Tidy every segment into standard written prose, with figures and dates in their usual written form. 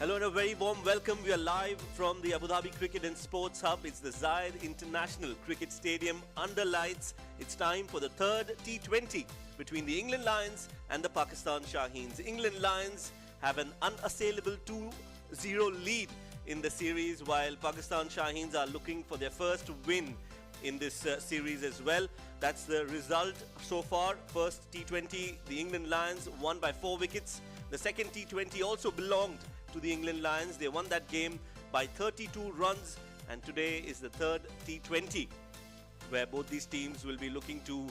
Hello and a very warm welcome. We are live from the Abu Dhabi Cricket and Sports Hub. It's the Zayed International Cricket Stadium under lights. It's time for the third T20 between the England Lions and the Pakistan Shaheens. England Lions have an unassailable 2-0 lead in the series, while Pakistan Shaheens are looking for their first win in this series as well. That's the result so far. First T20, the England Lions won by 4 wickets. The second T20 also belonged to the England Lions. They won that game by 32 runs, and today is the third T20 where both these teams will be looking to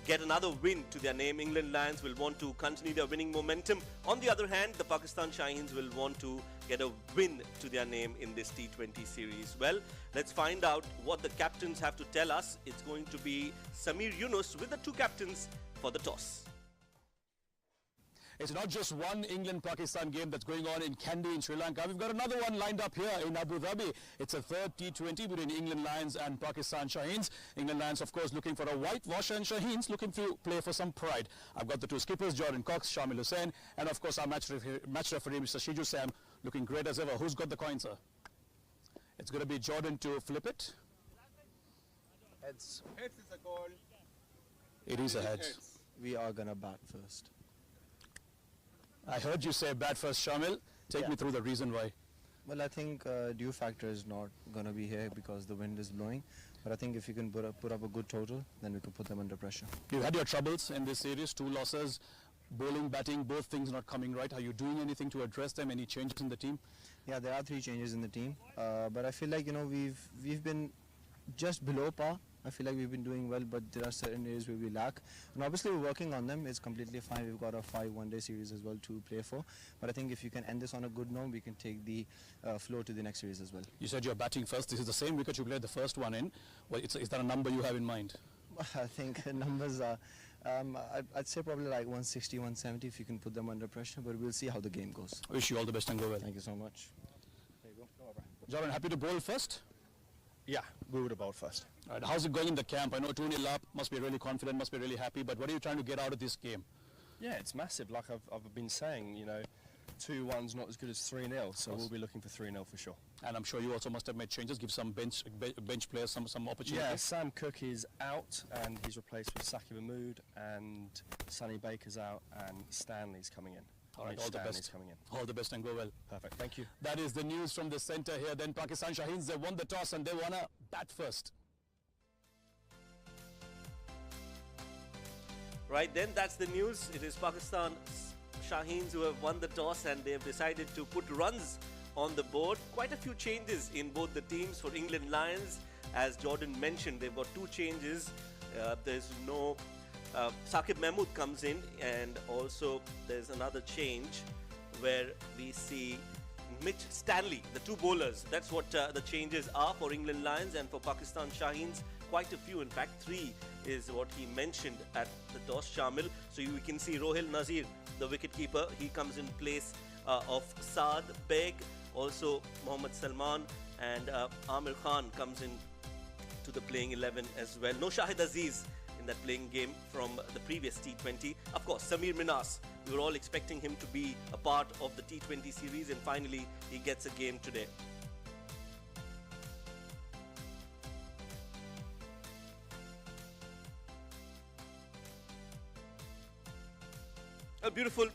get another win to their name. England Lions will want to continue their winning momentum. On the other hand, the Pakistan Shaheens will want to get a win to their name in this T20 series. Well, let's find out what the captains have to tell us. It's going to be Samir Yunus with the two captains for the toss. It's not just one England-Pakistan game that's going on in Kandy in Sri Lanka. We've got another one lined up here in Abu Dhabi. It's a third T20 between England Lions and Pakistan Shaheens. England Lions, of course, looking for a whitewash, and Shaheens looking to play for some pride. I've got the two skippers, Jordan Cox, Shamil Hussain, and of course our match referee, Mr. Shiju Sam, looking great as ever. Who's got the coin, sir? It's going to be Jordan to flip it. Heads. Heads is a goal. It is a heads. We are going to bat first. I heard you say bat first, Shamil. Take me through the reason why. Well, I think dew factor is not going to be here because the wind is blowing. But I think if you can put up a good total, then we can put them under pressure. You've had your troubles in this series, 2 losses, bowling, batting, both things not coming right. Are you doing anything to address them? Any changes in the team? Yeah, there are 3 changes in the team. But I feel like, we've been just below par. I feel like we've been doing well, but there are certain areas where we lack. And obviously we're working on them. It's completely fine. We've got a 5 one-day series as well to play for. But I think if you can end this on a good note, we can take the flow to the next series as well. You said you're batting first. This is the same wicket you played the first one in. Well, is that a number you have in mind? I think the numbers are, I'd say probably like 160, 170 if you can put them under pressure. But we'll see how the game goes. I wish you all the best and go well. Thank you so much. There you go. Come on, Brian. Jordan, happy to bowl first? Yeah, we would have bowled first. Right, how's it going in the camp? I know 2-0 up, must be really confident, must be really happy, but what are you trying to get out of this game? Yeah, it's massive. Like I've been saying, 2-1's not as good as 3-0, so we'll be looking for 3-0 for sure. And I'm sure you also must have made changes, give some bench players some opportunities. Yeah, Sam Cook is out, and he's replaced with Saki Mahmood, and Sonny Baker's out, and Stanley's coming in. All right, all the best. Coming in. All the best and go well. Perfect, thank you. That is the news from the centre here. Then Pakistan Shaheens, they won the toss and they want to bat first. Right then, that's the news. It is Pakistan Shaheens who have won the toss and they have decided to put runs on the board. Quite a few changes in both the teams. For England Lions, as Jordan mentioned, they've got 2 changes. There's no Saqib Mahmood comes in, and also there's another change where we see Mitch Stanley, the 2 bowlers. That's what the changes are for England Lions, and for Pakistan Shaheens, quite a few. In fact, 3 is what he mentioned at the toss, Shamil. So you can see Rohil Nazir, the wicketkeeper, he comes in place of Saad Beg. Also Mohammad Salman and Amir Khan comes in to the playing 11 as well. No Shahid Aziz in that playing game from the previous T20. Of course, Samir Minas, we were all expecting him to be a part of the T20 series, and finally he gets a game today. Beautiful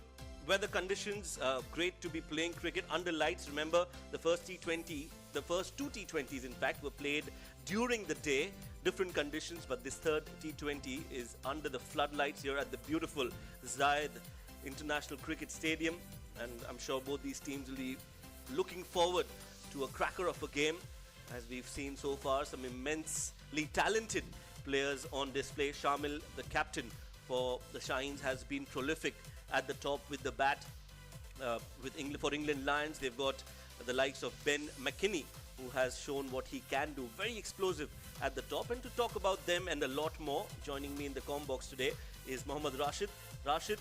weather conditions, great to be playing cricket under lights. Remember, the first T20, the first 2 T20s in fact were played during the day. Different conditions, but this third T20 is under the floodlights here at the beautiful Zayed International Cricket Stadium, and I'm sure both these teams will be looking forward to a cracker of a game. As we've seen so far, some immensely talented players on display. Shamil, the captain for the Shaheens, has been prolific at the top with the bat. For England Lions, they've got the likes of Ben McKinney, who has shown what he can do. Very explosive at the top. And to talk about them and a lot more, joining me in the comm box today is Mohammad Rashid. Rashid,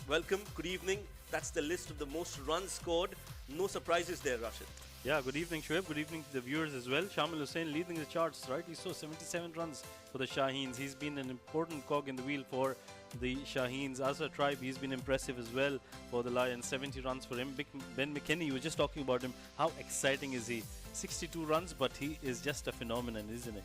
welcome, good evening. That's the list of the most runs scored. No surprises there, Rashid. Yeah, good evening, Shoaib. Good evening to the viewers as well. Shamil Hussain leading the charts, right? He saw 77 runs for the Shaheens. He's been an important cog in the wheel for the Shaheens. As a tribe, he's been impressive as well for the Lions. 70 runs for him. Ben McKinney, you were just talking about him. How exciting is he? 62 runs, but he is just a phenomenon, isn't he?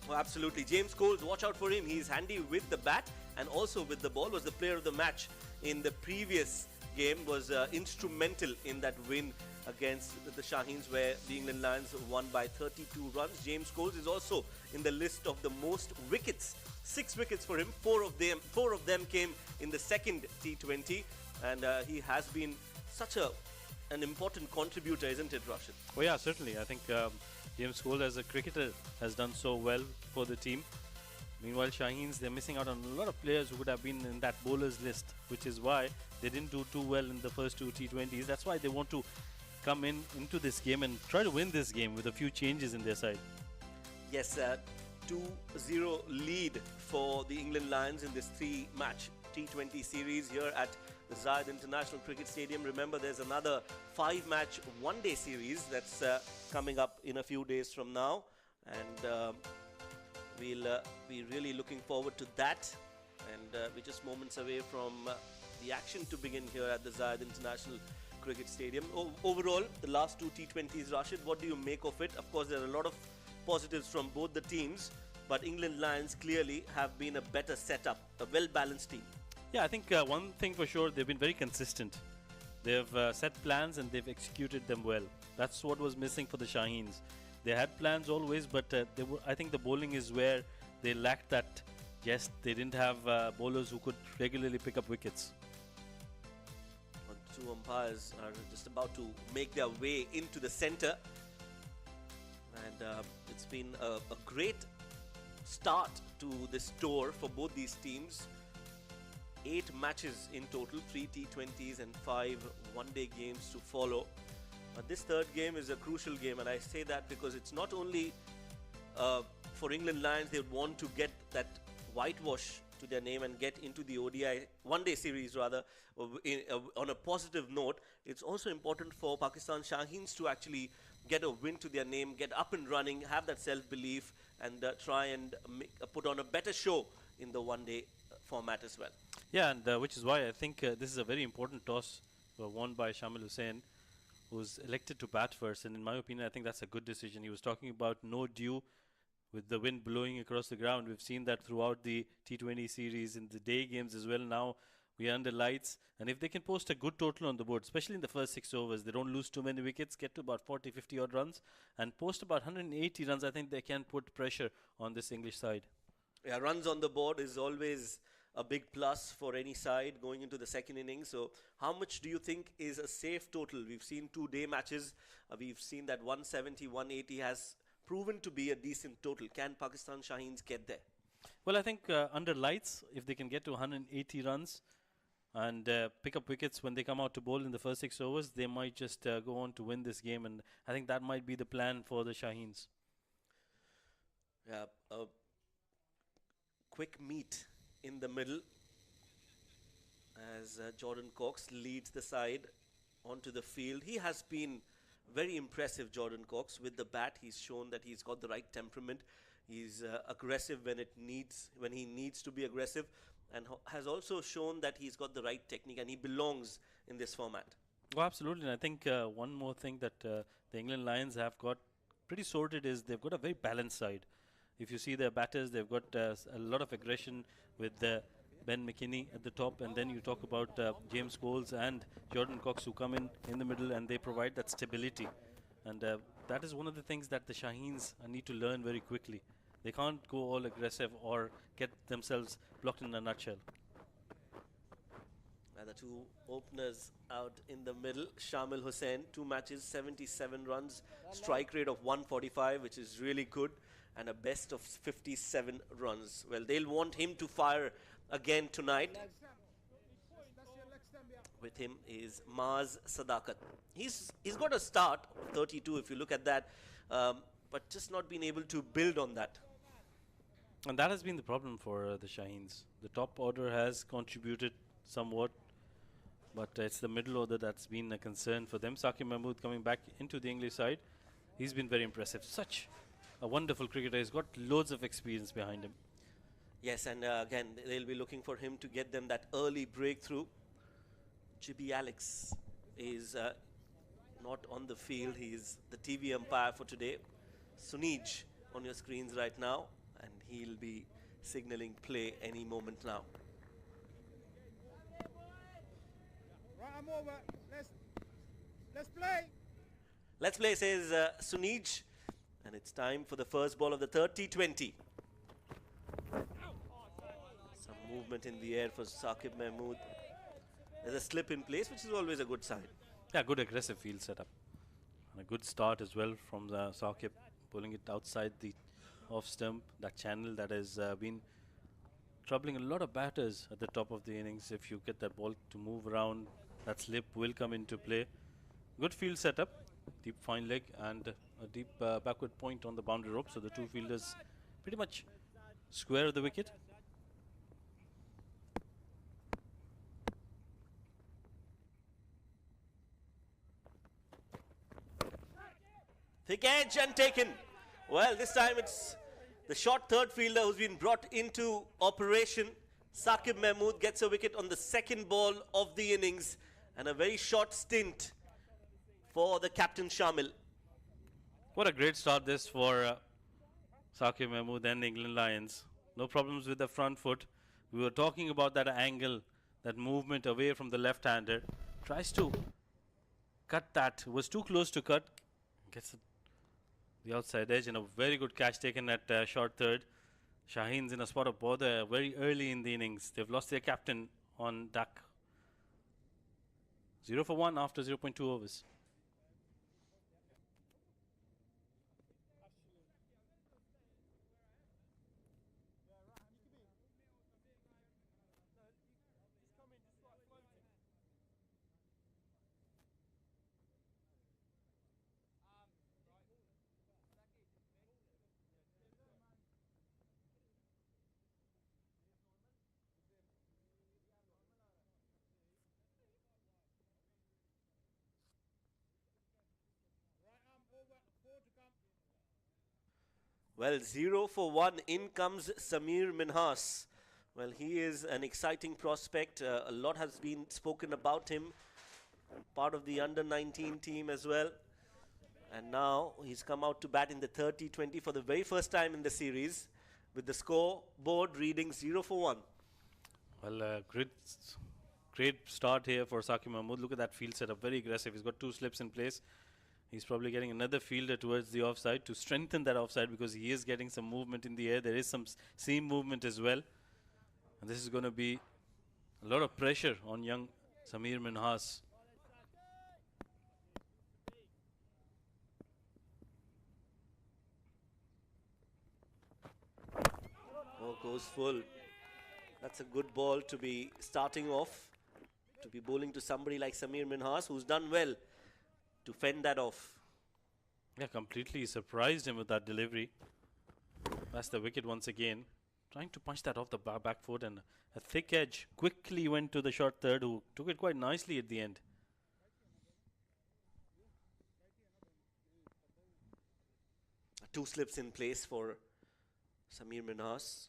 Oh, absolutely. James Coles, watch out for him. He's handy with the bat and also with the ball. Was the player of the match in the previous game. Was instrumental in that win against the Shaheens, where the England Lions won by 32 runs. James Coles is also in the list of the most wickets. 6 wickets for him. Four of them came in the second T20, and he has been such an important contributor, isn't it, Rashid? Oh yeah, certainly. I think James Coles as a cricketer has done so well for the team. Meanwhile, Shaheens, they're missing out on a lot of players who would have been in that bowlers list, which is why they didn't do too well in the first 2 T20s. That's why they want to come into this game and try to win this game with a few changes in their side. Yes, 2-0 lead for the England Lions in this 3-match T20 series here at the Zayed International Cricket Stadium. Remember, there's another 5-match one-day series that's coming up in a few days from now, and we'll be really looking forward to that. And we're just moments away from the action to begin here at the Zayed International Cricket Stadium. Overall, the last 2 T20s, Rashid, what do you make of it? Of course, there are a lot of positives from both the teams, but England Lions clearly have been a better setup, a well-balanced team. Yeah, I think one thing for sure, they've been very consistent. They've set plans and they've executed them well. That's what was missing for the Shaheens. They had plans always, but I think the bowling is where they lacked that. Yes, they didn't have bowlers who could regularly pick up wickets. Two umpires are just about to make their way into the center, and it's been a great start to this tour for both these teams. 8 matches in total, 3 T20s and 5 one-day games to follow. But this third game is a crucial game, and I say that because it's not only for England Lions. They would want to get that whitewash to their name and get into the ODI one-day series rather on a positive note. It's also important for Pakistan Shaheens to actually get a win to their name, get up and running, have that self-belief, and try and put on a better show in the one-day format as well. Yeah, and which is why I think this is a very important toss won by Shamil Hussain, who's elected to bat first. And in my opinion, I think that's a good decision. He was talking about no dew with the wind blowing across the ground. We've seen that throughout the T20 series, in the day games as well. Now we are under lights, and if they can post a good total on the board, especially in the first 6 overs, they don't lose too many wickets, get to about 40-50 odd runs and post about 180 runs, I think they can put pressure on this English side. Yeah, runs on the board is always a big plus for any side going into the second innings. So how much do you think is a safe total? We've seen 2-day matches. We've seen that 170, 180 has proven to be a decent total. Can Pakistan Shaheens get there? Well, I think under lights, if they can get to 180 runs and pick up wickets when they come out to bowl in the first 6 overs, they might just go on to win this game, and I think that might be the plan for the Shaheens. Yeah, a quick meet in the middle as Jordan Cox leads the side onto the field. He has been very impressive, Jordan Cox, with the bat. He's shown that he's got the right temperament. He's aggressive when he needs to be aggressive, and has also shown that he's got the right technique and he belongs in this format. Oh, absolutely. And I think one more thing that the England Lions have got pretty sorted is they've got a very balanced side. If you see their batters, they've got a lot of aggression with Ben McKinney at the top, and then you talk about James Coles and Jordan Cox, who come in the middle, and they provide that stability. And that is one of the things that the Shaheens need to learn very quickly. They can't go all aggressive or get themselves blocked in a nutshell. The two openers out in the middle. Shamil Hussain, 2 matches, 77 runs, strike rate of 145, which is really good, and a best of 57 runs. Well, they'll want him to fire again tonight. With him is Maz Sadakat. He's got a start of 32 if you look at that, but just not been able to build on that. And that has been the problem for the Shaheens. The top order has contributed somewhat, but it's the middle order that's been a concern for them. Saqib Mahmood coming back into the English side. He's been very impressive. Such a wonderful cricketer. He's got loads of experience behind him. Yes, and again, they'll be looking for him to get them that early breakthrough. Chibi Alex is not on the field. He's the TV umpire for today. Sunij on your screens right now, and he'll be signaling play any moment now. Right, I'm over. Let's play. Let's play, says Sunij, and it's time for the first ball of the third T20. Some movement in the air for Saqib Mahmood. There's a slip in place, which is always a good sign. Yeah, good aggressive field setup. And a good start as well from the Saqib, pulling it outside the off stump, that channel that has been troubling a lot of batters at the top of the innings. If you get that ball to move around, that slip will come into play. Good field setup, deep fine leg and a deep backward point on the boundary rope. So the two fielders pretty much square the wicket. Thick edge and taken. Well, this time it's the short third fielder who's been brought into operation. Saqib Mahmood gets a wicket on the second ball of the innings, and a very short stint for the captain Shamil. What a great start this for Saqib Mahmood and the England Lions. No problems with the front foot. We were talking about that angle, that movement away from the left-hander. Tries to cut that. Was too close to cut. Gets the outside edge, and a very good catch taken at short third. Shaheens in a spot of bother very early in the innings. They've lost their captain on duck. 0 for 1 after 0.2 overs. Well, 0 for 1. In comes Samir Minhas. Well, he is an exciting prospect. A lot has been spoken about him. Part of the under-19 team as well. And now he's come out to bat in the third T20 for the very first time in the series, with the scoreboard reading 0 for 1. Well, great start here for Saqib Mahmood. Look at that field setup, very aggressive. He's got two slips in place. He's probably getting another fielder towards the offside to strengthen that offside, because he is getting some movement in the air. There is some seam movement as well. And this is going to be a lot of pressure on young Samir Minhas. Oh, goes full. That's a good ball to be starting off, to be bowling to somebody like Samir Minhas, who's done well to fend that off. Yeah, completely surprised him with that delivery. That's the wicket once again. Trying to punch that off the back foot, and a thick edge quickly went to the short third, who took it quite nicely at the end. Two slips in place for Samir Minhas.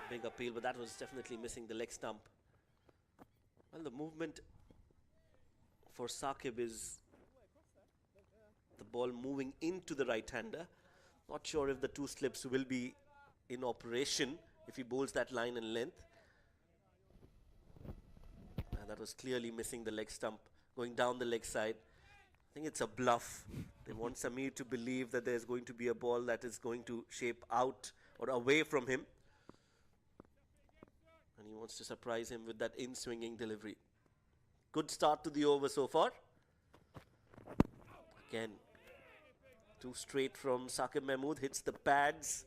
Big appeal, but that was definitely missing the leg stump. Well, the movement for Saqib is the ball moving into the right-hander. Not sure if the two slips will be in operation if he bowls that line and length. And that was clearly missing the leg stump, going down the leg side. I think it's a bluff. They want Samir to believe that there's going to be a ball that is going to shape out or away from him. And he wants to surprise him with that in-swinging delivery. Good start to the over so far. Again, too straight from Saqib Mahmood, hits the pads.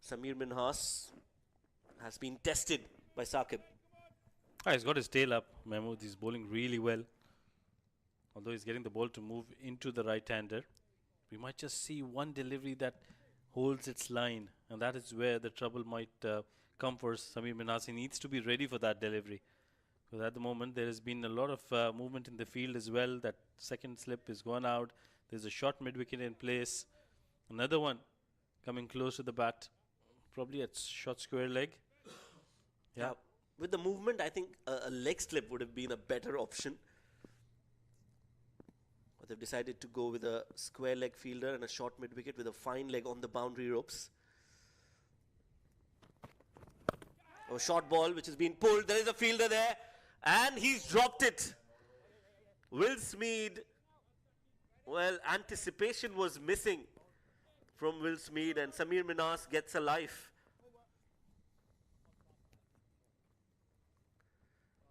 Samir Minhas has been tested by Saqib. He's got his tail up. Mahmood is bowling really well. Although he's getting the ball to move into the right-hander. We might just see one delivery that holds its line, and that is where the trouble might come for Samir Minhas. He needs to be ready for that delivery. Because at the moment there has been a lot of movement in the field as well. That second slip is gone out. There's a short mid-wicket in place. Another one coming close to the bat. Probably at short square leg. Yeah. With the movement, I think a leg slip would have been a better option. But they've decided to go with a square leg fielder and a short mid-wicket with a fine leg on the boundary ropes. A short ball which has been pulled. There is a fielder there. And he's dropped it. Will Smeed. Well, anticipation was missing from Will Smeed, and Samir Minhas gets a life.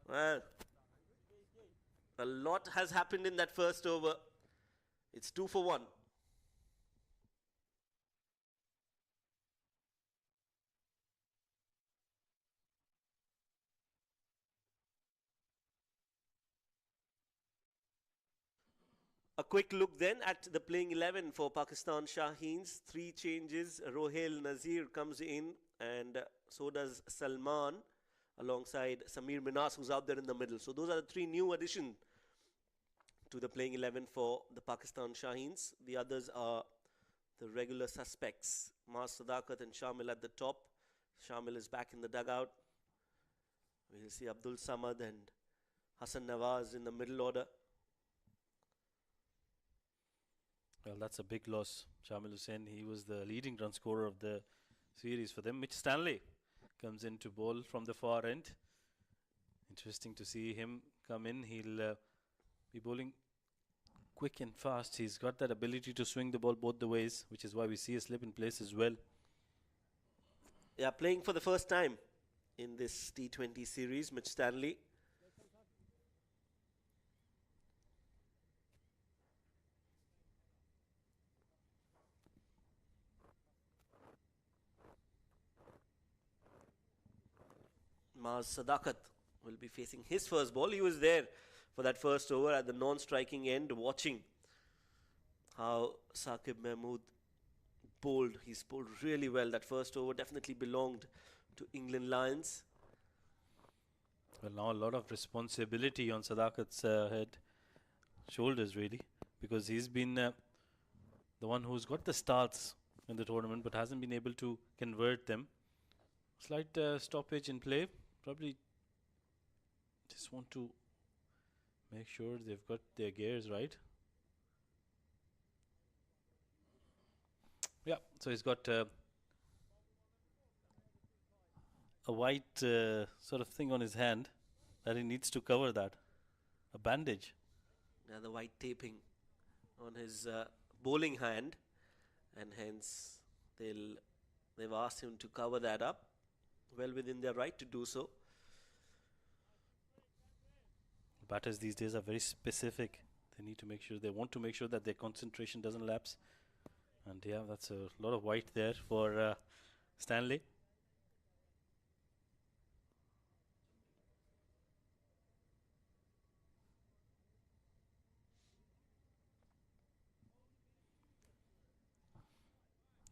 Well, a lot has happened in that first over. It's 2 for 1. A quick look then at the playing 11 for Pakistan Shaheens. 3 changes. Rohail Nazir comes in, and so does Salman alongside Samir Minhas, who's out there in the middle. So those are the 3 new additions to the playing 11 for the Pakistan Shaheens. The others are the regular suspects. Maaz Sadakat and Shamil at the top. Shamil is back in the dugout. We'll see Abdul Samad and Hassan Nawaz in the middle order. Well, that's a big loss. Shamil Hussain, he was the leading run scorer of the series for them. Mitch Stanley comes in to bowl from the far end. Interesting to see him come in. He'll be bowling quick and fast. He's got that ability to swing the ball both the ways, which is why we see a slip in place as well. Yeah, playing for the first time in this T20 series, Mitch Stanley. Maaz Sadakat will be facing his first ball. He was there for that first over at the non-striking end, watching how Saqib Mahmood bowled. He's bowled really well. That first over definitely belonged to England Lions. Well, now a lot of responsibility on Sadakat's shoulders, really, because he's been the one who's got the starts in the tournament but hasn't been able to convert them. Slight stoppage in play. Probably just want to make sure they've got their gears right. Yeah, so he's got a white sort of thing on his hand that he needs to cover that. A bandage. Yeah, the white taping on his bowling hand, and hence they've asked him to cover that up. Well within their right to do so. Batters these days are very specific. They need to make sure, they want to make sure that their concentration doesn't lapse. And yeah, that's a lot of white there for Stanley.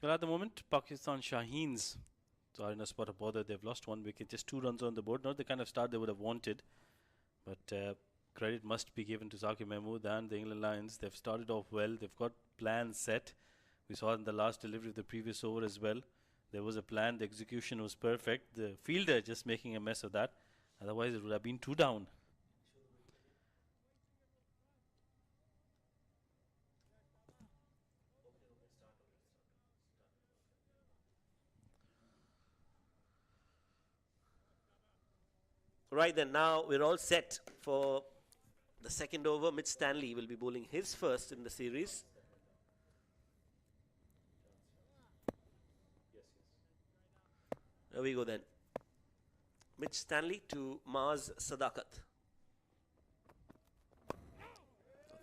Well, at the moment, Pakistan Shaheens are in a spot of bother. They've lost 1 wicket, just 2 runs on the board. Not the kind of start they would have wanted, but credit must be given to Saqib Mahmood and the England Lions. They've started off well. They've got plans set. We saw in the last delivery of the previous over as well. There was a plan. The execution was perfect. The fielder just making a mess of that. Otherwise, it would have been 2 down. Right then, now we're all set for the second over. Mitch Stanley will be bowling his first in the series. There we go then. Mitch Stanley to Maaz Sadakat.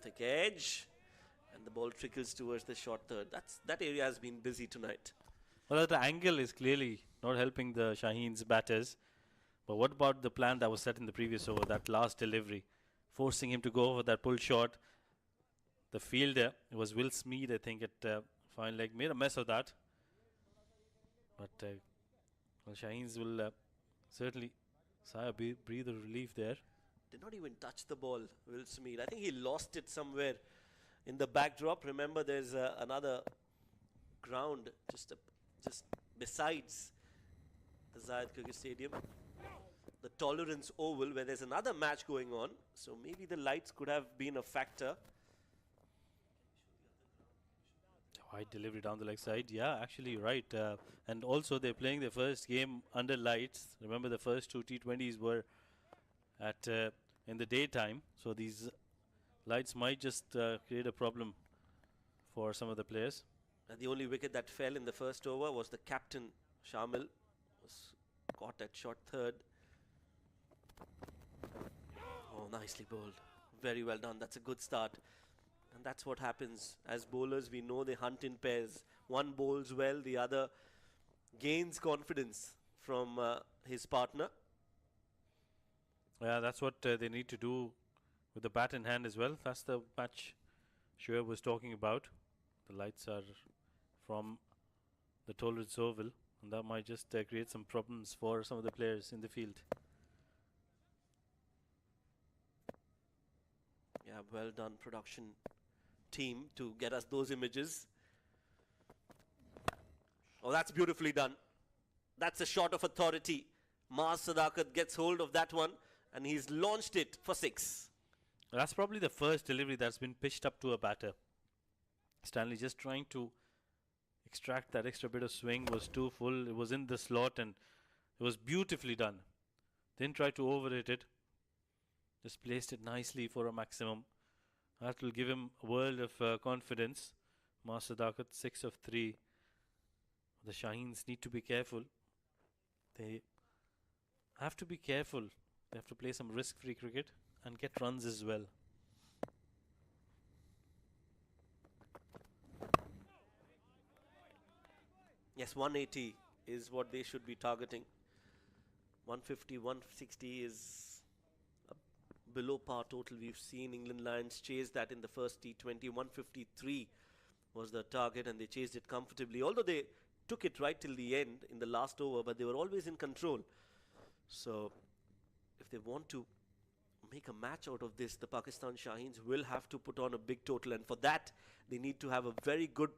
Thick edge, and the ball trickles towards the short third. That area has been busy tonight. Well, the angle is clearly not helping the Shaheens batters. But what about the plan that was set in the previous over, that last delivery, forcing him to go over that pull shot? The fielder, it was Will Smeed, I think, at fine leg, made a mess of that. But Well, Shaheens will certainly sigh a breathe of relief there. Did not even touch the ball, Will Smith. I think he lost it somewhere in the backdrop. Remember, there's another ground just besides the Zayed Cricket Stadium, the Tolerance Oval, where there's another match going on. So maybe the lights could have been a factor. Wide delivery down the leg side. Yeah, actually right. And also they're playing their first game under lights. Remember, the first two T20s were at in the daytime. So these lights might just create a problem for some of the players. And the only wicket that fell in the first over was the captain, Shamil, was caught at short third. Oh, nicely bowled. Very well done. That's a good start. And that's what happens. As bowlers, we know they hunt in pairs. One bowls well, the other gains confidence from his partner. Yeah, that's what they need to do with the bat in hand as well. That's the match Shoaib was talking about. The lights are from the Tolerance Oval, and that might just create some problems for some of the players in the field. Yeah, well done, production team, to get us those images. Oh, that's beautifully done. That's a shot of authority. Maaz Sadakat gets hold of that one, and he's launched it for 6. That's probably the first delivery that's been pitched up to a batter. Stanley just trying to extract that extra bit of swing, was too full. It was in the slot, and it was beautifully done. Didn't try to overhit it. Just placed it nicely for a maximum. That will give him a world of confidence. Maaz Sadakat, 6 of 3. The Shaheens need to be careful. They have to be careful. They have to play some risk-free cricket and get runs as well. Yes, 180 is what they should be targeting. 150, 160 is a below par total. We've seen England Lions chase that in the first T20. 153 was the target, and they chased it comfortably. Although they took it right till the end in the last over, but they were always in control. So if they want to make a match out of this, the Pakistan Shaheens will have to put on a big total, and for that they need to have a very good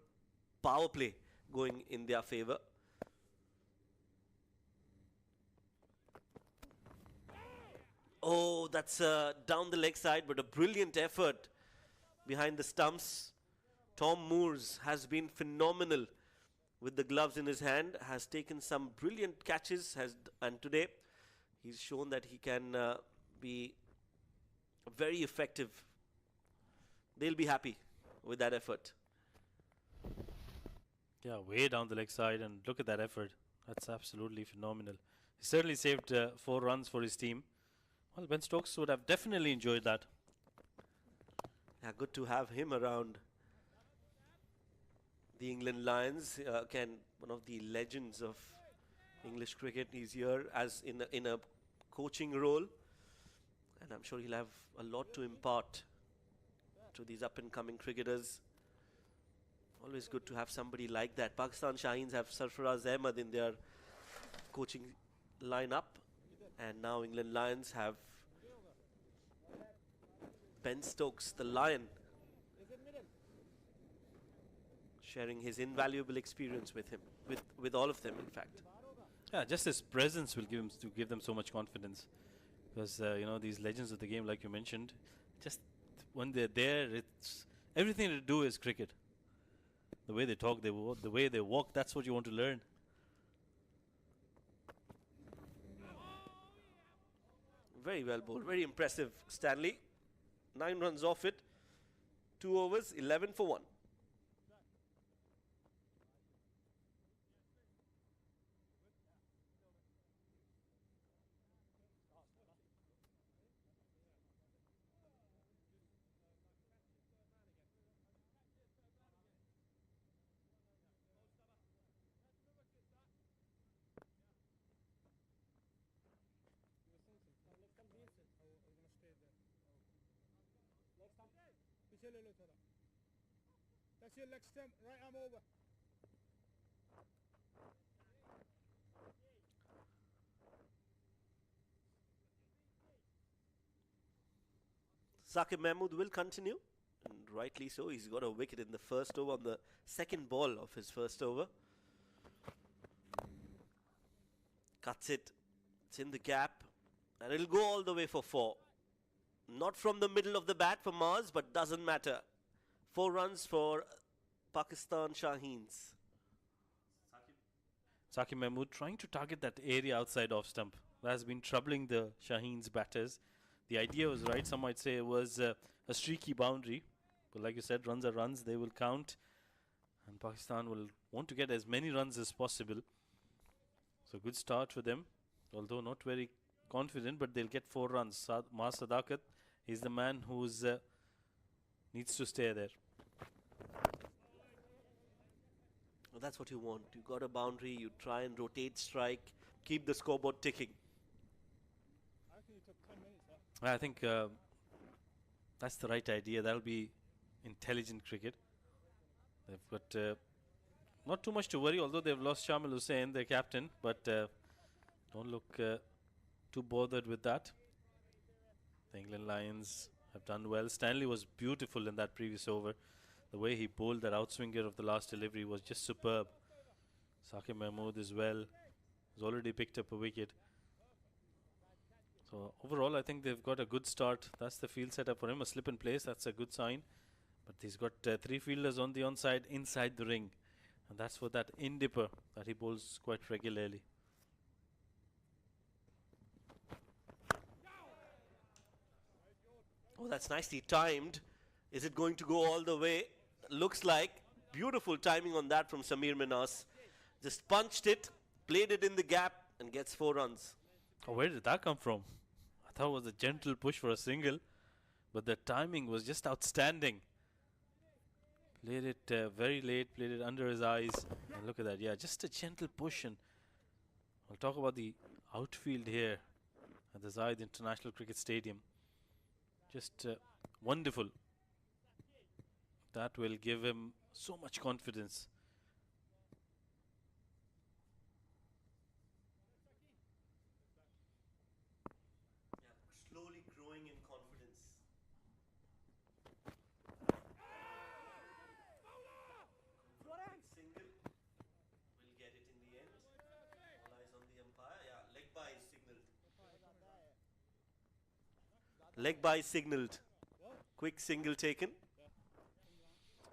power play going in their favor. Oh, that's down the leg side, but a brilliant effort behind the stumps. Tom Moores has been phenomenal with the gloves in his hand, has taken some brilliant catches, and today he's shown that he can be very effective. They'll be happy with that effort. Yeah, way down the leg side, and look at that effort. That's absolutely phenomenal. He certainly saved 4 runs for his team. Well, Ben Stokes would have definitely enjoyed that. Yeah, good to have him around the England Lions. Again, one of the legends of English cricket. He's here as in a coaching role, and I'm sure he'll have a lot to impart to these up-and-coming cricketers. Always good to have somebody like that. Pakistan Shaheens have Sarfaraz Ahmed in their coaching lineup, and now England Lions have Ben Stokes, the Lion, sharing his invaluable experience with him, with all of them, in fact. Yeah, just his presence will give them so much confidence, because you know, these legends of the game, like you mentioned, just when they're there, it's everything to do is cricket. The way they talk, the way they walk, that's what you want to learn. Very well bowled, very impressive, Stanley. 9 runs off it, 2 overs, 11 for 1. That's your leg stump, right arm over. Saqib Mahmood will continue, and rightly so. He's got a wicket in the first over on the second ball of his first over. Cuts it. It's in the gap. And it'll go all the way for 4. Not from the middle of the bat for Mars, but doesn't matter. 4 runs for Pakistan Shaheens. Saqib Mahmood trying to target that area outside off stump. That has been troubling the Shaheens batters. The idea was right. Some might say it was a streaky boundary. But like you said, runs are runs. They will count. And Pakistan will want to get as many runs as possible. So good start for them. Although not very confident, but they'll get 4 runs. Mas Sadakat is the man who's needs to stay there. Well, that's what you want. You got a boundary, you try and rotate strike, keep the scoreboard ticking. I think that's the right idea. That'll be intelligent cricket. They've got not too much to worry, although they've lost Shamil Hussain, their captain, but don't look too bothered with that. The England Lions have done well. Stanley was beautiful in that previous over. The way he bowled that outswinger of the last delivery was just superb. Saqib Mahmood as well has already picked up a wicket. So overall, I think they've got a good start. That's the field setup for him. A slip in place, that's a good sign. But he's got 3 fielders on the onside, inside the ring. And that's for that in-dipper that he bowls quite regularly. Oh, that's nicely timed. Is it going to go all the way? Looks like. Beautiful timing on that from Samir Minas. Just punched it, played it in the gap, and gets 4 runs. Oh, where did that come from? I thought it was a gentle push for a single, but the timing was just outstanding. Played it very late, played it under his eyes. And look at that, yeah, just a gentle push. And I'll talk about the outfield here at the Zayed International Cricket Stadium. Just wonderful. That will give him so much confidence. Slowly growing in confidence. Single. Will get it in the end. All eyes on the umpire. Yeah, leg by is signaled. Leg by signaled. Quick single taken.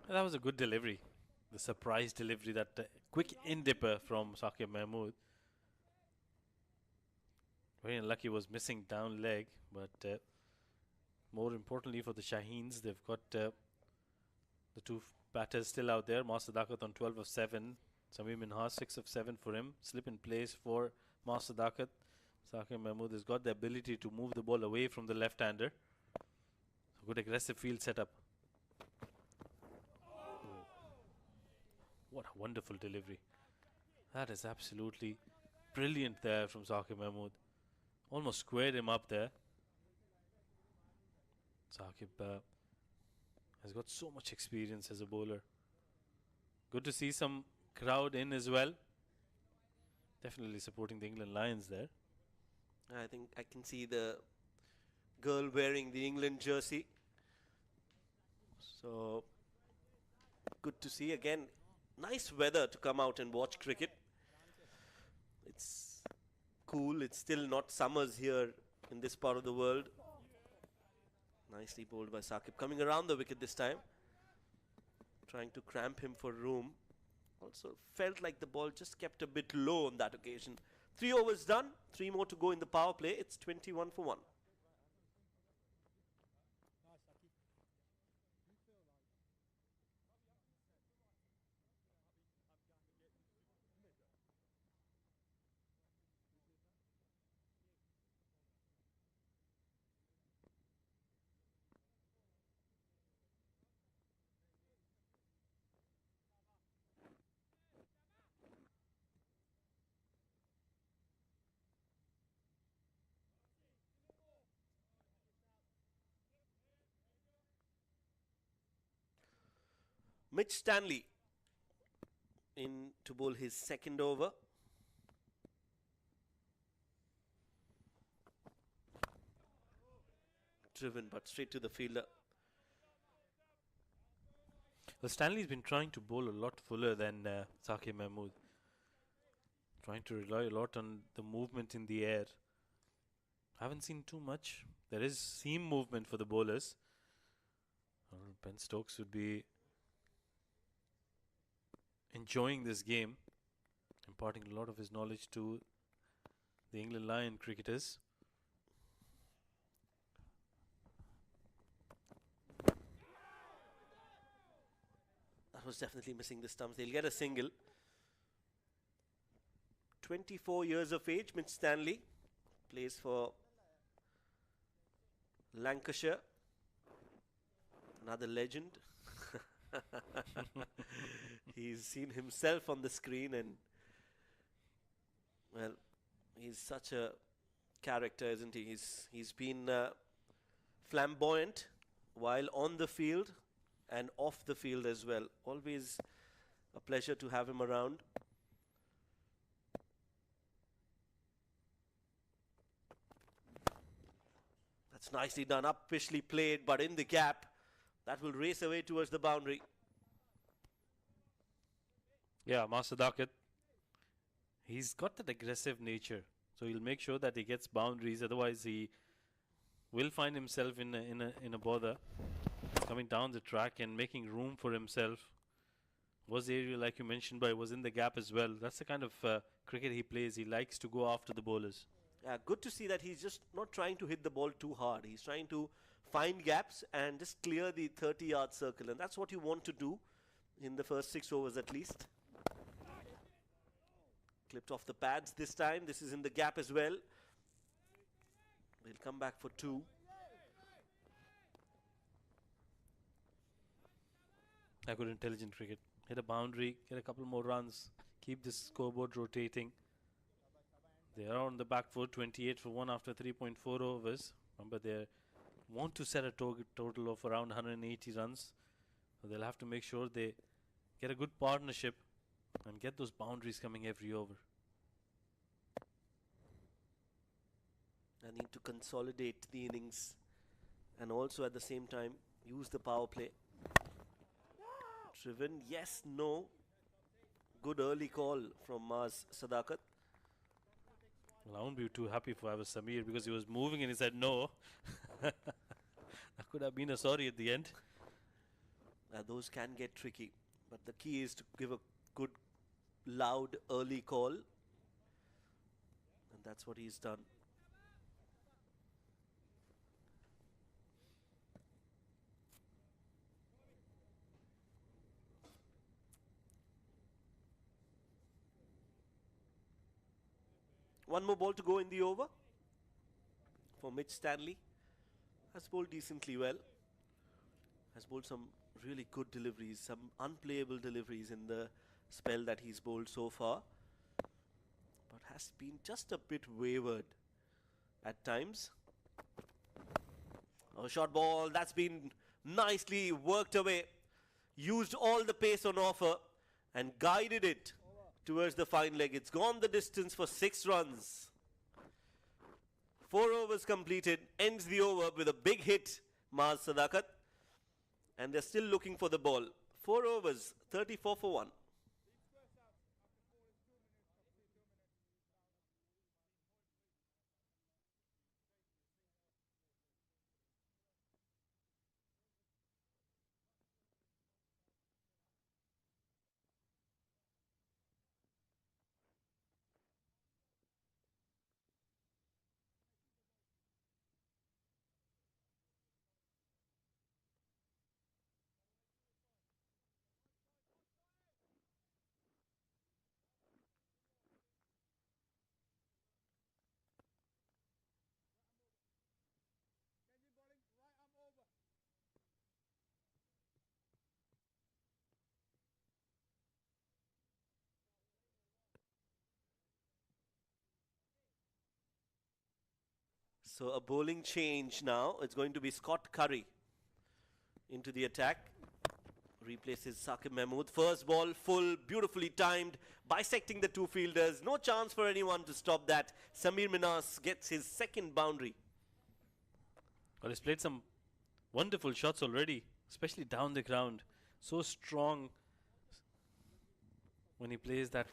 That was a good delivery. The surprise delivery, that quick in-dipper from Saqib Mahmood. Very unlucky, was missing down leg, but more importantly for the Shaheens, they've got the 2 batters still out there. Mas Sadakat on 12 of 7. Samir Minhas 6 of 7 for him. Slip in place for Mas Sadakat. Saqib Mahmood has got the ability to move the ball away from the left-hander. So good aggressive field setup. What a wonderful delivery. That is absolutely brilliant there from Saqib Mahmood. Almost squared him up there. Saqib has got so much experience as a bowler. Good to see some crowd in as well. Definitely supporting the England Lions there. I think I can see the girl wearing the England jersey. So good to see again. Nice weather to come out and watch cricket. It's cool. It's still not summers here in this part of the world. Nicely bowled by Saqib. Coming around the wicket this time. Trying to cramp him for room. Also felt like the ball just kept a bit low on that occasion. 3 overs done. 3 more to go in the power play. It's 21 for 1. Mitch Stanley in to bowl his second over. driven, but straight to the fielder. Well, Stanley's been trying to bowl a lot fuller than Sakib Mahmood. Trying to rely a lot on the movement in the air. Haven't seen too much. There is seam movement for the bowlers. Ben Stokes would be enjoying this game, imparting a lot of his knowledge to the England Lion cricketers. That was definitely missing the stumps. They'll get a single. 24 years of age, Mitch Stanley. Plays for Lancashire. Another legend. He's seen himself on the screen, and well, he's such a character, isn't he? He's been flamboyant while on the field and off the field as well. Always a pleasure to have him around. That's nicely done, uppishly played, but in the gap. That will race away towards the boundary. Yeah, Master Dakat. He's got that aggressive nature, so he'll make sure that he gets boundaries. Otherwise, he will find himself in a bother. Coming down the track and making room for himself. Was aerial, like you mentioned, but was in the gap as well. That's the kind of cricket he plays. He likes to go after the bowlers. Yeah, good to see that he's just not trying to hit the ball too hard. He's trying to find gaps and just clear the 30-yard circle. And that's what you want to do in the first 6 overs at least. Clipped off the pads this time. This is in the gap as well. They'll come back for 2. Good intelligent cricket. Hit a boundary, get a couple more runs, keep this scoreboard rotating. They are on the back foot, 28 for 1 after 3.4 overs. Remember, they want to set a total of around 180 runs. So they'll have to make sure they get a good partnership and get those boundaries coming every over. I need to consolidate the innings and also at the same time use the power play. Driven, yes, no. Good early call from Maz Sadakat. Well, I won't be too happy if I was Samir because he was moving and he said no. That could have been a sorry at the end. Those can get tricky, but the key is to give a good, loud, early call. And that's what he's done. One more ball to go in the over for Mitch Stanley. Has bowled decently well. Has bowled some really good deliveries, some unplayable deliveries in the spell that he's bowled so far. But has been just a bit wayward at times. A short ball, that's been nicely worked away. Used all the pace on offer and guided it towards the fine leg. It's gone the distance for 6 runs. 4 overs completed. Ends the over with a big hit, Maz Sadakat. And they're still looking for the ball. 4 overs, 34 for 1. So a bowling change now. It's going to be Scott Curry into the attack. Replaces Sakib Mahmood. First ball full, beautifully timed, bisecting the 2 fielders. No chance for anyone to stop that. Samir Minas gets his 2nd boundary. Well, he's played some wonderful shots already, especially down the ground. So strong when he plays that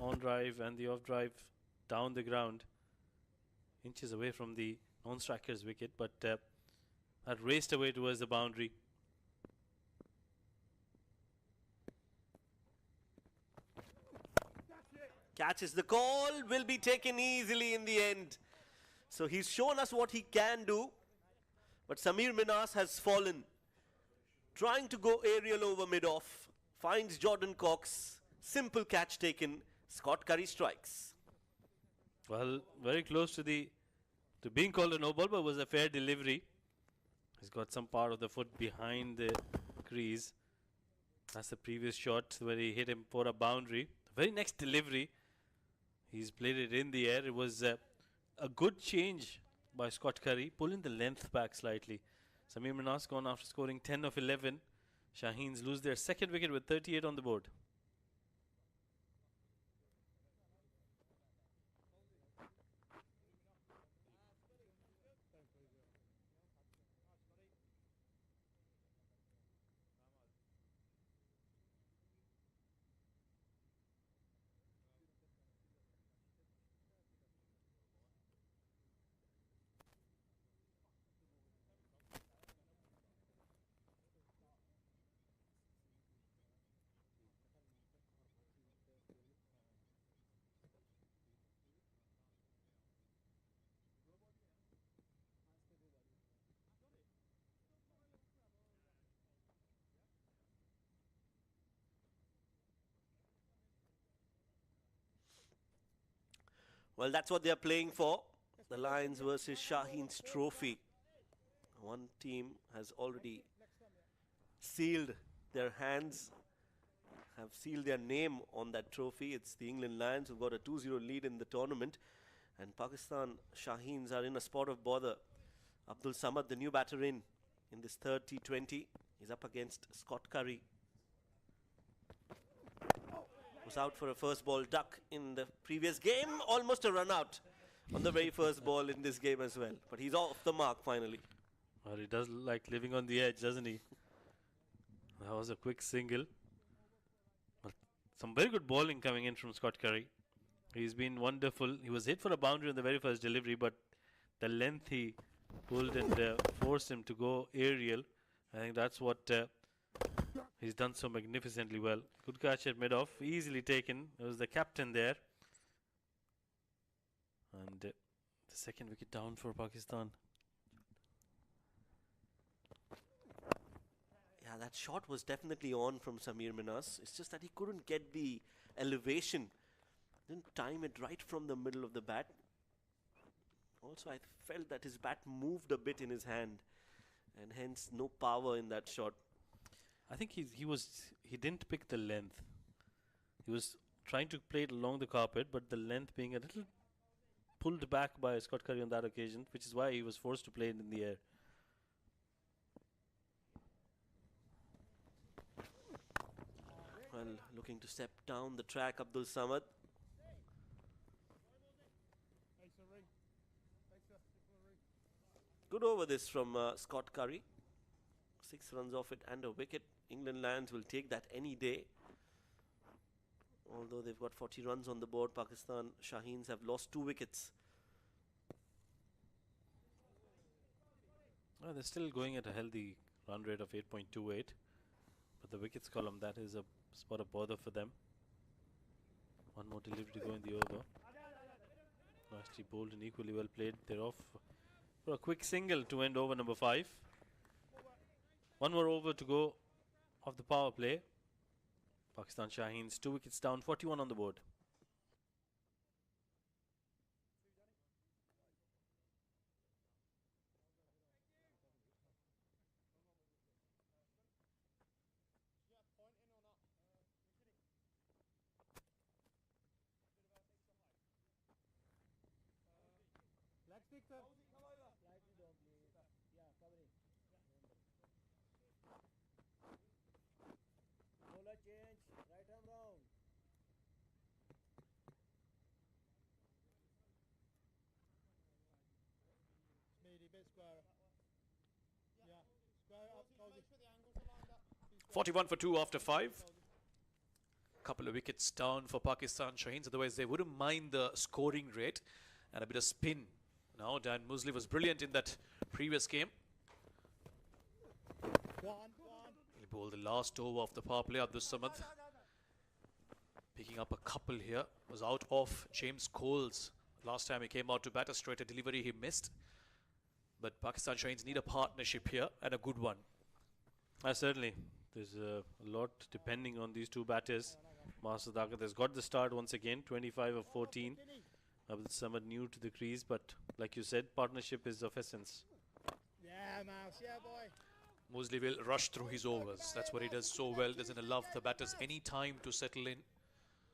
on drive and the off drive down the ground, inches away from the non-striker's wicket, but that raced away towards the boundary. Catches the call, will be taken easily in the end. So he's shown us what he can do, but Samir Minas has fallen. Trying to go aerial over mid-off, finds Jordan Cox, simple catch taken, Scott Curry strikes. Well, very close to being called a no ball, but was a fair delivery. He's got some part of the foot behind the crease. That's the previous shot where he hit him for a boundary. The very next delivery, he's played it in the air. It was a good change by Scott Curry, pulling the length back slightly. Samir Minas gone after scoring 10 of 11. Shaheens lose their second wicket with 38 on the board. Well, that's what they're playing for. The Lions versus Shaheens trophy. One team has already sealed their hands, have sealed their name on that trophy. It's the England Lions who've got a 2-0 lead in the tournament. And Pakistan Shaheens are in a spot of bother. Abdul Samad, the new batter in this third T20, is up against Scott Curry. Was out for a first ball duck in the previous game. Almost a run out on the very first ball in this game as well. But he's off the mark finally. Well, he does like living on the edge, doesn't he? That was a quick single. But some very good bowling coming in from Scott Curry. He's been wonderful. He was hit for a boundary on the very first delivery, but the length he pulled and forced him to go aerial. I think that's what he's done so magnificently well. Good catch at mid-off, easily taken. It was the captain there. And the second wicket down for Pakistan. Yeah, that shot was definitely on from Samir Minas. It's just that he couldn't get the elevation. Didn't time it right from the middle of the bat. Also, I felt that his bat moved a bit in his hand, and hence no power in that shot. I think he didn't pick the length. He was trying to play it along the carpet, but the length being a little pulled back by Scott Curry on that occasion, which is why he was forced to play it in the air. Well, looking to step down the track, Abdul Samad. Good over this from Scott Curry. 6 runs off it and a wicket. England Lions will take that any day. Although they've got 40 runs on the board, Pakistan Shaheens have lost 2 wickets. Well, they're still going at a healthy run rate of 8.28. But the wickets column, that is a spot of bother for them. One more delivery to go in the over. Nicely bowled and equally well played. They're off for a quick single to end over number 5. One more over to go of the power play. Pakistan Shaheens 2 wickets down, 41 on the board. Black stick, sir. Bowler change, right arm round. Speedy, bit square. 41 for 2 after 5. Couple of wickets down for Pakistan Shaheens, otherwise they wouldn't mind the scoring rate and a bit of spin. Now Dan Musley was brilliant in that previous game. He bowled the last over of the power play. Abdul Samad picking up a couple here. Was out of James Cole's. Last time he came out to bat, a straighter delivery he missed. But Pakistan Shaheens need a partnership here, and a good one. Certainly. There's a lot depending on these two batters. Master Sadaqat has got the start once again, 25 of 14. Abdul Samad new to the crease, but like you said, partnership is of essence. Yeah, Mouse. Yeah, boy. Musley will rush through his overs. That's what he does so well. Doesn't allow the batters any time to settle in.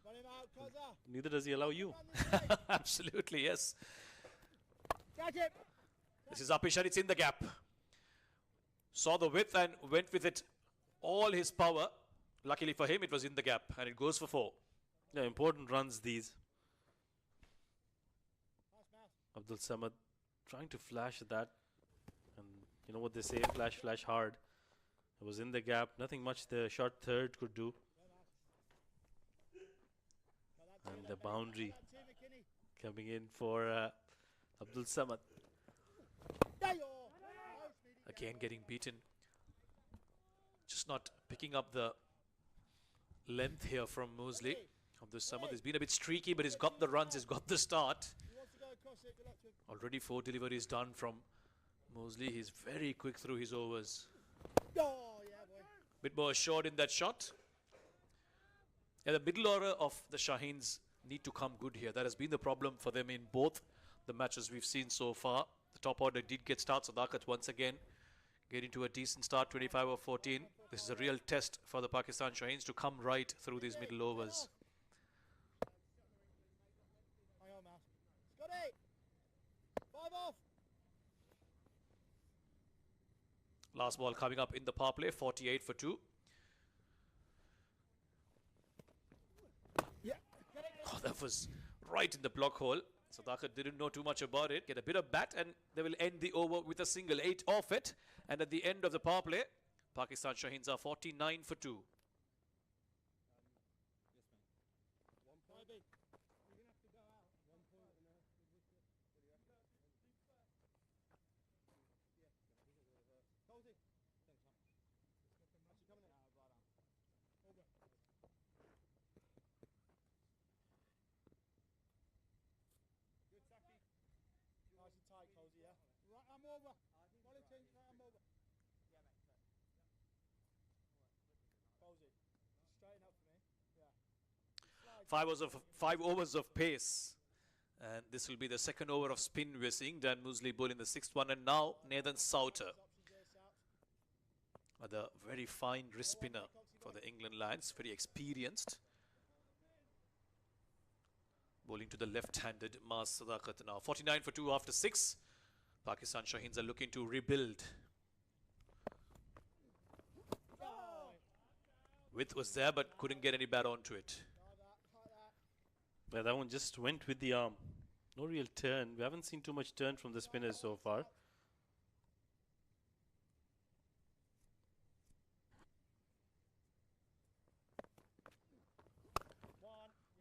Run him out, Koza. Neither does he allow you. Absolutely, yes. Catch it. This is Apishar. It's in the gap. Saw the width and went with it all his power. Luckily for him, it was in the gap, and it goes for 4. Yeah, important runs these. Mouse, Mouse. Abdul Samad trying to flash that, and you know what they say, flash, flash hard. It was in the gap, nothing much the short third could do. And the boundary coming in for Abdul Samad. Again getting beaten. Just not picking up the length here from Musley. Abdul Samad has been a bit streaky, but he's got the runs, he's got the start. Already 4 deliveries done from Musley. He's very quick through his overs. Bit more assured in that shot. Yeah, the middle order of the Shaheens need to come good here. That has been the problem for them in both the matches we've seen so far. The top order did get started. Sadaqat once again getting to a decent start, 25 of 14. This is a real test for the Pakistan Shaheens to come right through these middle overs. Hang on, Mouse. Scotty! 5 off. Last ball coming up in the power play, 48 for 2. Yeah. Oh, that was right in the block hole. Sadaqat didn't know too much about it. Get a bit of bat and they will end the over with a single, 8 off it. And at the end of the power play, Pakistan Shaheens are 49 for 2. Nice and tight, Cozy, yeah? Right arm over. Quality, right arm over. Cozy, straighten up for me. Yeah. 5 overs of pace. And this will be the second over of spin we're seeing. Dan Musley bull in the 6th one. And now Nathan Souter. The very fine wrist spinner for the England Lions. Very experienced. Bowling to the left-handed Mas Sadaqat now. 49 for 2 after 6. Pakistan Shaheens are looking to rebuild. Width was there, but couldn't get any bat onto it. Yeah, that one just went with the arm. No real turn. We haven't seen too much turn from the spinners so far.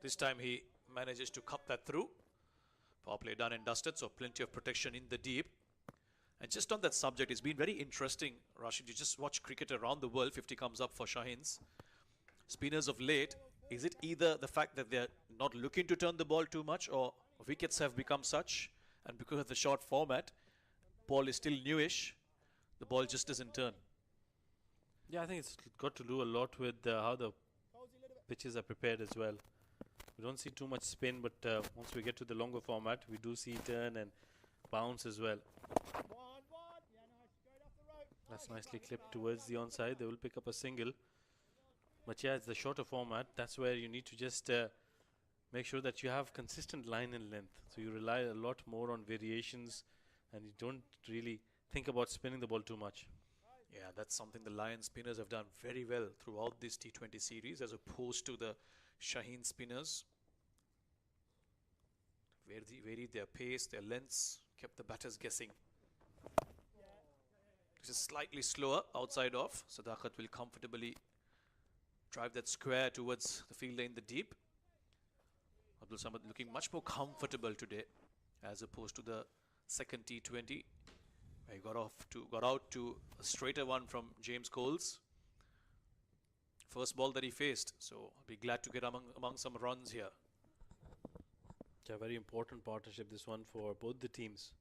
This time he manages to cut that through. Power play done and dusted, so plenty of protection in the deep. And just on that subject, it's been very interesting, Rashid. You just watch cricket around the world. 50 comes up for Shaheens. Spinners of late, is it either the fact that they're not looking to turn the ball too much, or wickets have become such, and because of the short format, ball is still newish, the ball just doesn't turn? Yeah, I think it's got to do a lot with how the pitches are prepared as well. We don't see too much spin, but once we get to the longer format, we do see turn and bounce as well. That's nicely clipped towards the onside. They will pick up a single. But yeah, it's the shorter format. That's where you need to just make sure that you have consistent line and length. So you rely a lot more on variations and you don't really think about spinning the ball too much. Yeah, that's something the Lion spinners have done very well throughout this T20 series as opposed to the Shaheen spinners. Varied their pace, their lengths, kept the batters guessing. This is slightly slower outside off. Sadaqat will comfortably drive that square towards the fielder in the deep. Abdul Samad looking much more comfortable today as opposed to the second T20. He got out to a straighter one from James Coles. First ball that he faced, so I'll be glad to get among some runs here. Yeah, very important partnership this one for both the teams.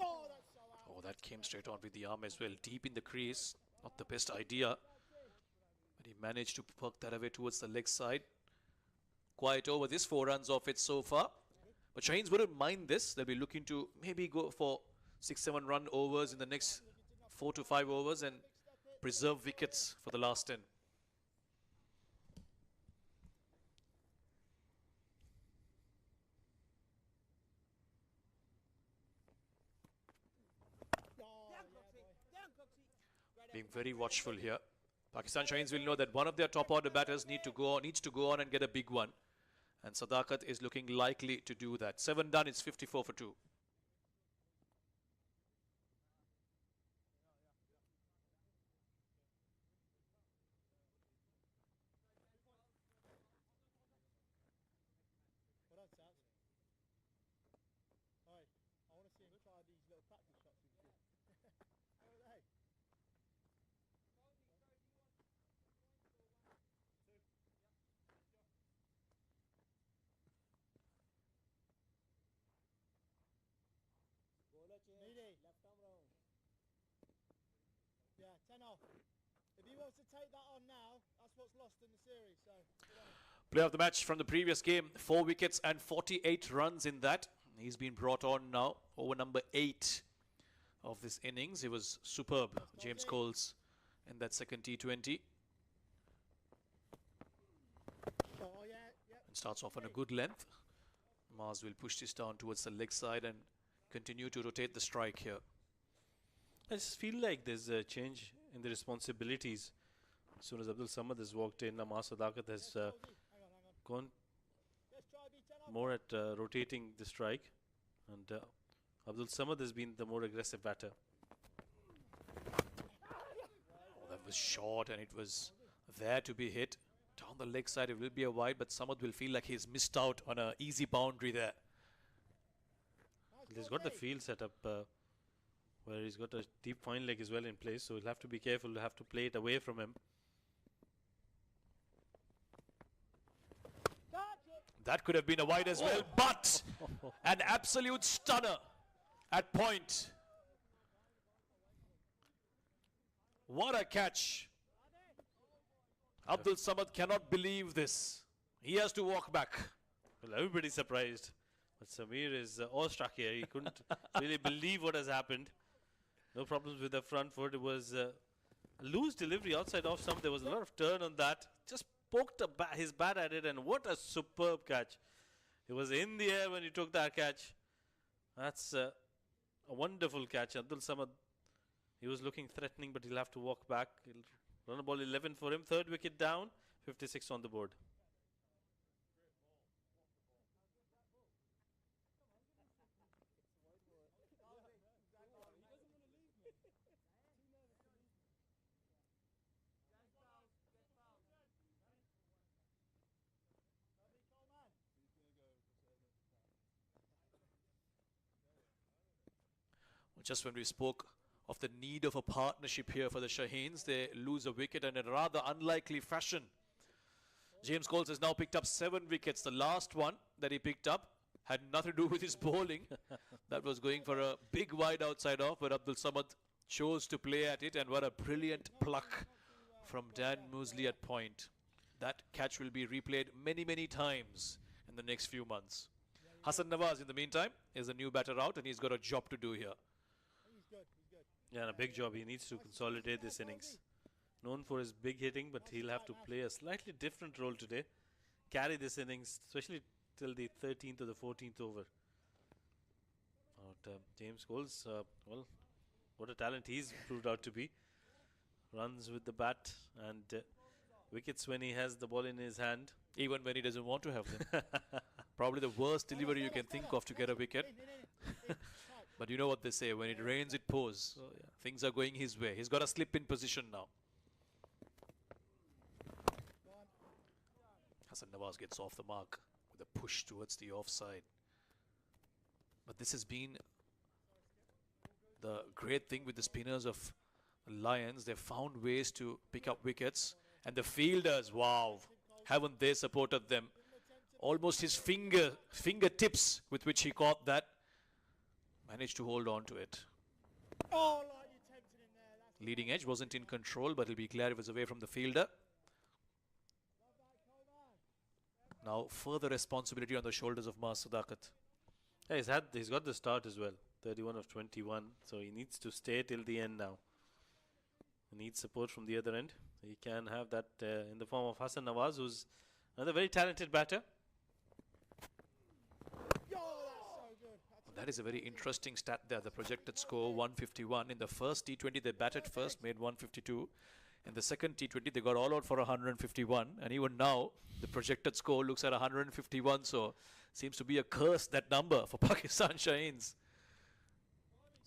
Oh, that came straight on with the arm as well, deep in the crease. Not the best idea, but he managed to perk that away towards the leg side. Quiet over this, 4 runs off it so far. But Shaheens wouldn't mind this. They'll be looking to maybe go for 6-7 run overs in the next 4 to 5 overs and preserve wickets for the last 10. Being very watchful here. Pakistan Shaheens will know that one of their top order batters needs to go on and get a big one. And Sadaqat is looking likely to do that. 7 done, it's 54 for 2. Well done, Sats. Oi, I want to see him try these little practice shots with you. How are they? Needy. Yeah, 10 off. If he wants to take that on now, that's what's lost in the series. So, Player of the match from the previous game, 4 wickets and 48 runs in that. He's been brought on now, over number 8 of this innings. He was superb, James Coles, in that second T20. And starts off on a good length. Mars will push this down towards the leg side and continue to rotate the strike here. I just feel like there's a change in the responsibilities. As soon as Abdul Samad has walked in, Amar Sadaqat has gone more at rotating the strike, and Abdul Samad has been the more aggressive batter. Oh, that was short and it was there to be hit. Down the leg side, it will be a wide, but Samad will feel like he's missed out on an easy boundary there. He's got the field set up where he's got a deep fine leg as well in place, so he'll have to be careful to have to play it away from him. That could have been a wide as well, but an absolute stunner at point. What a catch. Abdul Samad cannot believe this. He has to walk back. Well, everybody's surprised, but Samir is awestruck here. He couldn't really believe what has happened. No problems with the front foot. It was a loose delivery outside off stump. There was a lot of turn on that. Just poked his bat at it, and what a superb catch. It was in the air when he took that catch. That's a wonderful catch. Abdul Samad, he was looking threatening, but he'll have to walk back. He'll run a ball 11 for him. 3rd wicket down, 56 on the board. Just when we spoke of the need of a partnership here for the Shaheens, they lose a wicket in a rather unlikely fashion. James Coles has now picked up 7 wickets. The last one that he picked up had nothing to do with his bowling. That was going for a big wide outside off, but Abdul Samad chose to play at it, and what a brilliant pluck from Dan Mosley at point. That catch will be replayed many, many times in the next few months. Hassan Nawaz, in the meantime, is a new batter out, and he's got a job to do here. Yeah, and a big job. He needs to consolidate this innings. Known for his big hitting, but he'll have to play a slightly different role today. Carry this innings, especially till the 13th or the 14th over. James Coles, well, what a talent he's proved out to be. Runs with the bat and wickets when he has the ball in his hand. Even when he doesn't want to have them. Probably the worst delivery you can think of to get a wicket. But you know what they say, when it rains, it pours. So, yeah, things are going his way. He's got to slip in position now. Hassan Nawaz gets off the mark with a push towards the offside. But this has been the great thing with the spinners of Lions. They've found ways to pick up wickets. And the fielders, wow, haven't they supported them? Almost his fingertips with which he caught that. Managed to hold on to it. Oh, like you tempted him there. That's Leading edge wasn't in control, but he'll be glad it was away from the fielder. Now further responsibility on the shoulders of Mas Sadakat. Yeah, he's got the start as well. 31 of 21. So he needs to stay till the end now. He needs support from the other end. He can have that in the form of Hassan Nawaz, who's another very talented batter. That is a very interesting stat there. The projected score 151. In the first T20 they batted first, made 152. In the second T20 they got all out for 151. And even now the projected score looks at 151. So seems to be a curse, that number, for Pakistan Shaheens.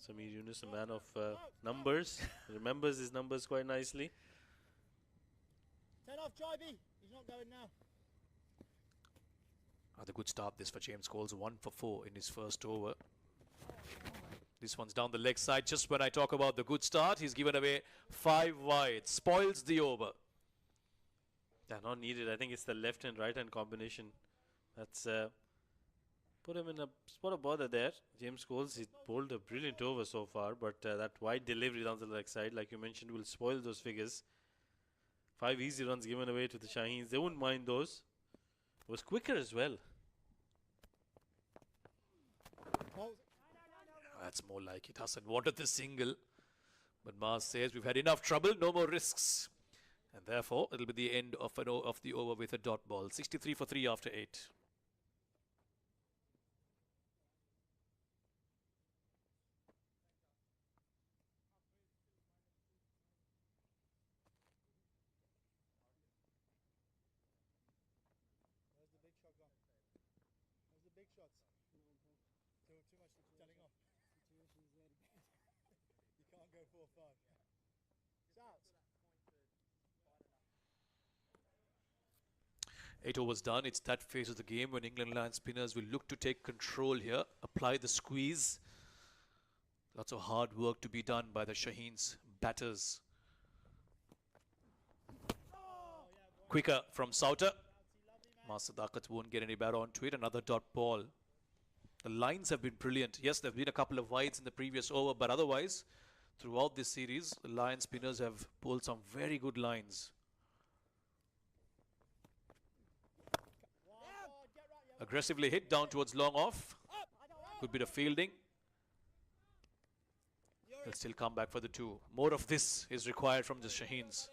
Samir Yunus, a man of numbers, remembers his numbers quite nicely. 10 off, Jivey. He's not going now. Another good start this for James Coles, 1 for 4 in his first over. This one's down the leg side. Just when I talk about the good start, he's given away 5 wide. Spoils the over. Yeah, not needed. I think it's the left and right hand combination that's put him in a spot of bother there. James Coles, he bowled a brilliant over so far, but that wide delivery down the leg side, like you mentioned, will spoil those figures. 5 easy runs given away to the Shaheens. They wouldn't mind those. It was quicker as well. That's more like it. Hassan wanted the single, but Mars says we've had enough trouble, no more risks. And therefore, it'll be the end of the over with a dot ball. 63 for 3 after 8. Where's the big shot gone? Where's the big shots? Too much telling off. You can't go 4-5. It's out. 8 overs done. It's that phase of the game when England Lions spinners will look to take control here, apply the squeeze. Lots of hard work to be done by the Shaheens batters. Quicker from Sauter. Mas Sadakat won't get any batter onto it. Another dot ball. The lines have been brilliant. Yes, there have been a couple of wides in the previous over, but otherwise, throughout this series, the Lions spinners have pulled some very good lines. Aggressively hit down towards long off. Good bit of fielding. They'll still come back for the 2. More of this is required from the Shaheens.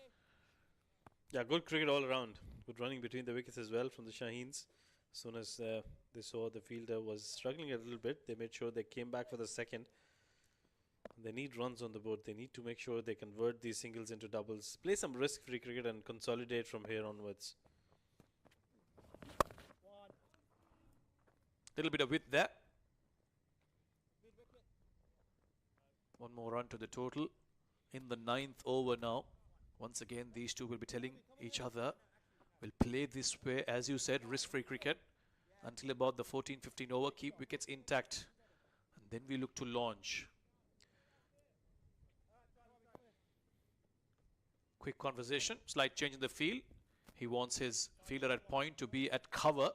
Yeah, good cricket all around. Good running between the wickets as well from the Shaheens. As soon as they saw the fielder was struggling a little bit, they made sure they came back for the second. They need runs on the board. They need to make sure they convert these singles into doubles. Play some risk-free cricket and consolidate from here onwards. Little bit of width there. 1 more run to the total in the 9th over now. Once again, these two will be telling each other, we'll play this way, as you said, risk-free cricket until about the 14-15 over, keep wickets intact, and then we look to launch. Quick conversation, slight change in the field. He wants his fielder at point to be at cover.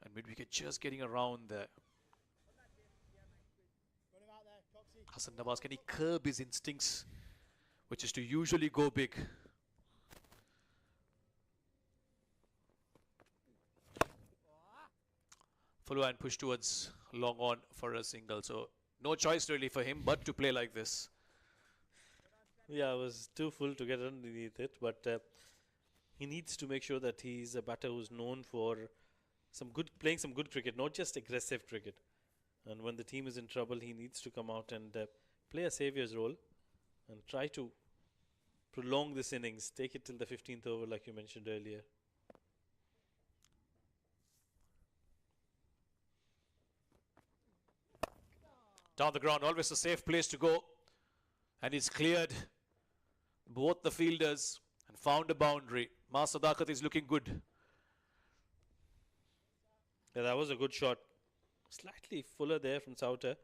And mid-wicket just getting around there. Hassan Nawaz, can he curb his instincts, which is to usually go big? Follow and push towards long on for a single. So no choice really for him but to play like this. Yeah, it was too full to get underneath it, but he needs to make sure that he's a batter who's known for playing some good cricket, not just aggressive cricket. And when the team is in trouble, he needs to come out and play a saviour's role and try to prolong this innings, take it till the 15th over like you mentioned earlier. Down the ground, always a safe place to go. And he's cleared both the fielders and found a boundary. Sadakat is looking good. Yeah, that was a good shot. Slightly fuller there from Sauter.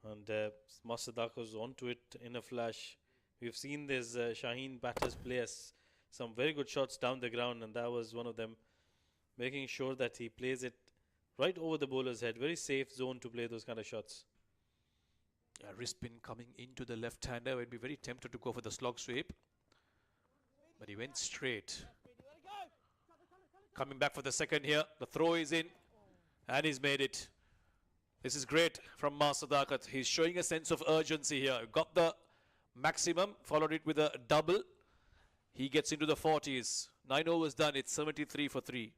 And Sadakat was onto it in a flash. We've seen this Shaheen batters play some very good shots down the ground, and that was one of them. Making sure that he plays it right over the bowler's head. Very safe zone to play those kind of shots. Yeah, wrist spin coming into the left-hander. I'd be very tempted to go for the slog sweep. But he went straight. Coming back for the second here. The throw is in. And he's made it. This is great from Sadakat. He's showing a sense of urgency here. Got the maximum. Followed it with a double. He gets into the 40s. 9 overs done. It's 73 for 3.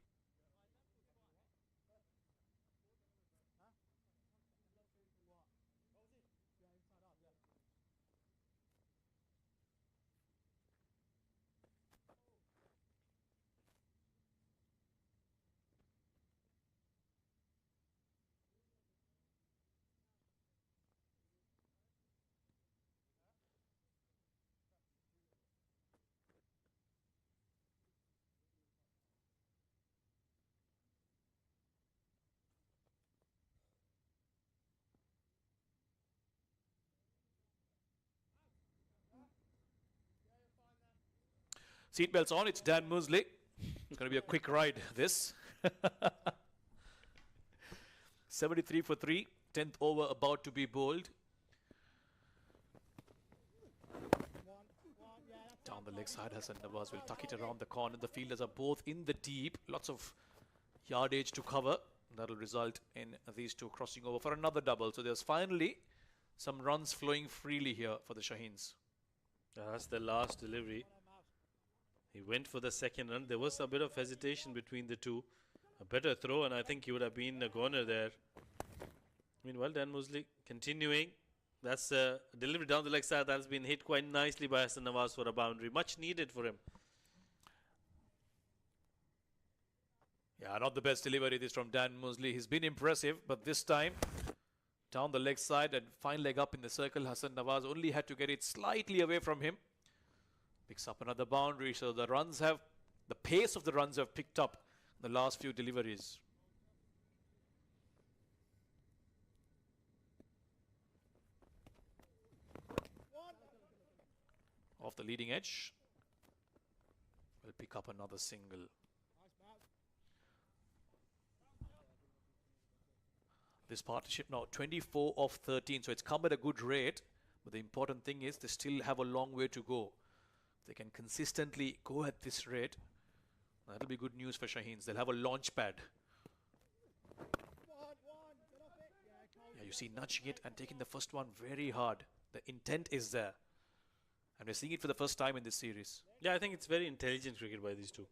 Seatbelts on. It's Dan Musley. It's going to be a quick ride, this. 73 for 3. 10th over about to be bowled. Down the leg side, Hassan Nawaz will tuck it around the corner. The fielders are both in the deep. Lots of yardage to cover. That'll result in these two crossing over for another double. So there's finally some runs flowing freely here for the Shaheens. That's the last delivery. He went for the second run. There was a bit of hesitation between the two. A better throw, and I think he would have been a goner there. Meanwhile, Dan Musley continuing. That's a delivery down the leg side. That's been hit quite nicely by Hassan Nawaz for a boundary. Much needed for him. Yeah, not the best delivery this from Dan Musley. He's been impressive, but this time down the leg side and fine leg up in the circle. Hassan Nawaz only had to get it slightly away from him. Picks up another boundary. So the pace of the runs have picked up the last few deliveries. Off the leading edge. Will pick up another single. This partnership now 24 of 13. So it's come at a good rate. But the important thing is they still have a long way to go. They can consistently go at this rate. That'll be good news for Shaheens. They'll have a launch pad. Yeah, you see nudging it and taking the first one very hard. The intent is there. And we're seeing it for the first time in this series. Yeah, I think it's very intelligent cricket by these two.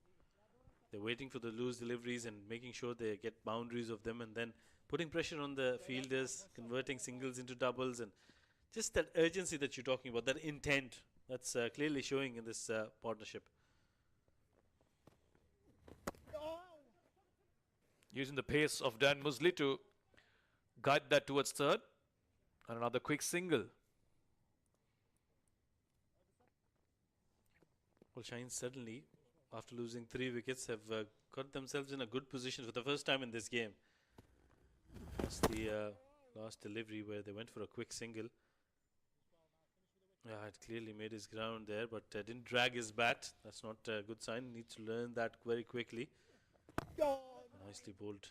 They're waiting for the loose deliveries and making sure they get boundaries of them, and then putting pressure on the fielders, converting singles into doubles, and just that urgency that you're talking about, that intent. That's clearly showing in this partnership. Using the pace of Dan Musley to guide that towards third. And another quick single. Well, Shaheen suddenly, after losing 3 wickets, have got themselves in a good position for the first time in this game. That's the last delivery where they went for a quick single. Yeah, it clearly made his ground there, but didn't drag his bat. That's not a good sign. Needs to learn that very quickly. Nicely bowled.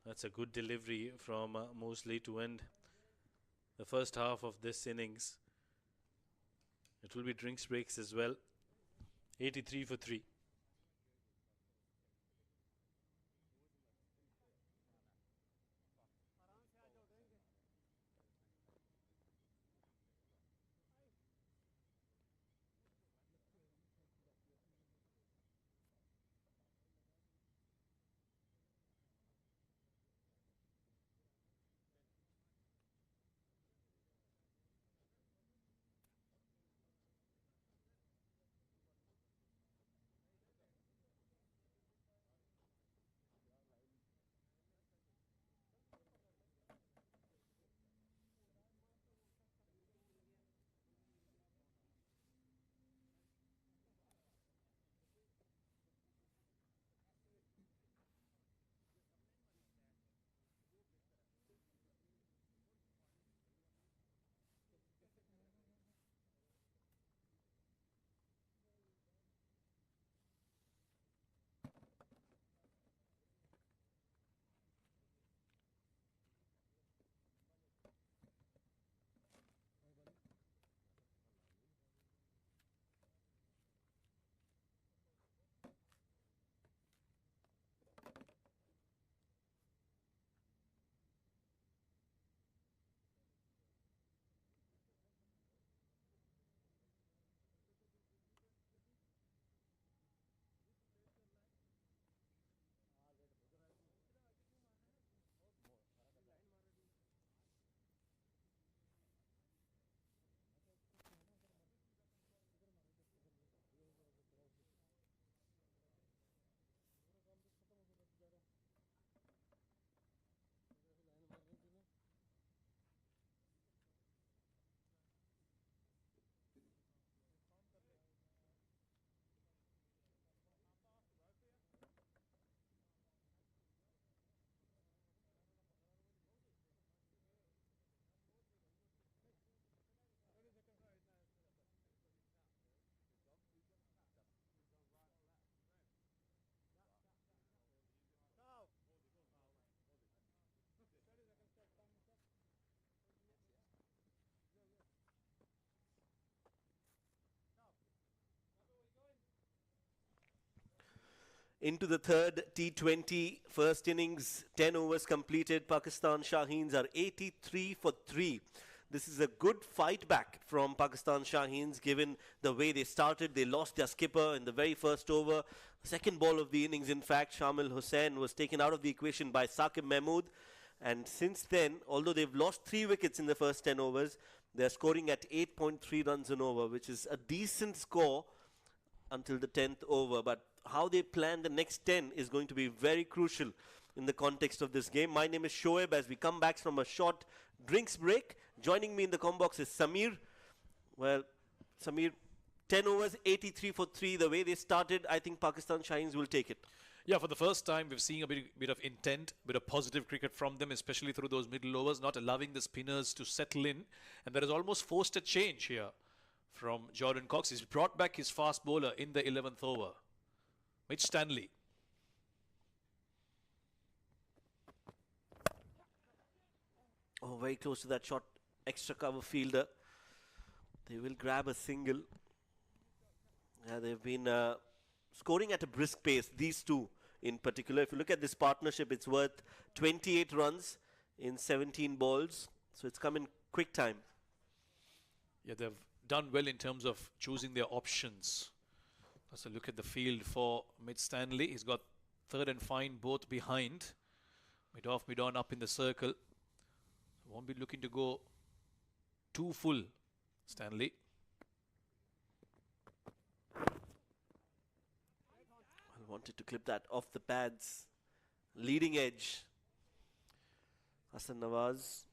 That's a good delivery from Mosley to end the first half of this innings. It will be drinks breaks as well. 83 for 3. Into the third T20, first innings, 10 overs completed. Pakistan Shaheens are 83 for 3. This is a good fight back from Pakistan Shaheens given the way they started. They lost their skipper in the very first over. Second ball of the innings, in fact, Shamil Hussain was taken out of the equation by Saqib Mahmood. And since then, although they've lost 3 wickets in the first 10 overs, they're scoring at 8.3 runs an over, which is a decent score until the 10th over. But how they plan the next 10 is going to be very crucial in the context of this game. My name is Shoaib. As we come back from a short drinks break, joining me in the com box is Samir. Well, Samir, 10 overs, 83 for 3. The way they started, I think Pakistan Shaheens will take it. Yeah, for the first time, we've seen a bit of intent, a bit of positive cricket from them, especially through those middle overs, not allowing the spinners to settle in. And that has almost forced a change here from Jordan Cox. He's brought back his fast bowler in the 11th over, Mitch Stanley. Oh, very close to that shot. Extra cover fielder. They will grab a single. Yeah, they've been scoring at a brisk pace, these two in particular. If you look at this partnership, it's worth 28 runs in 17 balls. So it's come in quick time. Yeah, they've done well in terms of choosing their options. Let's look at the field for Mitch Stanley. He's got third and fine both behind. Mid off, mid on up in the circle. Won't be looking to go too full, Stanley. I wanted to clip that off the pads. Leading edge. Hassan Nawaz.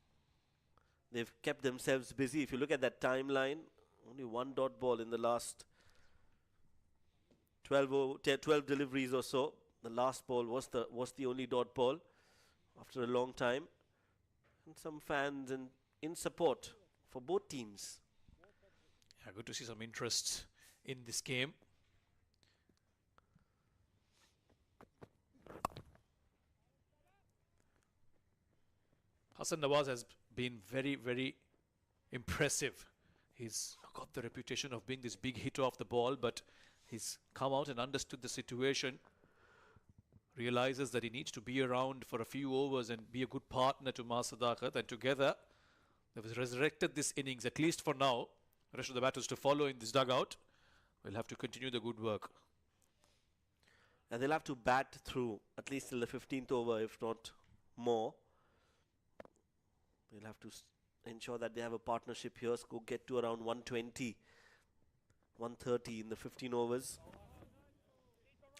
They've kept themselves busy. If you look at that timeline, only 1 dot ball in the last 12 deliveries or so. The last ball was the only dot ball after a long time. And some fans in support for both teams. Yeah, good to see some interest in this game. Hassan Nawaz has been very, very impressive. He's got the reputation of being this big hitter off the ball, but he's come out and understood the situation. Realizes that he needs to be around for a few overs and be a good partner to Mas Sadakat, and together they've resurrected this innings, at least for now. The rest of the batters to follow in this dugout. We'll have to continue the good work. And they'll have to bat through at least till the 15th over, if not more. They'll have to ensure that they have a partnership here. Go get to around 120, 130 in the 15 overs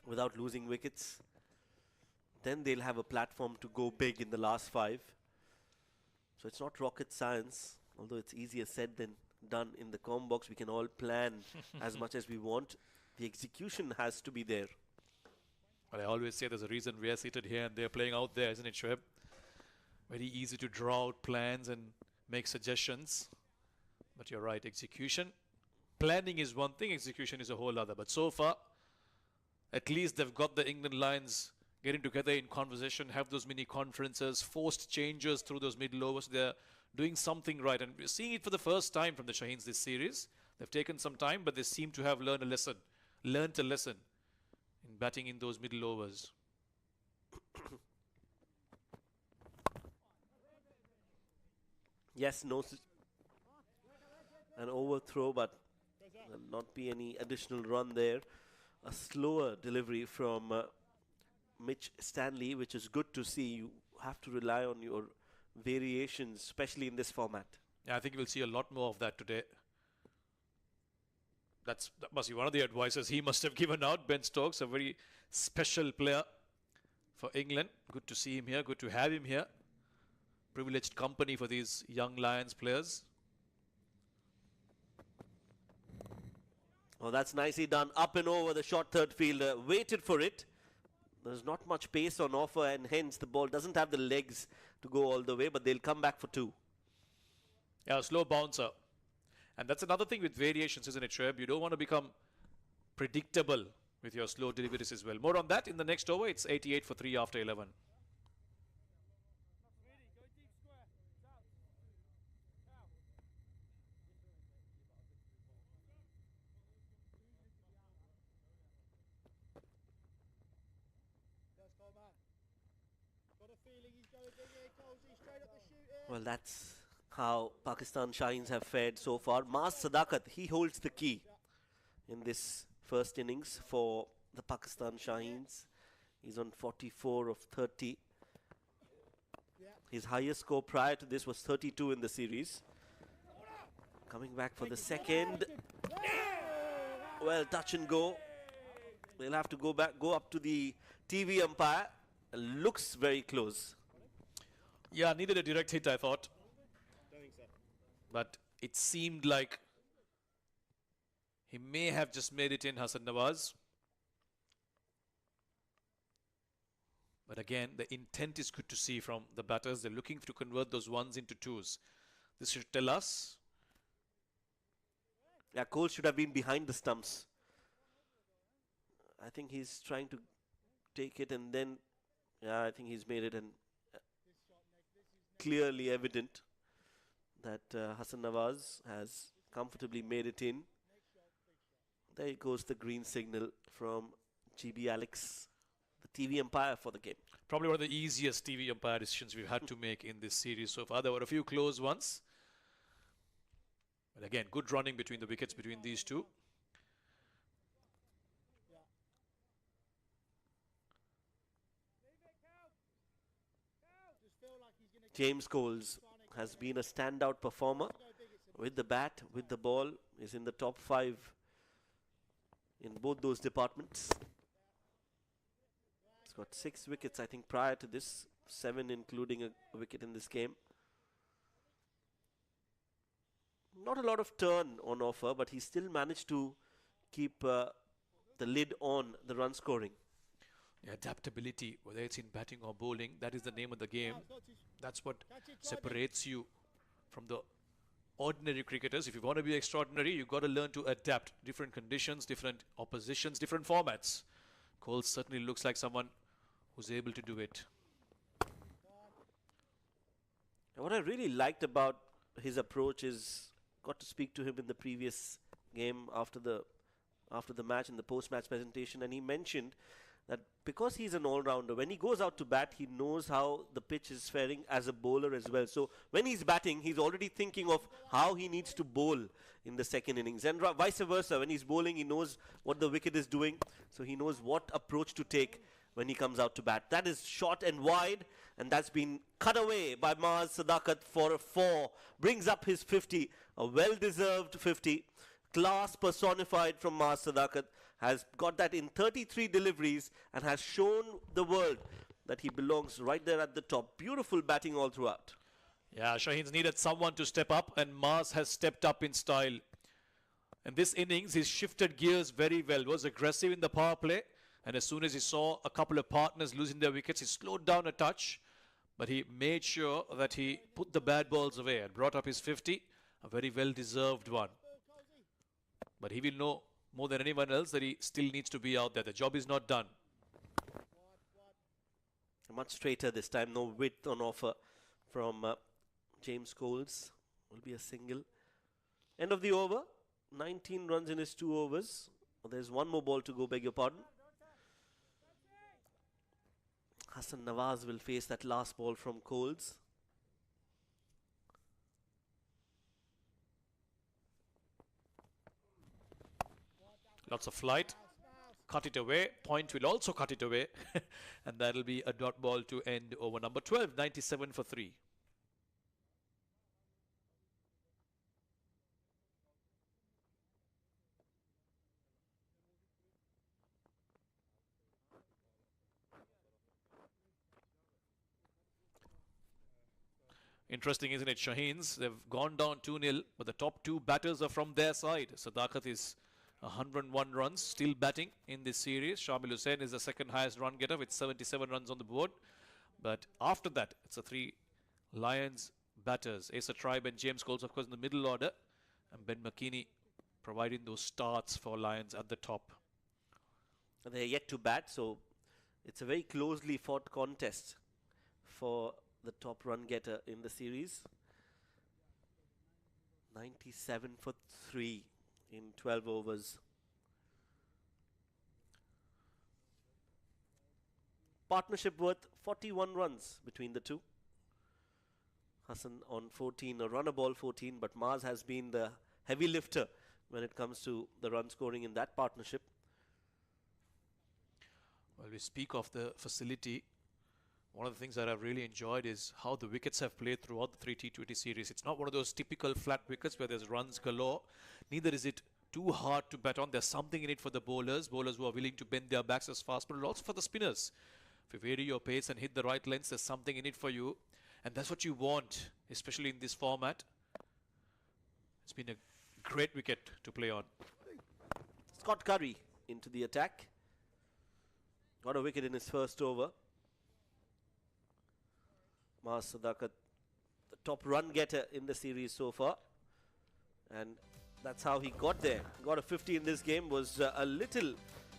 without losing wickets. Then they'll have a platform to go big in the last 5. So it's not rocket science, although it's easier said than done in the com box. We can all plan as much as we want. The execution has to be there. Well, I always say there's a reason we are seated here and they're playing out there, isn't it, Shoaib? Very easy to draw out plans and make suggestions. But you're right, execution. Planning is one thing, execution is a whole other. But so far, at least they've got the England Lions getting together in conversation, have those mini conferences, forced changes through those middle overs. They're doing something right. And we're seeing it for the first time from the Shaheens this series. They've taken some time, but they seem to have learned a lesson in batting in those middle overs. Yes, no, an overthrow, but there'll not be any additional run there. A slower delivery from Mitch Stanley, which is good to see. You have to rely on your variations, especially in this format. Yeah, I think we'll see a lot more of that today. That must be one of the advices he must have given out. Ben Stokes, a very special player for England. Good to see him here. Good to have him here. Privileged company for these young Lions players. Oh, that's nicely done. Up and over the short third fielder. Waited for it. There's not much pace on offer, and hence the ball doesn't have the legs to go all the way, but they'll come back for 2. Yeah, slow bouncer. And that's another thing with variations, isn't it, Shoaib? You don't want to become predictable with your slow deliveries as well. More on that in the next over. It's 88 for 3 after 11. feeling he's going big here, Colsey, straight up the shoot here. Well, that's how Pakistan Shaheens have fared so far. Maaz Sadakat, he holds the key in this first innings for the Pakistan Shaheens. He's on 44 of 30. His highest score prior to this was 32 in the series. Coming back for the second. Well, touch and go. They'll have to go up to the TV umpire. Looks very close. Yeah, needed a direct hit, I thought. But it seemed like he may have just made it in, Hassan Nawaz. But again, the intent is good to see from the batters. They're looking to convert those ones into twos. This should tell us. Yeah, Cole should have been behind the stumps. I think he's trying to take it and then, yeah, I think he's made it, and clearly evident that Hassan Nawaz has comfortably made it in. There goes the green signal from GB Alex, the TV umpire for the game. Probably one of the easiest TV umpire decisions we've had to make in this series so far. There were a few close ones. But again, good running between the wickets between these two. James Coles has been a standout performer with the bat, with the ball. Is in the top 5 in both those departments. He's got 6 wickets, I think, prior to this. 7 including a wicket in this game. Not a lot of turn on offer, but he still managed to keep the lid on the run scoring. Adaptability, whether it's in batting or bowling, that is the name of the game. That's what separates you from the ordinary cricketers. If you want to be extraordinary, you've got to learn to adapt. Different conditions, different oppositions, different formats. Cole certainly looks like someone who's able to do it. What I really liked about his approach is, got to speak to him in the previous game after the match, in the post-match presentation, and he mentioned that because he's an all-rounder, when he goes out to bat, he knows how the pitch is faring as a bowler as well. So when he's batting, he's already thinking of how he needs to bowl in the second innings. And vice versa, when he's bowling, he knows what the wicket is doing. So he knows what approach to take when he comes out to bat. That is short and wide, and that's been cut away by Maaz Sadakat for a 4. Brings up his 50, a well-deserved 50. Class personified from Maaz Sadakat. Has got that in 33 deliveries and has shown the world that he belongs right there at the top. Beautiful batting all throughout. Yeah, Shaheens needed someone to step up, and Maaz has stepped up in style. In this innings, he's shifted gears very well. Was aggressive in the power play, and as soon as he saw a couple of partners losing their wickets, he slowed down a touch, but he made sure that he put the bad balls away and brought up his 50, a very well-deserved one. But he will know more than anyone else that he still needs to be out there. The job is not done. Much straighter this time. No width on offer from James Coles. Will be a single. End of the over. 19 runs in his 2 overs. There's one more ball to go, beg your pardon. Hassan Nawaz will face that last ball from Coles. Lots of flight. Cut it away. Point will also cut it away. And that'll be a dot ball to end over number 12. 97 for 3. Interesting, isn't it, Shaheens? They've gone down 2-0, but the top 2 batters are from their side. Sadakat is 101 runs, still batting in this series. Shamil Hussain is the second highest run getter with 77 runs on the board. But after that, it's the 3 Lions batters. Asa Tribe and James Coles, of course, in the middle order. And Ben McKinney providing those starts for Lions at the top. They're yet to bat, so it's a very closely fought contest for the top run getter in the series. 97 for 3 in 12 overs. Partnership worth 41 runs between the two. Hassan on 14, a runner ball 14, but Mars has been the heavy lifter when it comes to the run scoring in that partnership. Well, we speak of the facility. One of the things that I've really enjoyed is how the wickets have played throughout the 3 T20 series. It's not one of those typical flat wickets where there's runs galore. Neither is it too hard to bat on. There's something in it for the bowlers who are willing to bend their backs as fast, but also for the spinners. If you vary your pace and hit the right lengths, there's something in it for you. And that's what you want, especially in this format. It's been a great wicket to play on. Scott Curry into the attack. Got a wicket in his first over. Mars Sadakat, the top run getter in the series so far. And that's how he got there. Got a 50 in this game, was a little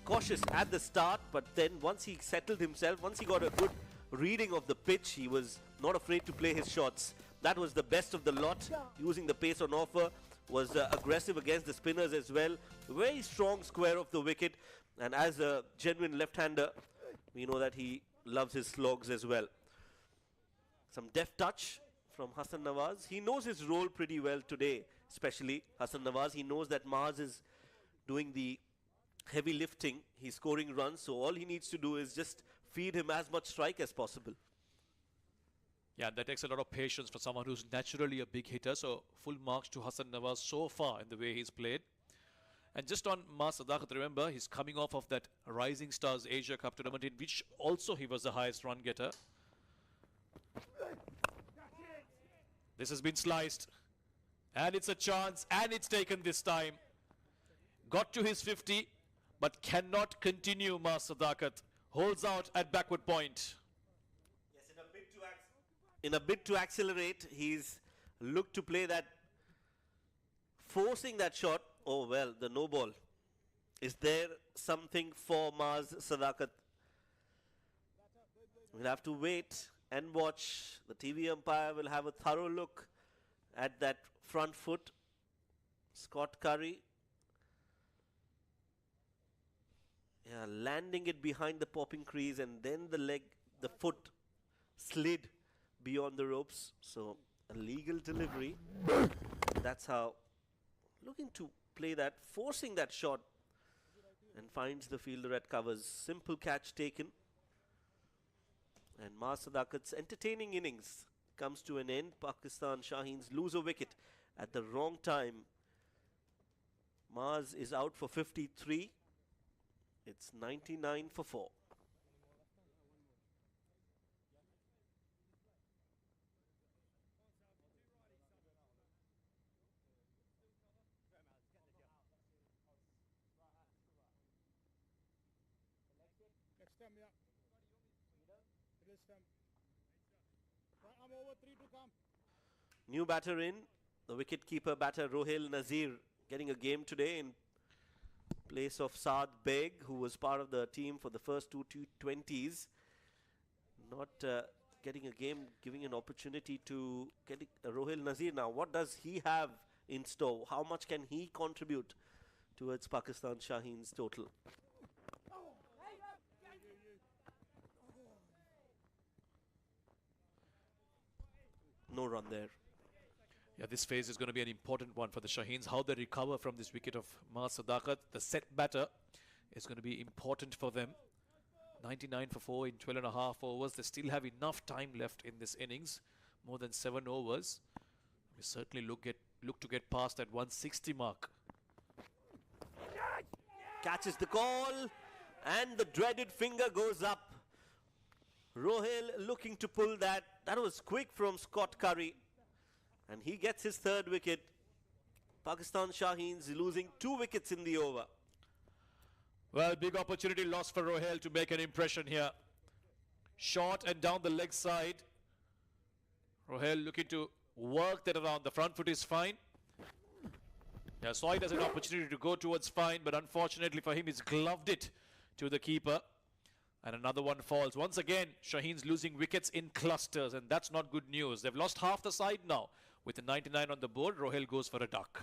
cautious at the start, but then once he settled himself, once he got a good reading of the pitch, he was not afraid to play his shots. That was the best of the lot, using the pace on offer, was aggressive against the spinners as well. Very strong square of the wicket, and as a genuine left-hander, we know that he loves his slogs as well. Some deft touch from Hassan Nawaz. He knows his role pretty well today, especially Hassan Nawaz. He knows that Mars is doing the heavy lifting. He's scoring runs, so all he needs to do is just feed him as much strike as possible. Yeah, that takes a lot of patience for someone who's naturally a big hitter. So full marks to Hassan Nawaz so far in the way he's played. And just on Mars Sadakat, remember, he's coming off of that Rising Stars Asia Cup tournament in which also he was the highest run getter. This has been sliced. And it's a chance, and it's taken this time. Got to his 50, but cannot continue. Mars Sadakat holds out at backward point. Yes, in a bid to accelerate, he's looked to play that, forcing that shot. Oh well, the no ball. Is there something for Mars Sadakat? We'll have to wait and watch. The TV umpire will have a thorough look at that front foot. Scott Curry. Yeah, landing it behind the popping crease, and then the foot slid beyond the ropes. So a legal delivery. That's how, looking to play that, forcing that shot, and finds the fielder at covers. Simple catch taken. And Mars Sadakat's entertaining innings comes to an end. Pakistan Shaheens lose a wicket at the wrong time. Mars is out for 53. It's 99 for 4. Next time, yeah. It is time. Right, I'm over 3 to come. New batter in. The wicket-keeper batter Rohil Nazir getting a game today in place of Saad Beg, who was part of the team for the first two T20s. Not getting a game, giving an opportunity to getting Rohil Nazir. Now, what does he have in store? How much can he contribute towards Pakistan Shaheens total? No run there. Yeah, this phase is going to be an important one for the Shaheens. How they recover from this wicket of Mars Sadakat, the set batter, is going to be important for them. 99 for 4 in 12.5 overs. They still have enough time left in this innings. More than 7 overs. We certainly look to get past that 160 mark. Catches the call, and the dreaded finger goes up. Rohil looking to pull that. That was quick from Scott Curry. And he gets his 3rd wicket. Pakistan Shaheens losing 2 wickets in the over. Well, big opportunity lost for Rohil to make an impression here. Short and down the leg side. Rohil looking to work that around. The front foot is fine. Yeah, saw it as an opportunity to go towards fine, but unfortunately for him, he's gloved it to the keeper. And another one falls. Once again, Shaheens losing wickets in clusters, and that's not good news. They've lost half the side now. With the 99 on the board, Rohil goes for a duck.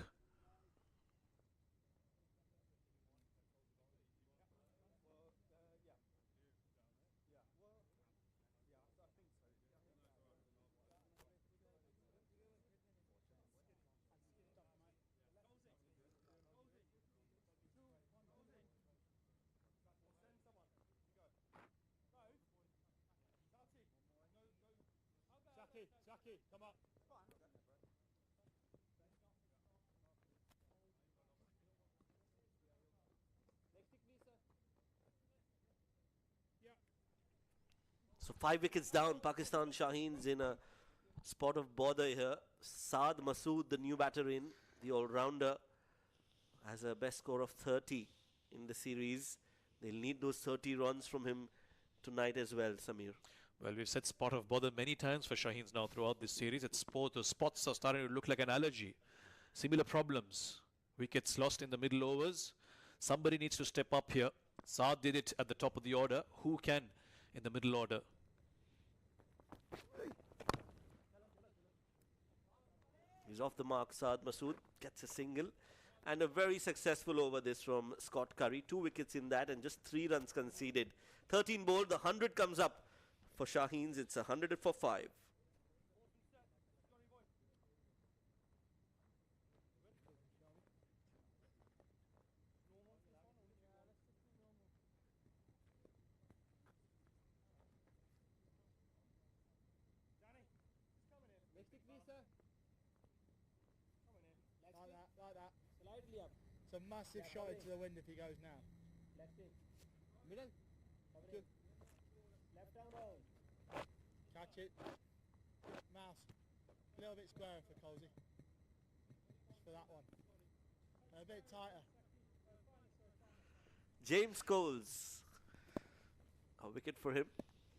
Zaki, come up. So 5 wickets down. Pakistan Shaheens in a spot of bother here. Saad Masood, the new batter in, the all-rounder, has a best score of 30 in the series. They'll need those 30 runs from him tonight as well, Samir. Well, we've said spot of bother many times for Shaheens now throughout this series. The spots are starting to look like an allergy. Similar problems. Wickets lost in the middle overs. Somebody needs to step up here. Saad did it at the top of the order. Who can in the middle order? He's off the mark. Saad Masood gets a single. And a very successful over this from Scott Curry. 2 wickets in that and just 3 runs conceded. 13 bowled. The 100 comes up for Shaheens. It's 100 for 5. Like that. Slightly up. It's a massive shot into the wind if he goes now. Middle. Good. Left down roll. Catch it. Mouse. A little bit squarer for Colsey. Just for that one. A bit tighter. James Coles. A wicket for him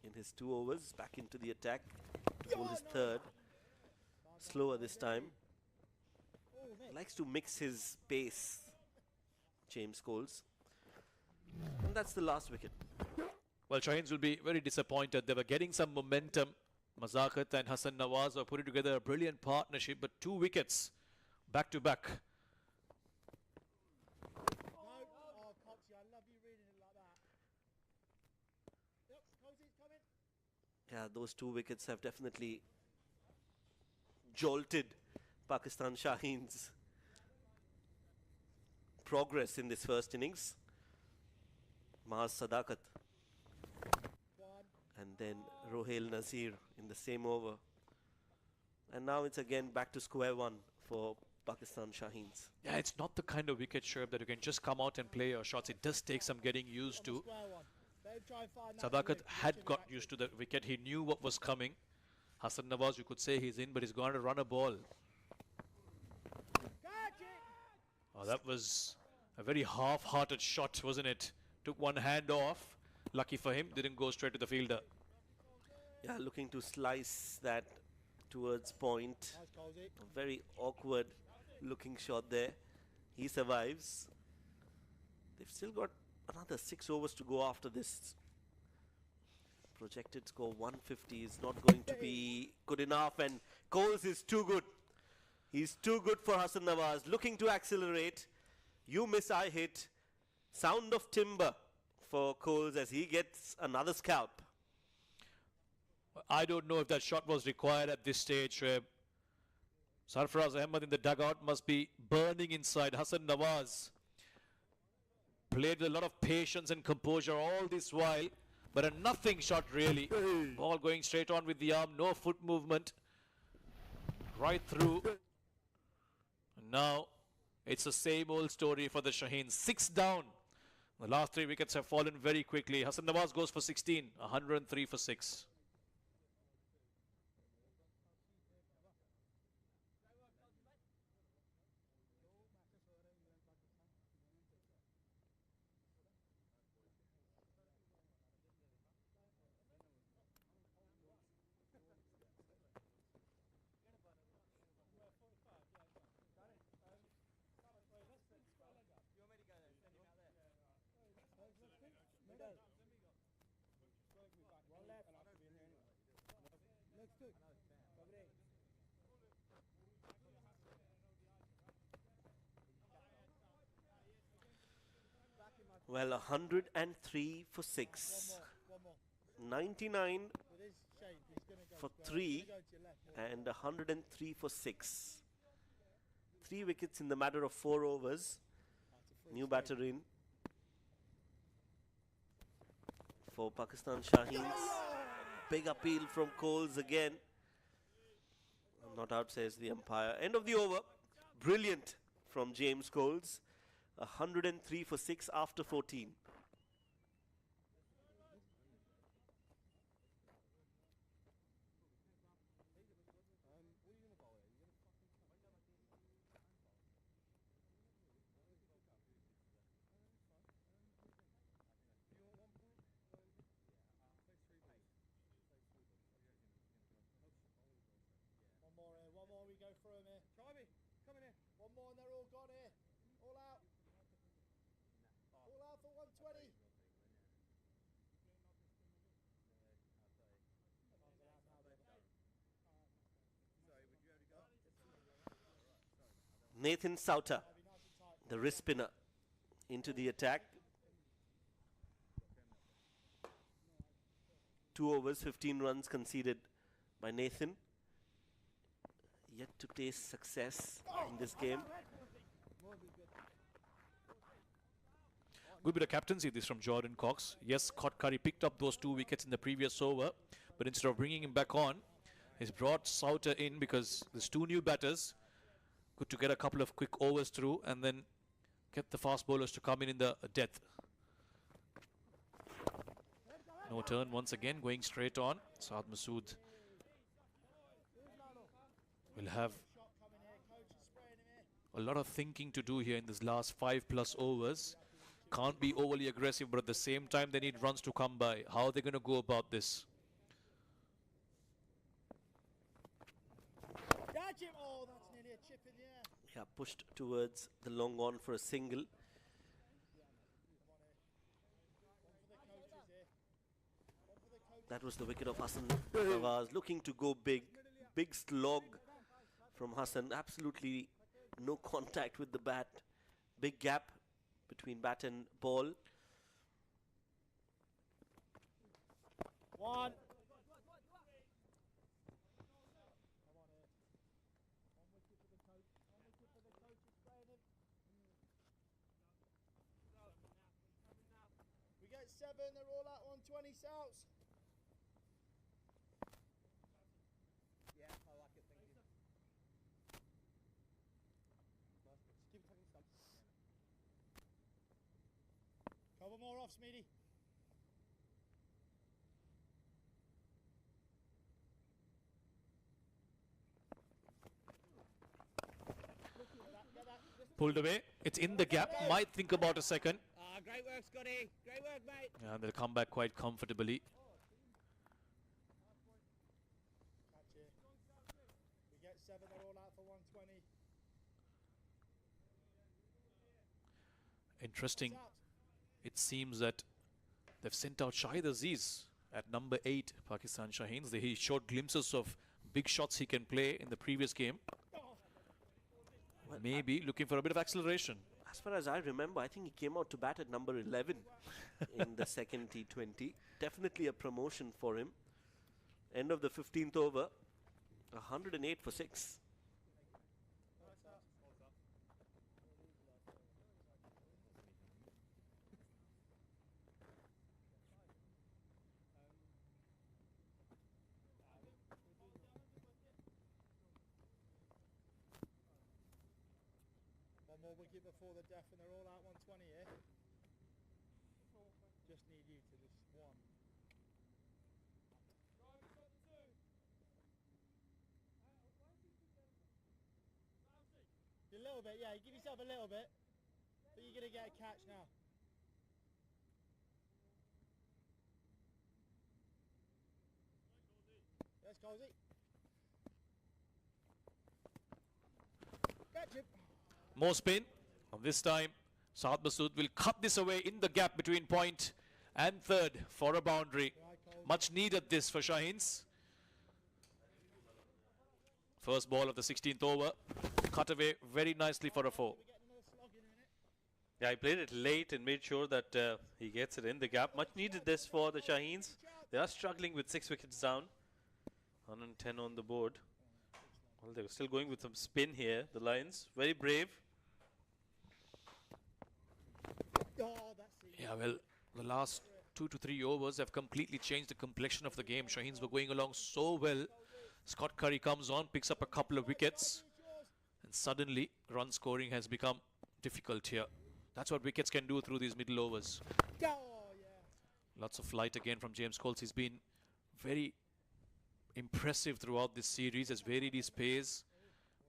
in his 2 overs. Back into the attack. Bowled his 3rd. Slower this time. Likes to mix his pace, James Coles. And that's the last wicket. Well, Shaheens will be very disappointed. They were getting some momentum. Mazakat and Hassan Nawaz are putting together a brilliant partnership, but 2 wickets back to back. No. Oh, Coxie, I love you reading it like that. Yep, Colsey's coming. Yeah, those 2 wickets have definitely jolted Pakistan Shaheens' progress in this first innings. Mahaz Sadakat and then Rohail Nazir in the same over. And now it's again back to square one for Pakistan Shaheens. Yeah, it's not the kind of wicket, Shoaib, that you can just come out and play your shots. It does take some getting used to. Sadakat had got used to the wicket. He knew what was coming. Hassan Nawaz, you could say he's in, but he's going to run a ball. Oh, that was a very half-hearted shot, wasn't it? Took one hand off. Lucky for him, didn't go straight to the fielder. Yeah, looking to slice that towards point. A very awkward looking shot there. He survives. They've still got another 6 overs to go after this. Projected score 150 is not going to be good enough, and Coles is too good. He's too good for Hassan Nawaz. Looking to accelerate. You miss, I hit. Sound of timber for Coles as he gets another scalp. I don't know if that shot was required at this stage, Shoaib. Sarfaraz Ahmed in the dugout must be burning inside. Hassan Nawaz played with a lot of patience and composure all this while, but a nothing shot really. Ball going straight on with the arm, no foot movement. Right through. And now it's the same old story for the Shaheens. 6 down. The last 3 wickets have fallen very quickly. Hassan Nawaz goes for 16, 103 for 6. Well, 103 for 6. 99 for 3 and 103 for 6. 3 wickets in the matter of 4 overs. New batter in for Pakistan Shaheens. Big appeal from Coles again. Not out, says the umpire. End of the over. Brilliant from James Coles. 103 for 6 after 14. One more, we go through him here. Chimey, come in here. One more and they're all gone here. All out. All out for 120. Nathan Sauter, the wrist spinner, into the attack. 2 overs, 15 runs conceded by Nathan. Yet to taste success in this game. Good bit of captaincy this from Jordan Cox. Yes, Scott Curry picked up those 2 wickets in the previous over, but instead of bringing him back on, he's brought Sauter in because there's 2 new batters. Good to get a couple of quick overs through and then get the fast bowlers to come in the death. No turn once again, going straight on. Saad Masood will have a lot of thinking to do here in this last 5+ overs. Can't be overly aggressive, but at the same time they need runs to come by. How are they going to go about this? Catch him! Oh, that's nearly a chip in the air. Yeah, pushed towards the long on for a single. That was the wicket of Hassan Nawaz, looking to go big. Big slog from Hassan. Absolutely no contact with the bat. Big gap between bat and ball. One. We get 7, they're all out 120 Souths. Yeah, I like it, thank you. Just give it a stump. Couple more off, Smeedy. Pulled away. It's in the gap. Might think about a second. Great work, Scotty. Great work, mate. And they'll come back quite comfortably. We get 7, they're all out for 120. Interesting. It seems that they've sent out Shahid Aziz at number 8, Pakistan Shaheens. He showed glimpses of big shots he can play in the previous game. Maybe looking for a bit of acceleration. As far as I remember, I think he came out to bat at number 11 in the second T20. Definitely a promotion for him. End of the 15th over, 108 for 6. More wicket before the death and they're all out 120 here. Just need you to this one. A little bit, yeah, give yourself a little bit, but you're going to get a catch now. Yes, Cozy. Catch him. More spin. And this time, Saad Masood will cut this away in the gap between point and third for a boundary. Much needed this for Shaheens. First ball of the 16th over. Cut away very nicely for a 4. Yeah, he played it late and made sure that he gets it in the gap. Much needed this for the Shaheens. They are struggling with 6 wickets down. 110 on the board. Well, they're still going with some spin here, the Lions. Very brave. Yeah, well, the last 2 to 3 overs have completely changed the complexion of the game. Shaheens were going along so well. Scott Curry comes on, picks up a couple of wickets, and suddenly run scoring has become difficult here. That's what wickets can do through these middle overs. Go! Yeah. Lots of flight again from James Coles. He's been very impressive throughout this series, has varied his pace,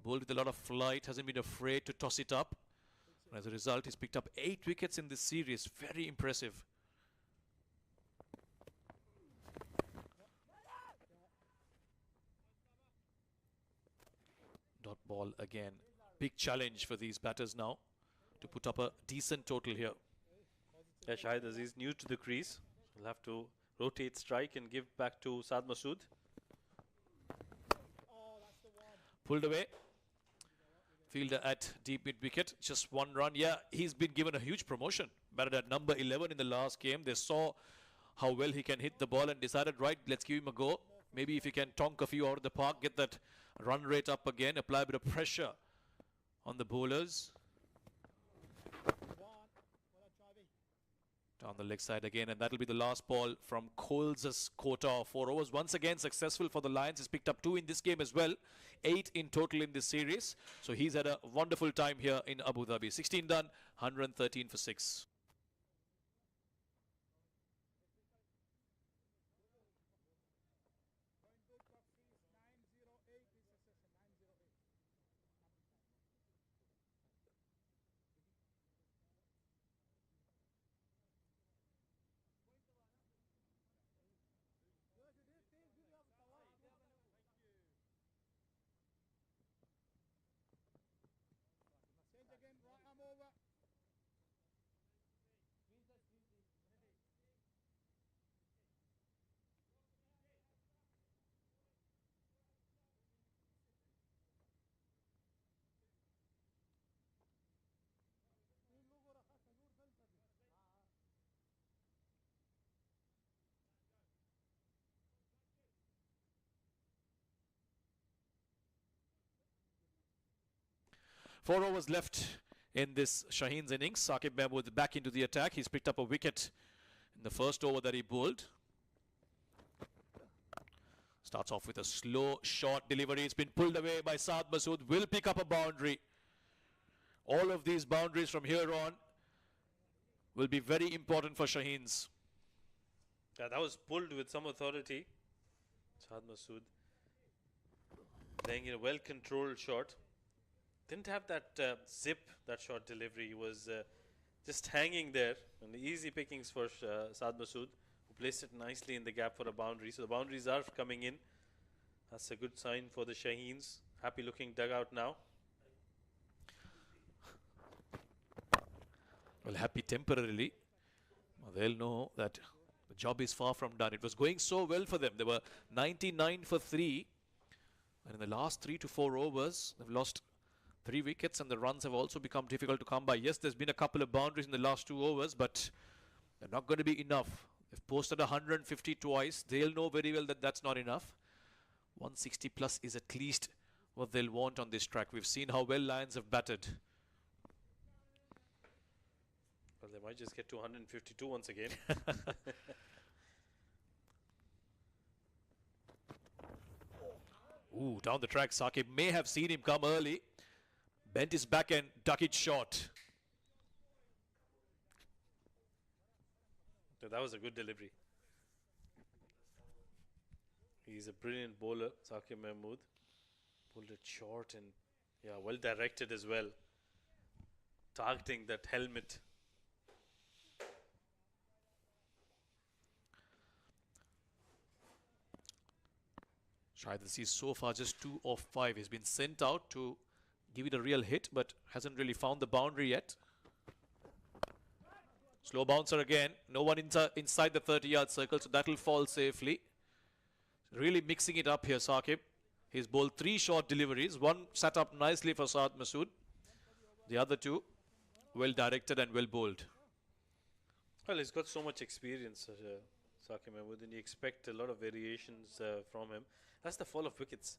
bowled with a lot of flight, hasn't been afraid to toss it up. And as a result, he's picked up 8 wickets in this series. Very impressive. Dot ball again. Big challenge for these batters now to put up a decent total here. Yeah, Shahid Aziz new to the crease. He'll have to rotate strike and give back to Saad Masood. Pulled away. Fielder at deep mid wicket. Just 1 run. Yeah, he's been given a huge promotion. Batted at number 11 in the last game. They saw how well he can hit the ball and decided, right, let's give him a go. Maybe if he can tonk a few out of the park, get that run rate up again, apply a bit of pressure on the bowlers. Down the leg side again, and that'll be the last ball from Coles' quota of 4 overs. Once again successful for the Lions. He's picked up 2 in this game as well. 8 in total in this series. So he's had a wonderful time here in Abu Dhabi. 16 done, 113 for 6. Again, right arm over. Four overs left in this Shaheens innings. Saqib Mahmood back into the attack. He's picked up a wicket in the first over that he bowled. Starts off with a slow, short delivery. It's been pulled away by Saad Masood. Will pick up a boundary. All of these boundaries from here on will be very important for Shaheens. Yeah, that was pulled with some authority. Saad Masood playing in a well-controlled shot. Didn't have that zip, that short delivery. He was just hanging there. And the easy pickings for Saad Masood, who placed it nicely in the gap for a boundary. So the boundaries are coming in. That's a good sign for the Shaheens. Happy looking dugout now. Well, happy temporarily. Well, they'll know that the job is far from done. It was going so well for them. They were 99 for 3. And in the last 3 to 4 overs, they've lost 3 wickets, and the runs have also become difficult to come by. Yes, there's been a couple of boundaries in the last 2 overs, but they're not going to be enough. They've posted 150 twice. They'll know very well that that's not enough. 160 plus is at least what they'll want on this track. We've seen how well Lions have batted. Well, they might just get to 152 once again. Ooh, down the track, Saqib may have seen him come early. Bent his back and duck it short. So that was a good delivery. He's a brilliant bowler, Saqib Mahmood. Pulled it short and, yeah, well directed as well. Targeting that helmet. Shahid Aziz so far just 2 of 5. He's been sent out to give it a real hit, but hasn't really found the boundary yet. Slow bouncer again. No one inside the 30-yard circle, so that will fall safely. Really mixing it up here, Saqib. He's bowled 3 short deliveries. One sat up nicely for Saad Masood. The other 2 well directed and well bowled. Well, he's got so much experience, Saqib Mahmood, and you expect a lot of variations from him. That's the fall of wickets.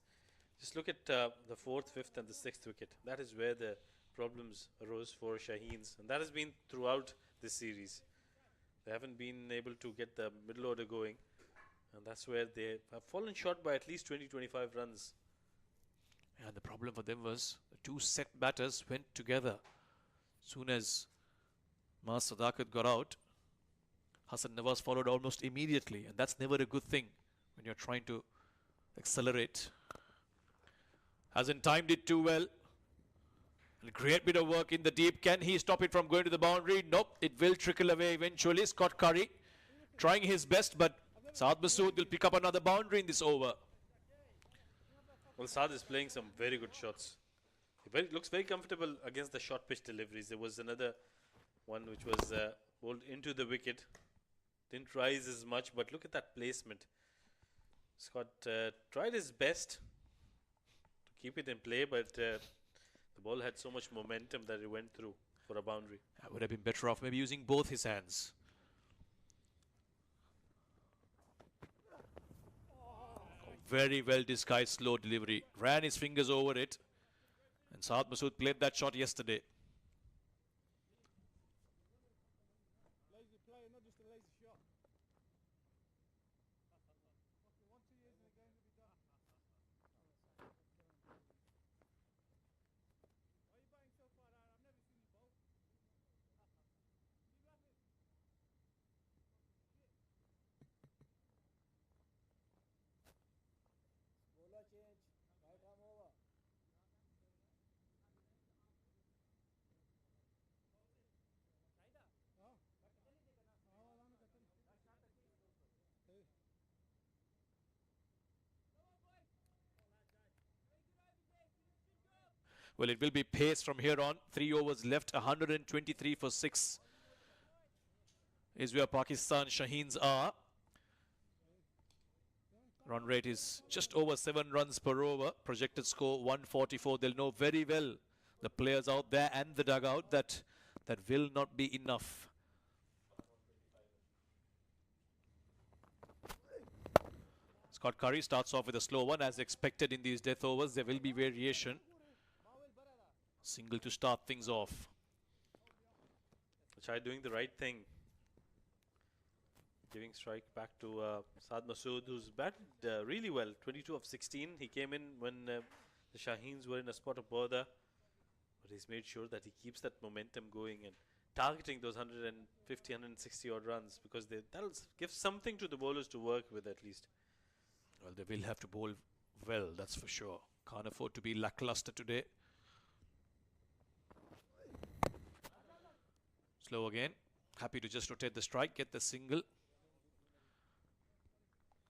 Just look at the 4th, 5th and the 6th wicket. That is where the problems arose for Shaheens, and that has been throughout this series. They haven't been able to get the middle order going. And that's where they have fallen short by at least 20-25 runs. And the problem for them was the two set batters went together. Soon as Mas Sadakat got out, Hassan Nawaz followed almost immediately, and that's never a good thing when you're trying to accelerate. Hasn't timed it too well. A great bit of work in the deep. Can he stop it from going to the boundary? Nope, it will trickle away eventually. Scott Curry trying his best, but Saad Masood will pick up another boundary in this over. Well, Saad is playing some very good shots. He looks very comfortable against the short pitch deliveries. There was another one which was bowled into the wicket. Didn't rise as much, but look at that placement. Scott tried his best to keep it in play, but the ball had so much momentum that it went through for a boundary. That would have been better off maybe using both his hands. Very well disguised slow delivery. Ran his fingers over it. And Saad Masood played that shot yesterday. Lazy play, not just a lazy shot. Well, it will be pace from here on. 3 overs left, 123 for 6 is where Pakistan Shaheens are. Run rate is just over 7 runs per over. Projected score 144. They'll know very well, the players out there and the dugout, that will not be enough. Scott Curry starts off with a slow one. As expected in these death overs, there will be variation. Single to start things off. Chai doing the right thing. Giving strike back to Saad Masood, who's batted really well. 22 of 16. He came in when the Shaheens were in a spot of bother. But he's made sure that he keeps that momentum going and targeting those 150, 160 odd runs, because that'll give something to the bowlers to work with at least. Well, they will have to bowl well, that's for sure. Can't afford to be lackluster today. Slow again. Happy to just rotate the strike, get the single.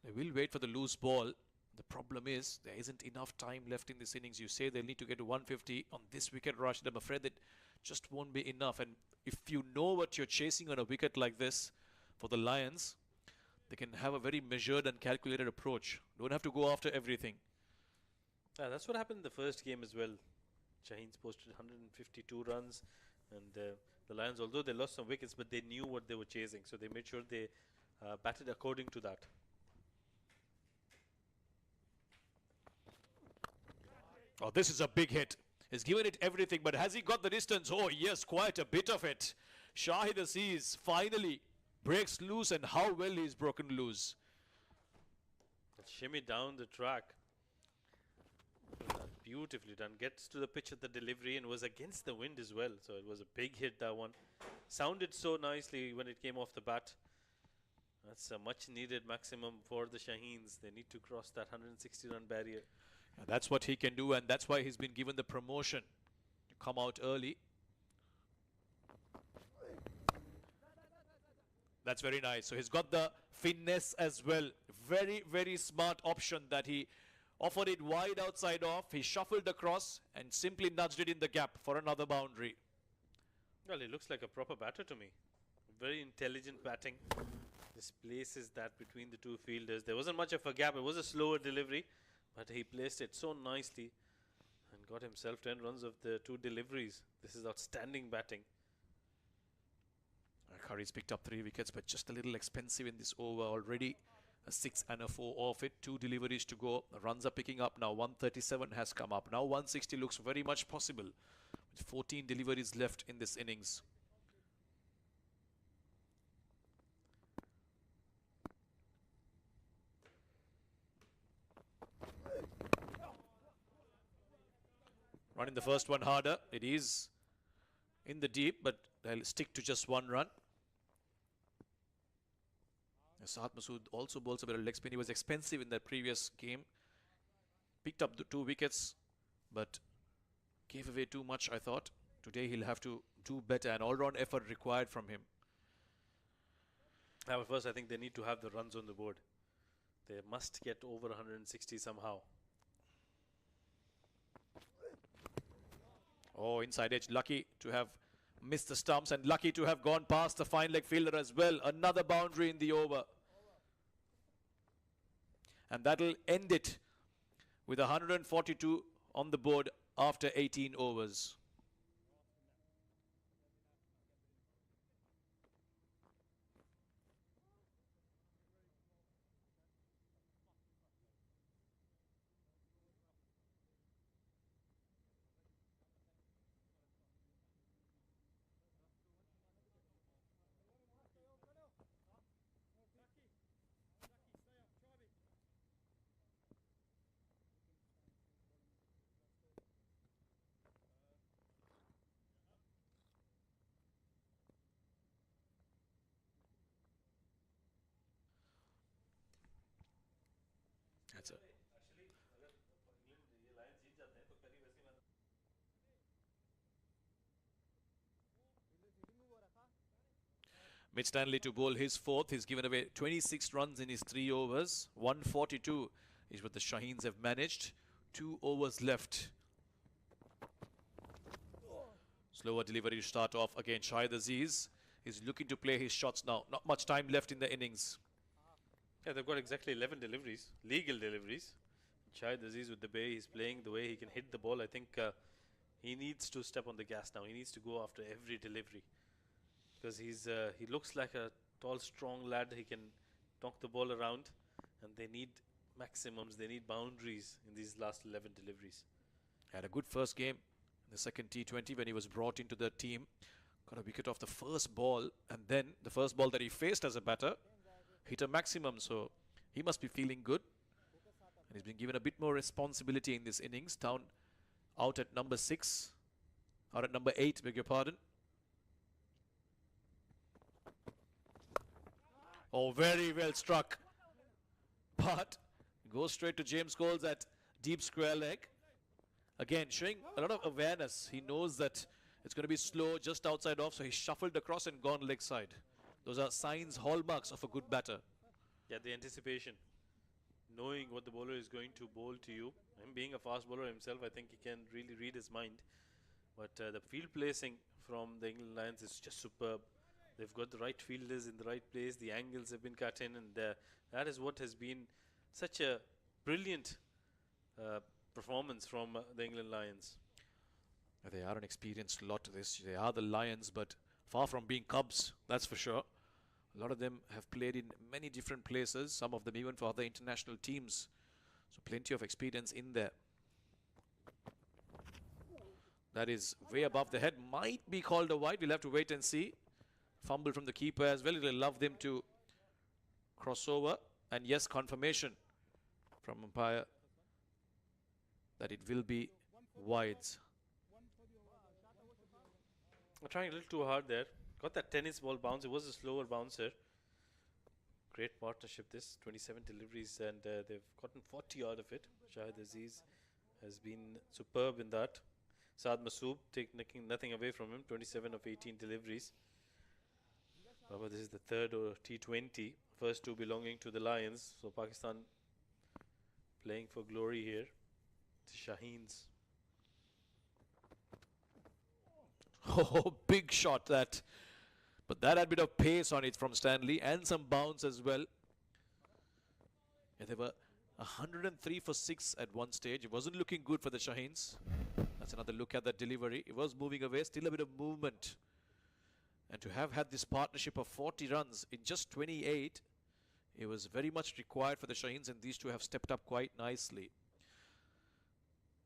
They will wait for the loose ball. The problem is there isn't enough time left in this innings. You say they'll need to get to 150 on this wicket, Rashid. I'm afraid that just won't be enough. And if you know what you're chasing on a wicket like this for the Lions, they can have a very measured and calculated approach. Don't have to go after everything. Yeah, that's what happened in the first game as well. Shaheens posted 152 runs, and the Lions, although they lost some wickets, but they knew what they were chasing, so they made sure they batted according to that. Oh, this is a big hit. He's given it everything, but has he got the distance? Oh, yes, quite a bit of it. Shahid Aziz finally breaks loose, and how well he's broken loose. Shimmy down the track. Beautifully done. Gets to the pitch at the delivery and was against the wind as well. So it was a big hit, that one. Sounded so nicely when it came off the bat. That's a much needed maximum for the Shaheens. They need to cross that 160 run barrier. And that's what he can do, and that's why he's been given the promotion to come out early. That's very nice. So he's got the finesse as well. Very, very smart option that he offered it wide outside off. He shuffled across and simply nudged it in the gap for another boundary. Well, he looks like a proper batter to me. Very intelligent batting. Displaces that between the two fielders. There wasn't much of a gap. It was a slower delivery, but he placed it so nicely and got himself 10 runs of the 2 deliveries. This is outstanding batting. Curry's picked up 3 wickets, but just a little expensive in this over already. A 6 and a 4 off it. 2 deliveries to go. The runs are picking up now. 137 has come up. Now 160 looks very much possible, with 14 deliveries left in this innings. running the first one harder. It is in the deep, but they'll stick to just one run. Saad Masood also bowls a bit of leg spin. He was expensive in that previous game. Picked up the 2 wickets, but gave away too much, I thought. Today he'll have to do better. An all-round effort required from him. Now, first, I think they need to have the runs on the board. They must get over 160 somehow. Oh, inside edge. Lucky to have missed the stumps and lucky to have gone past the fine leg fielder as well. Another boundary in the over. And that'll end it with 142 on the board after 18 overs. That's it. Mitch Stanley to bowl his 4th. He's given away 26 runs in his 3 overs. 142 is what the Shaheens have managed. 2 overs left. Slower delivery to start off again. Shahid Aziz is looking to play his shots now. Not much time left in the innings. Yeah, they've got exactly 11 deliveries, legal deliveries. Shahid Aziz with the way he's playing, the way he can hit the ball, I think he needs to step on the gas now. He needs to go after every delivery. Because he looks like a tall, strong lad. He can knock the ball around. And they need maximums, they need boundaries in these last 11 deliveries. Had a good first game in the second T20 when he was brought into the team. Got a wicket off the first ball. And then the first ball that he faced as a batter hit a maximum. So he must be feeling good. And he's been given a bit more responsibility in this innings. Down out at number 6. Out at number 8, beg your pardon. Oh, very well struck. But goes straight to James Coles at deep square leg. Again, showing a lot of awareness. He knows that it's going to be slow just outside off. So he shuffled across and gone leg side. Those are signs, hallmarks of a good batter. Yeah, the anticipation. Knowing what the bowler is going to bowl to you. Him being a fast bowler himself, I think he can really read his mind. But the field placing from the England Lions is just superb. They've got the right fielders in the right place. The angles have been cut in. And that is what has been such a brilliant performance from the England Lions. They are an experienced lot. They are the Lions, but far from being Cubs, that's for sure. A lot of them have played in many different places, some of them even for other international teams. So plenty of experience in there. That is way above the head. Might be called a wide. We'll have to wait and see. Fumble from the keeper as well. It'll allow them to cross over. And yes, confirmation from umpire that it will be wides. I'm trying a little too hard there. Got that tennis ball bounce. It was a slower bouncer. Great partnership this. 27 deliveries and they've gotten 40 out of it. Shahid Aziz has been superb in that. Saad Masood taking nothing away from him. 27 of 18 deliveries. However, this is the third T20. First 2 belonging to the Lions. So Pakistan playing for glory here. It's Shaheens. Oh, big shot that. But that had a bit of pace on it from Stanley and some bounce as well. Yeah, they were 103 for 6 at one stage. It wasn't looking good for the Shaheens. That's another look at that delivery. It was moving away, still a bit of movement. And to have had this partnership of 40 runs in just 28, it was very much required for the Shaheens, and these two have stepped up quite nicely.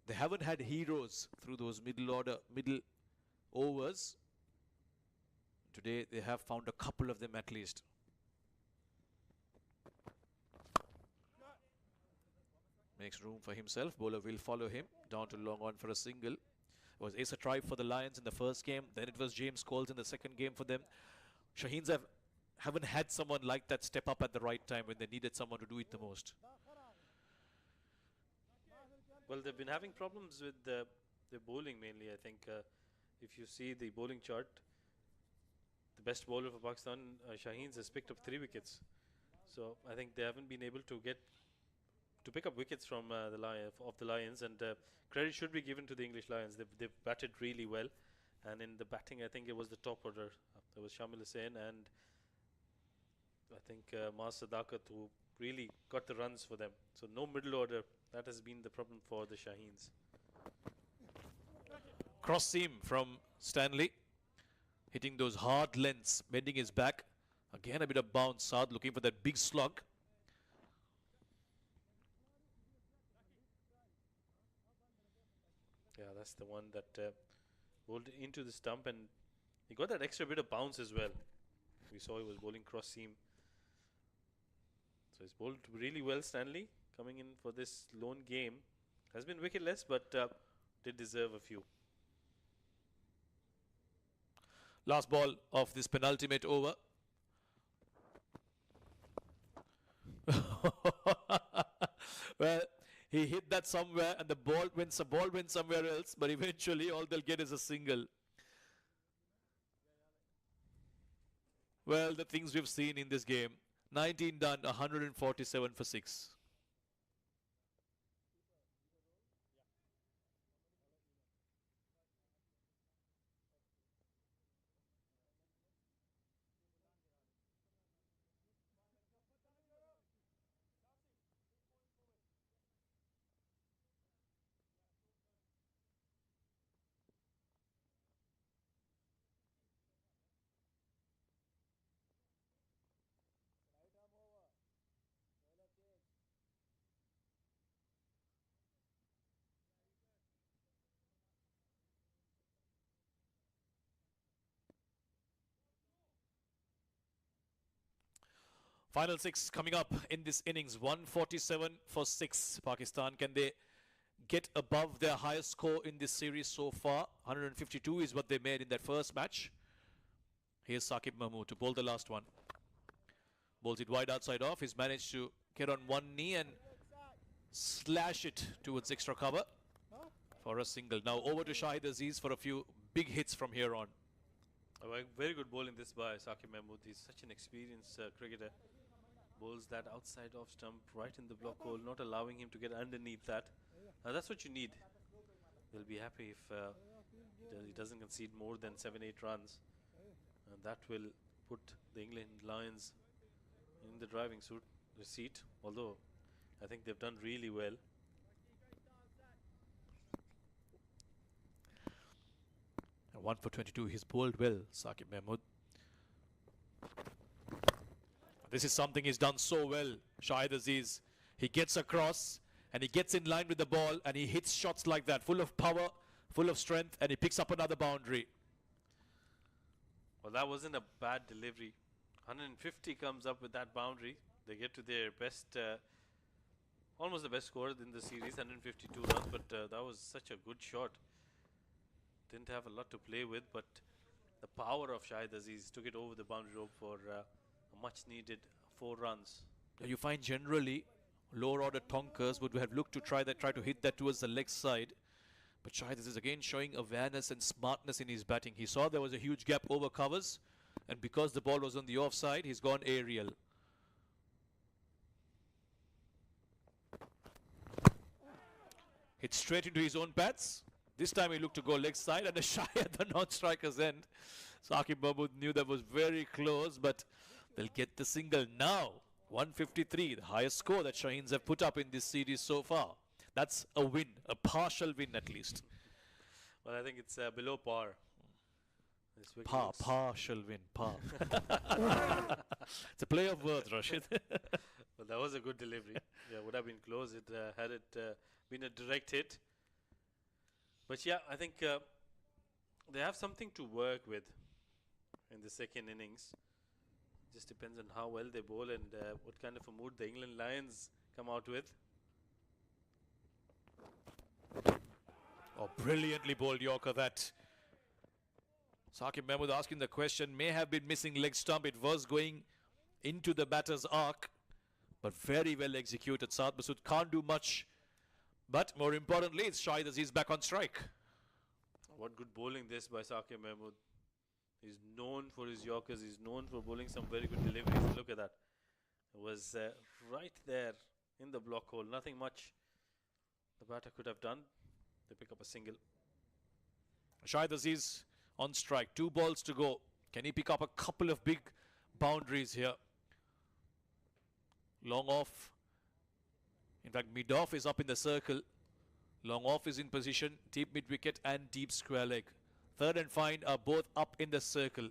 They haven't had heroes through those middle overs. Today they have found a couple of them at least. Makes room for himself. Bowler will follow him down to long on for a single. It was Asa Tribe for the Lions in the first game. Then it was James Coles in the second game for them. Shaheens haven't had someone like that step up at the right time when they needed someone to do it the most. Well, they've been having problems with the bowling mainly. I think if you see the bowling chart, the best bowler for Pakistan, Shaheens, has picked up 3 wickets. So I think they haven't been able to pick up wickets from the Lions, and credit should be given to the English Lions. They've batted really well, and in the batting, I think it was the top order. There was Shamil Hussain and I think Mas Sadakat who really got the runs for them. So no middle order. That has been the problem for the Shaheens. Cross seam from Stanley, hitting those hard lengths, bending his back. Again a bit of bounce. Saad looking for that big slug. Yeah, that's the one that bowled into the stump, and he got that extra bit of bounce as well. We saw he was bowling cross seam. So he's bowled really well, Stanley, coming in for this lone game. Has been wicketless, but did deserve a few. Last ball of this penultimate over. Well, he hit that somewhere and the ball went somewhere else, but eventually all they'll get is a single. Well, the things we've seen in this game. 19 done, 147 for 6. Final 6 coming up in this innings. 147 for 6. Pakistan, can they get above their highest score in this series so far? 152 is what they made in that first match. Here's Saqib Mahmood to bowl the last one. Bowls it wide outside off. He's managed to get on one knee and slash it towards extra cover for a single. Now over to Shahid Aziz for a few big hits from here on. Very good bowling this by Saqib Mahmood. He's such an experienced cricketer. Bowls that outside off stump right in the block hole, not allowing him to get underneath that. That's what you need. They'll be happy if he doesn't concede more than 7-8 runs. And that will put the England Lions in the driving seat, although I think they've done really well. And 1 for 22. He's bowled well, Saqib Mahmood. This is something he's done so well, Shahid Aziz. He gets across and he gets in line with the ball and he hits shots like that, full of power, full of strength, and he picks up another boundary. Well, that wasn't a bad delivery. 150 comes up with that boundary. They get to their best, almost the best score in the series, 152 runs, but that was such a good shot. Didn't have a lot to play with, but the power of Shahid Aziz took it over the boundary rope for a much needed 4 runs. You find generally lower order tonkers would have looked to try to hit that towards the leg side. But Shahid Aziz again showing awareness and smartness in his batting. He saw there was a huge gap over covers, and because the ball was on the offside, he's gone aerial. Hit straight into his own pads. This time he looked to go leg side and a shy at the non-striker's end. Saqib Mahmood knew that was very close, but they'll get the single now. 153, the highest score that Shaheens have put up in this series so far. That's a win, a partial win at least. Well, I think it's below par. Partial win, par. It's a play of words, Rashid. Well, that was a good delivery. Yeah, would have been close had it been a direct hit. But yeah, I think they have something to work with in the second innings. Just depends on how well they bowl and what kind of a mood the England Lions come out with. Oh, Brilliantly bowled Yorker that. Saqib Mahmood asking the question, may have been missing leg stump. It was going into the batter's arc, but very well executed. Saad Masood can't do much, but more importantly, it's Shahid Aziz back on strike. What good bowling this by Saqib Mahmood. He's known for his Yorkers. He's known for bowling some very good deliveries. Look at that. It was right there in the block hole. Nothing much the batter could have done. They pick up a single. Shahid Aziz on strike. 2 balls to go. Can he pick up a couple of big boundaries here? Long off. In fact, mid off is up in the circle. Long off is in position. Deep mid wicket and deep square leg. Third and fine are both up in the circle.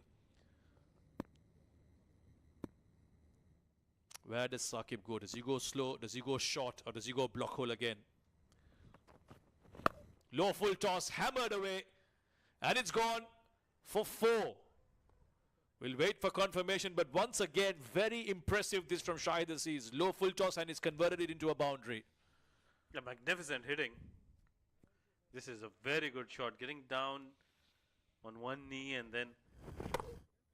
Where does Saqib go? Does he go slow? Does he go short? Or does he go block hole again? Low full toss, hammered away. And it's gone for 4. We'll wait for confirmation, but once again, very impressive this from Shahid Aziz. Low full toss and he's converted it into a boundary. Yeah, magnificent hitting. This is a very good shot. Getting down on one knee and then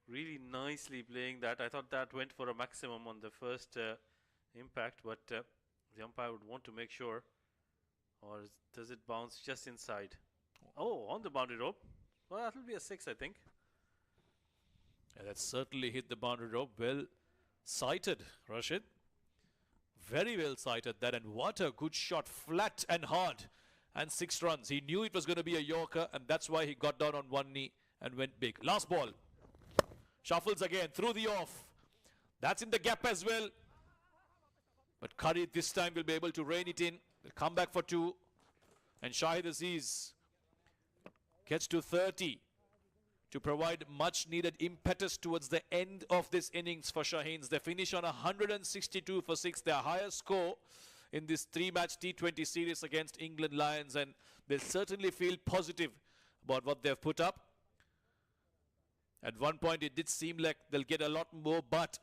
really nicely playing that. I thought that went for a maximum on the first impact, but the umpire would want to make sure. Or does it bounce just inside? Oh, on the boundary rope. Well, that will be a 6, I think. Yeah, that certainly hit the boundary rope. Well sighted, Rashid. Very well sighted that, and what a good shot, flat and hard. And 6 runs. He knew it was going to be a Yorker, and that's why he got down on one knee and went big. Last ball. Shuffles again through the off. That's in the gap as well. But Curry this time will be able to rein it in. Will come back for 2. And Shahid Aziz gets to 30 to provide much needed impetus towards the end of this innings for Shaheens. They finish on 162 for 6, their highest score in this 3-match T20 series against England Lions, and they'll certainly feel positive about what they've put up. At one point it did seem like they'll get a lot more, but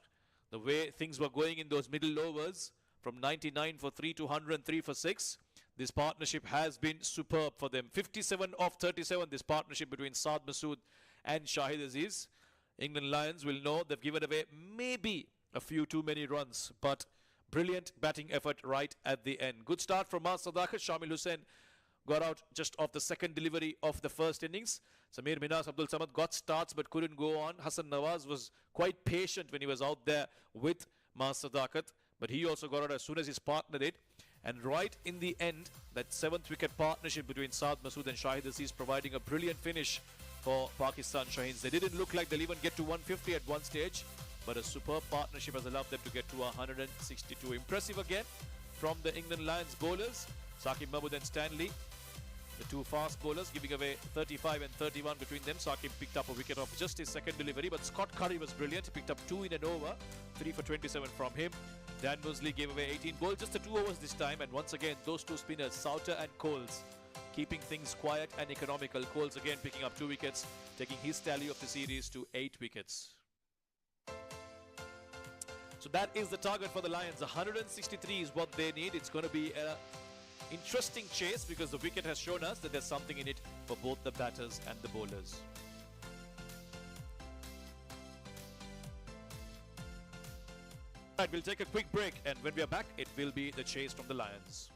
the way things were going in those middle overs, from 99 for 3 to 103 for 6, this partnership has been superb for them. 57 of 37, this partnership between Saad Masood and Shahid Aziz. England Lions will know they've given away maybe a few too many runs, but brilliant batting effort right at the end. Good start from Mas Sadakat. Shamil Hussain got out just off the second delivery of the first innings. Samir Minas Abdul Samad got starts but couldn't go on. Hassan Nawaz was quite patient when he was out there with Mas Sadakat, but he also got out as soon as his partner did. And right in the end, that 7th wicket partnership between Saad Masood and Shahid Aziz providing a brilliant finish for Pakistan Shaheens. They didn't look like they'll even get to 150 at one stage, but a superb partnership has allowed them to get to 162. Impressive again from the England Lions bowlers, Saqib Mahmood and Stanley. The 2 fast bowlers giving away 35 and 31 between them. Saqib picked up a wicket off just his second delivery, but Scott Curry was brilliant. He picked up 2 in an over, 3 for 27 from him. Dan Mosley gave away 18 balls, just the 2 overs this time, and once again those 2 spinners, Sauter and Coles, keeping things quiet and economical. Coles again picking up 2 wickets, taking his tally of the series to 8 wickets. So that is the target for the Lions. 163 is what they need. It's going to be an interesting chase because the wicket has shown us that there's something in it for both the batters and the bowlers. Right, we'll take a quick break, and when we are back, it will be the chase from the Lions.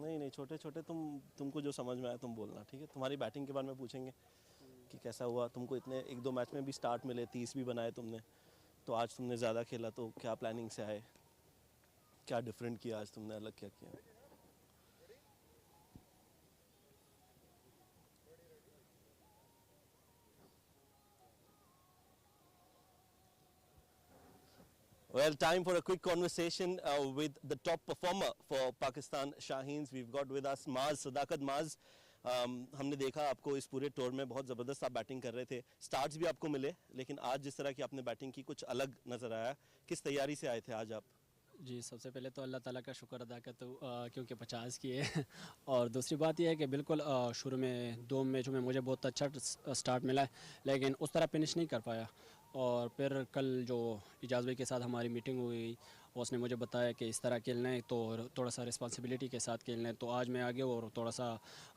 नहीं नहीं, छोटे छोटे तुमको जो समझ में आया तुम बोलना, ठीक है। तुम्हारी बैटिंग के बारे में पूछेंगे कि कैसा हुआ, तुमको इतने एक दो मैच में भी स्टार्ट मिले, 30 भी बनाए तुमने, तो आज तुमने ज़्यादा खेला, तो क्या प्लानिंग से आए, क्या डिफरेंट किया आज तुमने, अलग क्या किया? Well, time for a quick conversation with the top performer for Pakistan, Shaheens. We've got with us Maaz Sadakat. Maaz, हमने देखा आपको इस पूरे टूर में बहुत ज़बरदस्त आप बैटिंग कर रहे थे, स्टार्ट्स भी आपको मिले, लेकिन आज जिस तरह की आपने बैटिंग की कुछ अलग नज़र आया। किस तैयारी से आए थे आज आप? जी, सबसे पहले तो अल्लाह ताला का शुक्र अदा करता हूँ क्योंकि 50 किए और दूसरी बात यह है कि बिल्कुल शुरू में 2 मैचों में मुझे बहुत अच्छा स्टार्ट मिला है, लेकिन उस तरह फिनिश नहीं कर पाया। और फिर कल जो इजाज़ भाई के साथ हमारी मीटिंग हुई, उसने मुझे बताया कि इस तरह खेलना है तो थोड़ा सा रिस्पॉन्सिबिलिटी के साथ खेलना है, तो आज मैं आगे और थोड़ा सा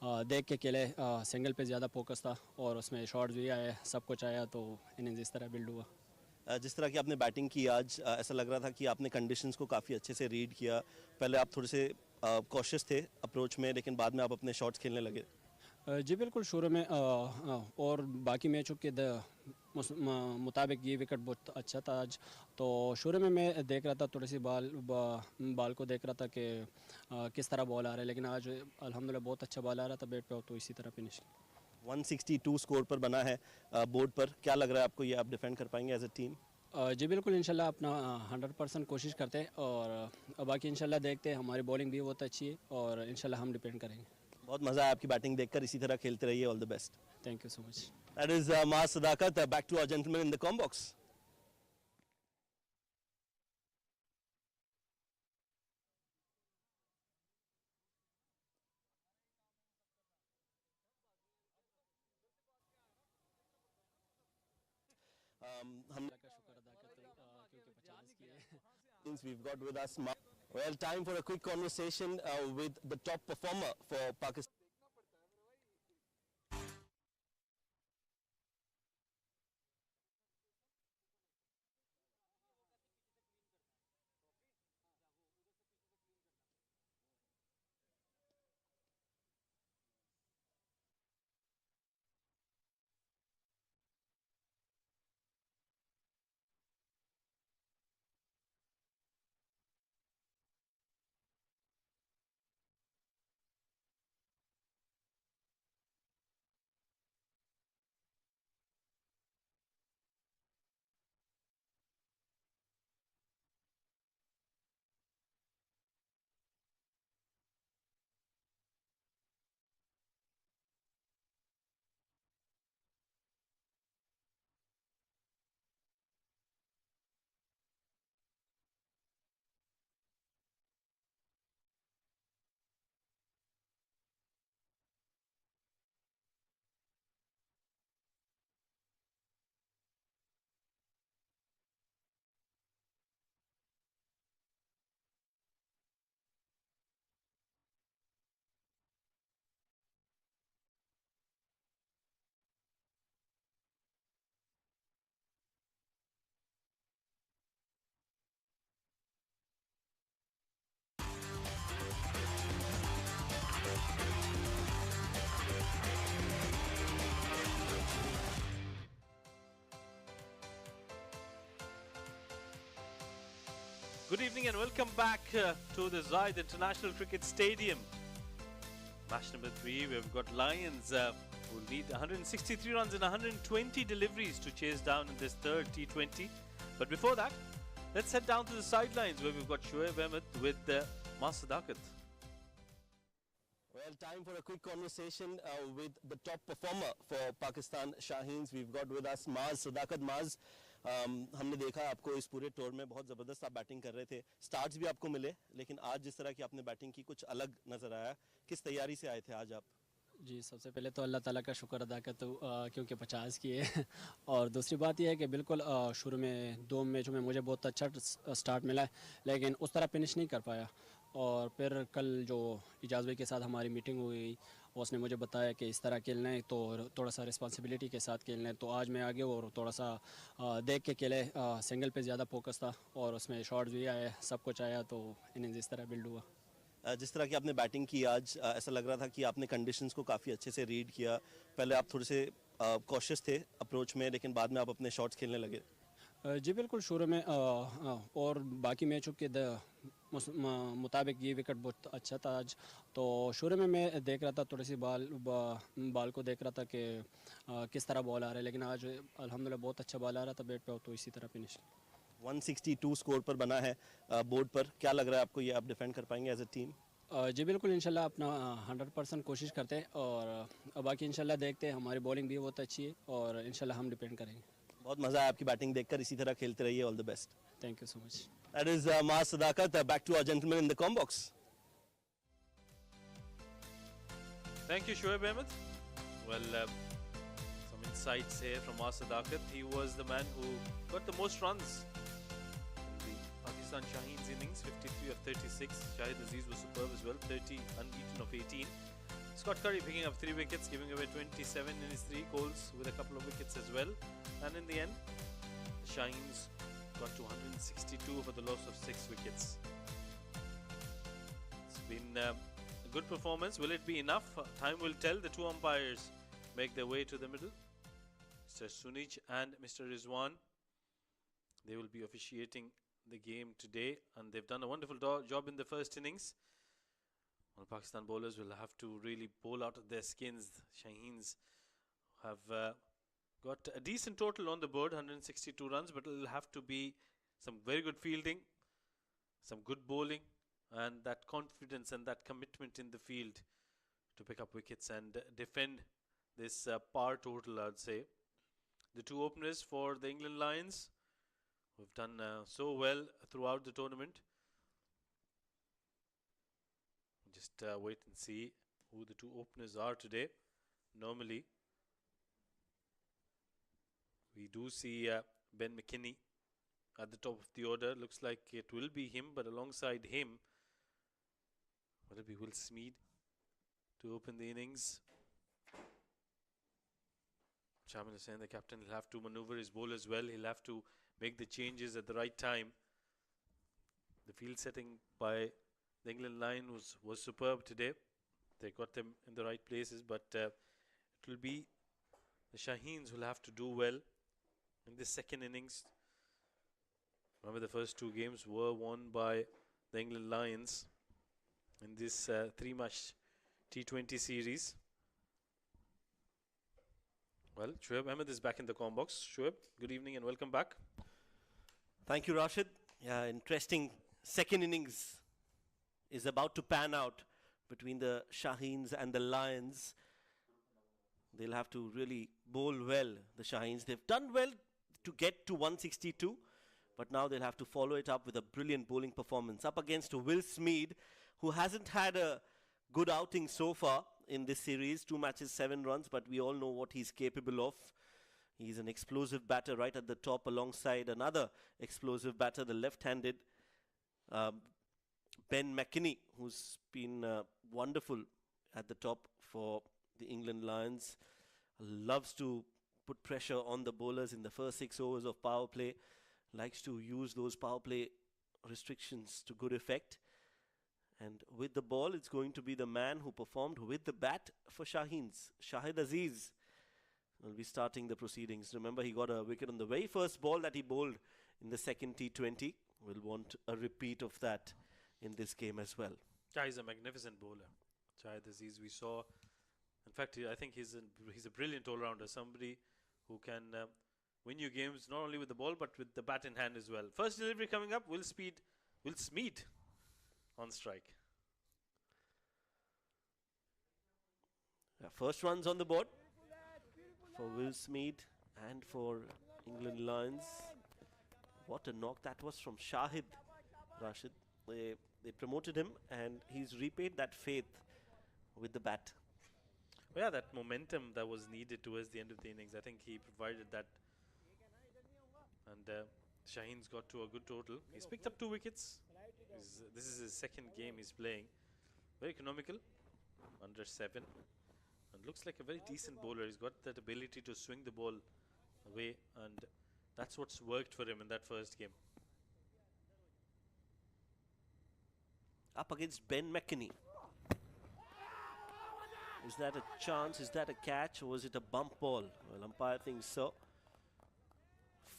देख के खेले, सिंगल पे ज़्यादा फोकस था और उसमें शॉट्स भी आए, सब कुछ आया, तो इनिंग्स इस तरह बिल्ड हुआ। जिस तरह की आपने बैटिंग की आज, ऐसा लग रहा था कि आपने कंडीशंस को काफ़ी अच्छे से रीड किया। पहले आप थोड़े से कॉशियस थे अप्रोच में, लेकिन बाद में आप अपने शॉट्स खेलने लगे। जी बिल्कुल, शुरू में और बाकी मैचों के मुताबिक ये विकेट बहुत अच्छा था आज। तो शुरू में मैं देख रहा था, थोड़ी सी बॉल को देख रहा था कि किस तरह बॉल आ रहा है, लेकिन आज अल्हम्दुलिल्लाह बहुत अच्छा बॉल आ रहा था बैट पे, तो इसी तरह फिनिश 162 स्कोर पर बना है बोर्ड पर। क्या लग रहा है आपको, ये आप डिफेंड कर पाएंगे एज ए टीम? जी बिल्कुल, इंशाल्लाह अपना 100% कोशिश करते हैं और बाकी इंशाल्लाह देखते हैं। हमारी बॉलिंग भी बहुत अच्छी है और इंशाल्लाह हम डिपेंड करेंगे। बहुत मज़ा आया आपकी बैटिंग देखकर, इसी तरह खेलते रहिए, all the best. Thank you so much. That is Maaz Sadakat. Back to our gentleman in the com box. We've got with us. Well, time for a quick conversation with the top performer for Pakistan. Good evening and welcome back to the Zayed International Cricket Stadium. Match number 3, we've got Lions who need 163 runs and 120 deliveries to chase down in this third T20. But before that, let's head down to the sidelines where we've got Shoaib Ahmed with Maaz Sadakat. Well, time for a quick conversation with the top performer for Pakistan, Shaheens. We've got with us Maaz Sadakat. Maaz, हमने देखा आपको इस पूरे tour में बहुत ज़बरदस्त आप batting कर रहे थे, स्टार्ट्स भी आपको मिले, लेकिन आज जिस तरह की आपने बैटिंग की कुछ अलग नज़र आया। किस तैयारी से आए थे आज आप? जी, सबसे पहले तो अल्लाह ताला का शुक्र अदा करता हूँ क्योंकि 50 किए और दूसरी बात यह है कि बिल्कुल शुरू में 2 मैचों में मुझे बहुत अच्छा स्टार्ट मिला है, लेकिन उस तरह फिनिश नहीं कर पाया। और फिर कल जो इजाज़ भाई के साथ हमारी मीटिंग हुई, उसने मुझे बताया कि इस तरह खेलना है तो थोड़ा सा रिस्पॉन्सिबिलिटी के साथ खेलना है, तो आज मैं आगे और थोड़ा सा देख के खेले, सिंगल पे ज़्यादा फोकस था और उसमें शॉट्स भी आए, सब कुछ आया, तो इनिंग्स इस तरह बिल्ड हुआ। जिस तरह की आपने बैटिंग की आज, ऐसा लग रहा था कि आपने कंडीशंस को काफ़ी अच्छे से रीड किया. पहले आप थोड़े से कॉशियस थे अप्रोच में, लेकिन बाद में आप अपने शॉट्स खेलने लगे. जी बिल्कुल, शुरू में और बाकी मैचों के मुताबिक ये विकेट बहुत अच्छा था आज. तो शुरू में मैं देख रहा था, थोड़ी सी बॉल को देख रहा था कि किस तरह बॉल आ रहा है, लेकिन आज अल्हम्दुलिल्लाह बहुत अच्छा बॉल आ रहा था बैट पे, तो इसी तरह फिनिश. 162 स्कोर पर बना है बोर्ड पर. क्या लग रहा है आपको, ये आप डिफेंड कर पाएंगे एज ए टीम? जी बिल्कुल, इंशाल्लाह अपना 100% कोशिश करते हैं, और बाकी इंशाल्लाह देखते हैं. हमारी बॉलिंग भी बहुत अच्छी है और इंशाल्लाह हम डिपेंड करेंगे. बहुत मजा आया आपकी बैटिंग देखकर. इसी तरह खेलते रहिए. All the best. Thank you so much. That is Maaz Sadakat. Back to our gentleman in the com box. Thank you, Shoaib Ahmed. Well, some insights here from Maaz Sadakat. He was the man who got the most runs in the Pakistan Shaheens innings, 53 of 36. Shahid Aziz was superb as well, 30 unbeaten of 18. Scott Curry picking up 3 wickets, giving away 27 in his 3 goals with a couple of wickets as well. And in the end, the Shaheens got to 162 for the loss of 6 wickets. It's been a good performance. Will it be enough? Time will tell. The 2 umpires make their way to the middle, Mr. Sunij and Mr. Rizwan. They will be officiating the game today, and they've done a wonderful job in the first innings. Well, Pakistan bowlers will have to really bowl out of their skins. Shaheens have got a decent total on the board, 162 runs, but it'll have to be some very good fielding, some good bowling, and that confidence and that commitment in the field to pick up wickets and defend this par total, I'd say. The 2 openers for the England Lions who've done so well throughout the tournament. Just wait and see who the 2 openers are today. Normally, we do see Ben McKinney at the top of the order. Looks like it will be him, but alongside him, will it be Will Smeed to open the innings? Shamil Hussain, the captain, will have to maneuver his bowl as well. He'll have to make the changes at the right time. The field setting by the England line was superb today. They got them in the right places, but it will be the Shaheens who will have to do well in the second innings. Remember, the first 2 games were won by the England Lions in this 3-match T20 series. Well, Shoaib Ahmed is back in the com box. Shoaib, good evening and welcome back. Thank you, Rashid. Yeah, interesting second innings is about to pan out between the Shaheens and the Lions. They'll have to really bowl well, the Shaheens. They've done well to get to 162, but now they'll have to follow it up with a brilliant bowling performance up against Will Smeed, who hasn't had a good outing so far in this series. 2 matches, 7 runs, but we all know what he's capable of. He's an explosive batter right at the top, alongside another explosive batter, the left-handed Ben McKinney, who's been wonderful at the top for the England Lions. Loves to put pressure on the bowlers in the first 6 overs of power play. Likes to use those power play restrictions to good effect. And with the ball, it's going to be the man who performed with the bat for Shaheens, Shahid Aziz, will be starting the proceedings. Remember, he got a wicket on the very first ball that he bowled in the second T20. We'll want a repeat of that in this game as well. Yeah, he's a magnificent bowler, Shahid Aziz. We saw, in fact, I think he's a brilliant all-rounder, somebody who can win you games not only with the ball but with the bat in hand as well. First delivery coming up, Will Smeed on strike. First runs on the board for Will Smeed and for England Lions. What a knock that was from Shahid, Rashid. They promoted him and he's repaid that faith with the bat. Well, yeah, that momentum that was needed towards the end of the innings, I think he provided that. And Shaheen's got to a good total. He's picked up 2 wickets. This is his second game he's playing. Very economical, under 7. And looks like a very decent bowler. He's got that ability to swing the ball away, and that's what's worked for him in that first game. up against Ben McKinney. Is that a chance? Is that a catch? Or was it a bump ball? Well, umpire thinks so.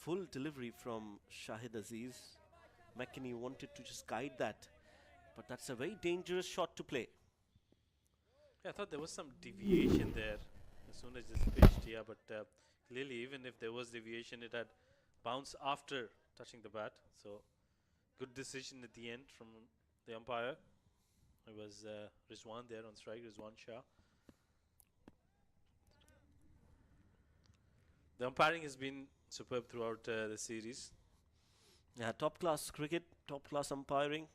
Full delivery from Shahid Aziz. McKinney wanted to just guide that. But that's a very dangerous shot to play. Yeah, I thought there was some deviation there as soon as it's pitched, yeah, but clearly even if there was deviation, it had bounced after touching the bat. So good decision at the end from the umpire. It was Rizwan there on strike, Rizwan Shah. The umpiring has been superb throughout the series. Yeah, top class cricket, top class umpiring.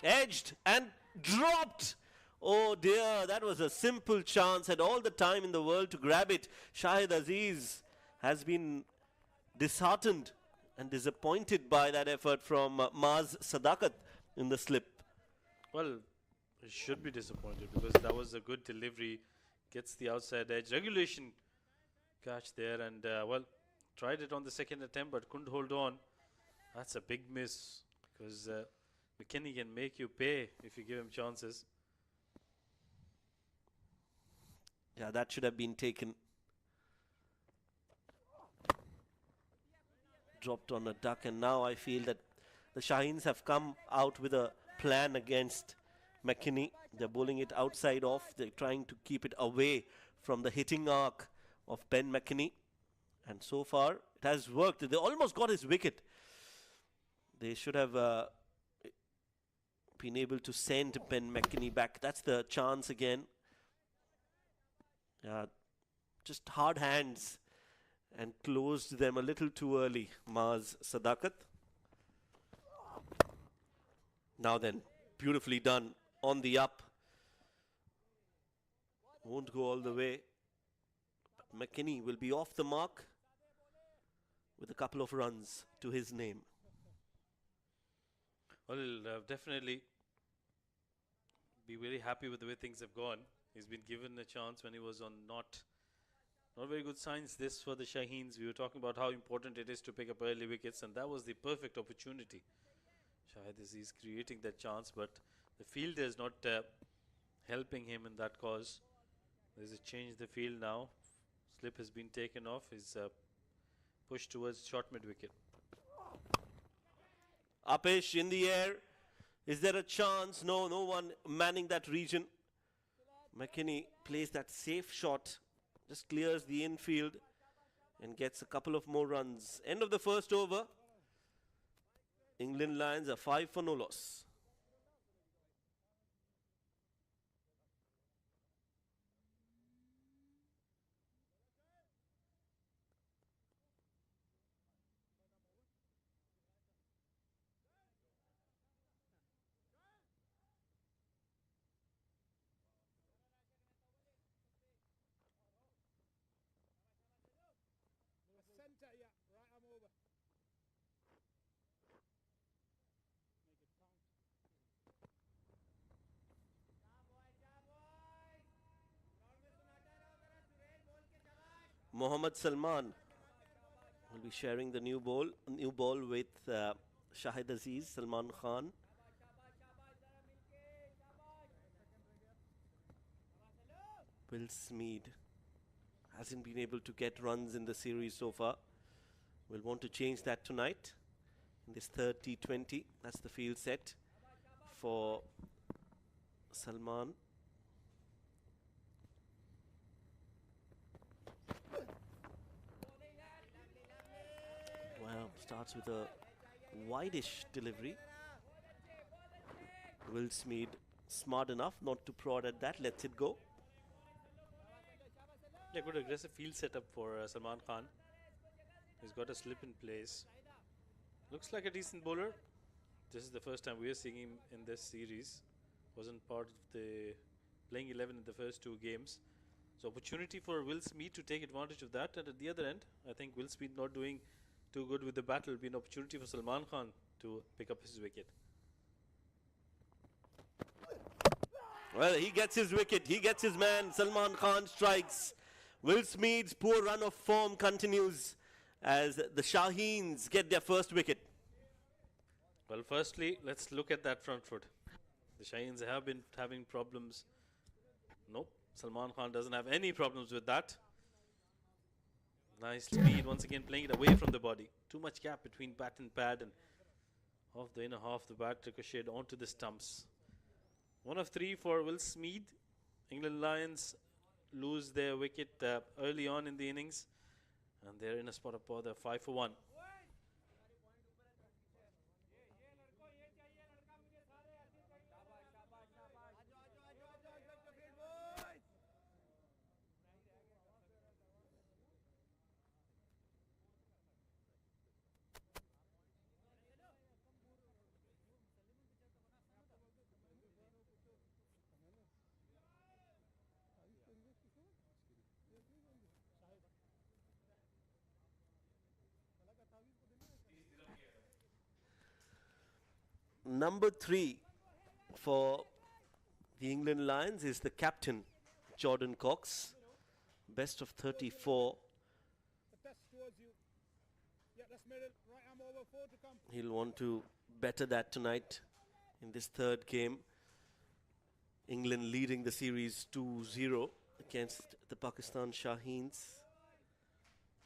Edged and dropped. Oh dear, that was a simple chance. Had all the time in the world to grab it. Shahid Aziz has been disheartened and disappointed by that effort from Maz Sadakat in the slip. Well, he should be disappointed because that was a good delivery. Gets the outside edge. Regulation catch there and, well, tried it on the second attempt but couldn't hold on. That's a big miss because McKinney can make you pay if you give him chances. Yeah, that should have been taken. Dropped on a duck, and now I feel that the Shaheens have come out with a plan against McKinney. They're bowling it outside off. They're trying to keep it away from the hitting arc of Ben McKinney. And so far, it has worked. They almost got his wicket. They should have been able to send Ben McKinney back. That's the chance again. Just hard hands and closed them a little too early. Maz Sadakat. Now then, beautifully done on the up. Won't go all the way. But McKinney will be off the mark with a couple of runs to his name. Well, definitely be very happy with the way things have gone. He's been given a chance when he was on not very good signs this for the Shaheens. We were talking about how important it is to pick up early wickets, and that was the perfect opportunity. Shahid Aziz creating that chance, but the fielder is not helping him in that cause. There's a change in the field now. Slip has been taken off. He's pushed towards short mid wicket. Upish in the air. Is there a chance? No, no one manning that region. McKinney plays that safe shot, just clears the infield and gets a couple of more runs. End of the first over. England Lions are 5 for no loss. Centre, yeah, right arm over. Mohammad Salman will be sharing the new ball with Shahid Aziz, Salman Khan. Will Smeed hasn't been able to get runs in the series so far. We'll want to change that tonight in this third T20. That's the field set for Salman. Well, starts with a wide-ish delivery. Will Smeed smart enough not to prod at that, lets it go. Yeah, good aggressive field setup for Salman Khan. He's got a slip in place. Looks like a decent bowler. This is the first time we are seeing him in this series. Wasn't part of the playing 11 in the first two games. So opportunity for Will Smeed to take advantage of that. And at the other end, I think Will Smeed not doing too good with the bat will be an opportunity for Salman Khan to pick up his wicket. Well, he gets his wicket. He gets his man. Salman Khan strikes. Will Smeed's poor run of form continues as the Shaheens get their first wicket. Well, firstly, let's look at that front foot. The Shaheens have been having problems. Nope, Salman Khan doesn't have any problems with that. Nice speed, once again playing it away from the body. Too much gap between bat and pad, and off the inner half, the bat ricocheted onto the stumps. 1 of 3 for Will Smeed. England Lions lose their wicket early on in the innings, and they're in a spot of bother, 5 for 1. Number 3 for the England Lions is the captain, Jordan Cox. Best of 34. He'll want to better that tonight in this third game. England leading the series 2-0 against the Pakistan Shaheens.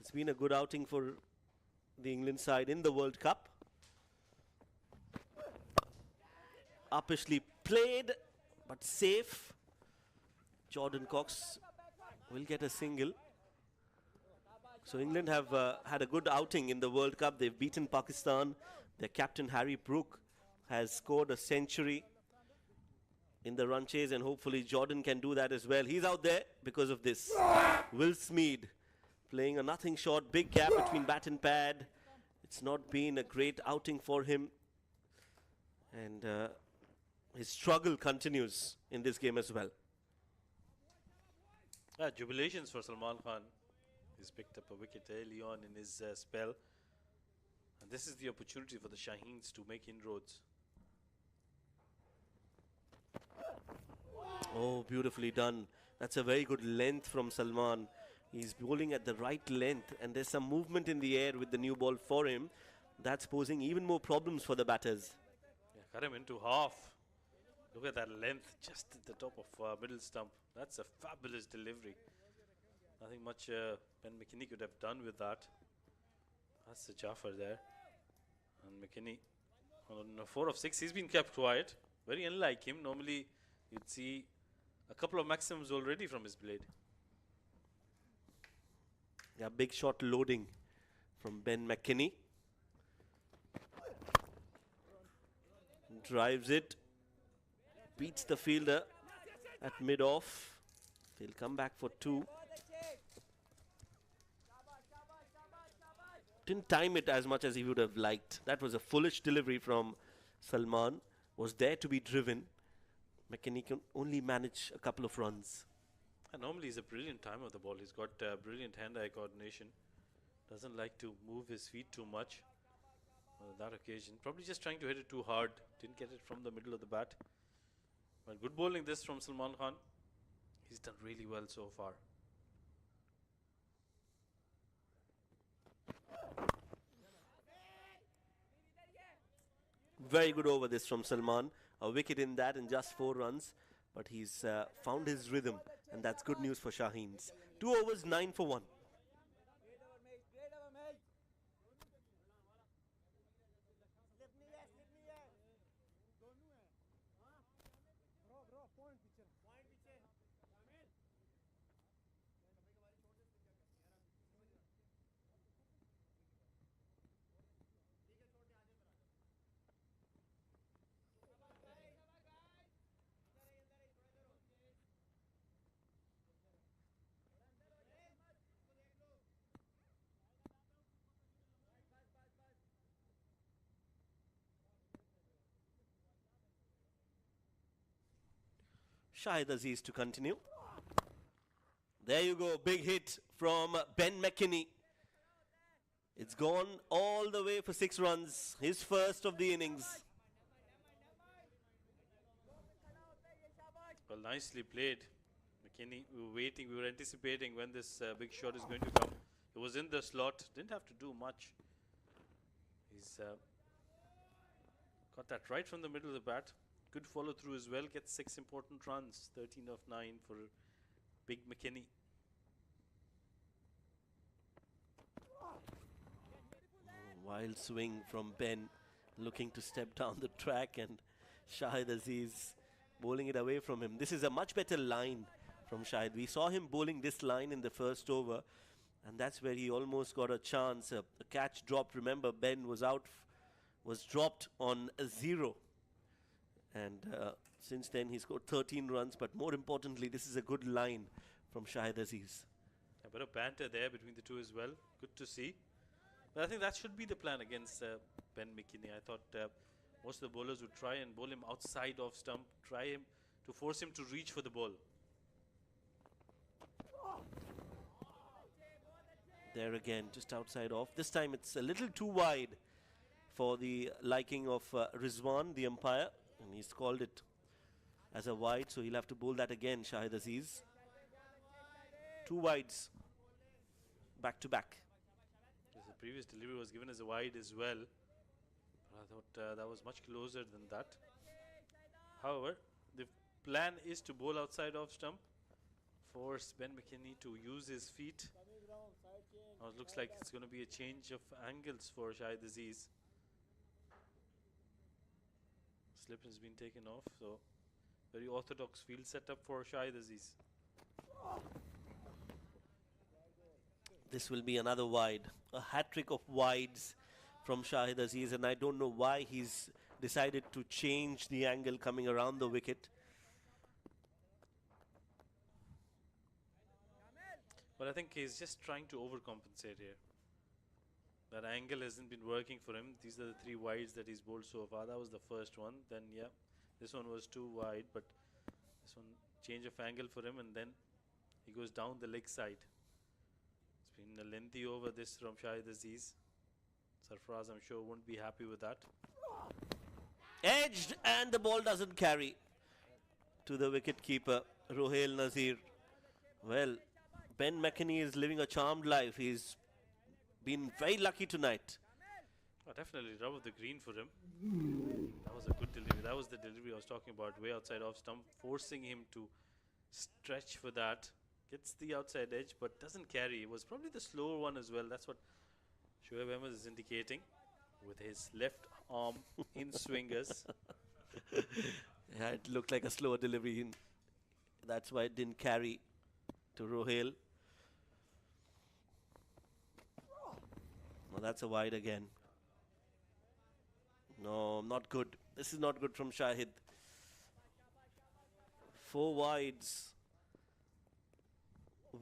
It's been a good outing for the England side in the World Cup. Uppishly played, but safe. Jordan Cox will get a single. So England have had a good outing in the World Cup. They've beaten Pakistan. Their captain Harry Brook has scored a century in the run chase, and hopefully Jordan can do that as well. He's out there because of this. Will Smeed playing a nothing short, big gap between bat and pad. It's not been a great outing for him, and his struggle continues in this game as well. Jubilations for Salman Khan. He's picked up a wicket early on in his spell, and this is the opportunity for the Shaheens to make inroads. Oh, beautifully done. That's a very good length from Salman. He's bowling at the right length, and there's some movement in the air with the new ball for him. That's posing even more problems for the batters. Yeah, cut him into half. Look at that length just at the top of middle stump. That's a fabulous delivery. Nothing much Ben McKinney could have done with that. That's the Jaffer there. And McKinney on 4 of 6. He's been kept quiet. Very unlike him. Normally you'd see a couple of maximums already from his blade. Yeah, big shot loading from Ben McKinney. Drives it. Beats the fielder at mid-off. He'll come back for 2. Didn't time it as much as he would have liked. That was a foolish delivery from Salman. Was there to be driven. McKinney can only manage a couple of runs. And normally he's a brilliant timer of the ball. He's got brilliant hand-eye coordination. Doesn't like to move his feet too much. On that occasion, probably just trying to hit it too hard. Didn't get it from the middle of the bat. But good bowling this from Salman Khan. He's done really well so far. Very good over this from Salman. A wicket in that in just 4 runs. But he's found his rhythm, and that's good news for Shaheens. 2 overs, 9 for 1. Shahid Aziz to continue. There you go, big hit from Ben McKinney. It's gone all the way for 6 runs, his first of the innings. Well, nicely played. McKinney, we were waiting, we were anticipating when this big shot is going to come. He was in the slot, didn't have to do much. He's got that right from the middle of the bat. Good follow through as well, gets 6 important runs, 13 of 9 for Big McKinney. Wild swing from Ben, looking to step down the track, and Shahid Aziz bowling it away from him. This is a much better line from Shahid. We saw him bowling this line in the first over, and that's where he almost got a chance. A catch dropped. Remember, Ben was out, was dropped on a 0. And since then he scored 13 runs, but more importantly, this is a good line from Shahid Aziz. A bit of banter there between the two as well. Good to see. But I think that should be the plan against Ben McKinney. I thought most of the bowlers would try and bowl him outside of stump, try him to force him to reach for the ball. There again, just outside off. This time it's a little too wide for the liking of Rizwan, the umpire, and he's called it as a wide, so he'll have to bowl that again, Shahid Aziz. 2 wides, back to back. Yes, the previous delivery was given as a wide as well. But I thought that was much closer than that. However, the plan is to bowl outside of stump, force Ben McKinney to use his feet. Now it looks like it's going to be a change of angles for Shahid Aziz. Slip has been taken off, so very orthodox field setup for Shahid Aziz. This will be another wide, a hat-trick of wides from Shahid Aziz, and I don't know why he's decided to change the angle coming around the wicket. But I think he's just trying to overcompensate here. That angle hasn't been working for him. These are the 3 wides that he's bowled so far. That was the first one. Then, yeah, this one was too wide, but this one, change of angle for him, and then he goes down the leg side. It's been a lengthy over this from Shahid Aziz. Sarfraz, I'm sure, won't be happy with that. Edged, and the ball doesn't carry to the wicket keeper, Rohail Nazir. Well, Ben McKinney is living a charmed life. He's been very lucky tonight. Oh, definitely rub of the green for him. That was a good delivery. That was the delivery I was talking about, way outside off stump, forcing him to stretch for that. Gets the outside edge, but doesn't carry. It was probably the slower one as well. That's what Shoaib Ahmed is indicating with his left arm in swingers. Yeah, it looked like a slower delivery. That's why it didn't carry to Rohail. Well, that's a wide again. No, not good. This is not good from Shahid. 4 wides.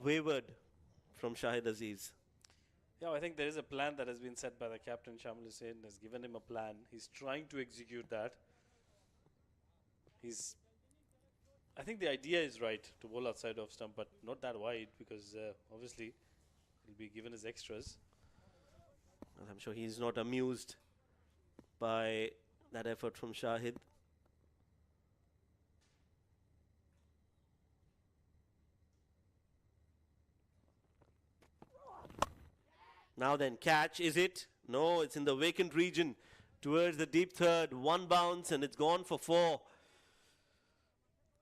Wavered from Shahid Aziz. Yeah, I think there is a plan that has been set by the captain. Shamil Hussain has given him a plan. He's trying to execute that. I think the idea is right to bowl outside of stump, but not that wide, because obviously he'll be given his extras. And I'm sure he's not amused by that effort from Shahid. Now then, catch, is it? No, it's in the vacant region towards the deep third. 1 bounce and it's gone for 4.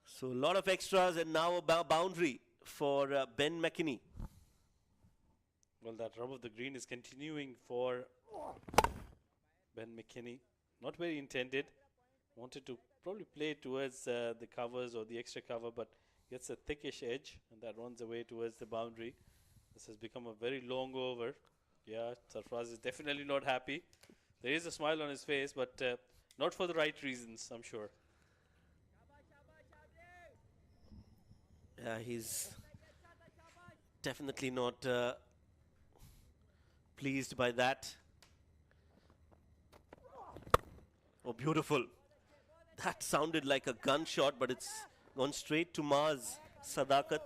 So a lot of extras and now a boundary for Ben McKinney. Well, that rub of the green is continuing for Ben McKinney. Not very intended. Wanted to probably play towards the covers or the extra cover, but gets a thickish edge and that runs away towards the boundary. This has become a very long over. Yeah, Sarfraz is definitely not happy. There is a smile on his face, but not for the right reasons, I'm sure. Yeah, he's definitely not pleased by that. Oh, beautiful. That sounded like a gunshot, but it's gone straight to Maz Sadakat,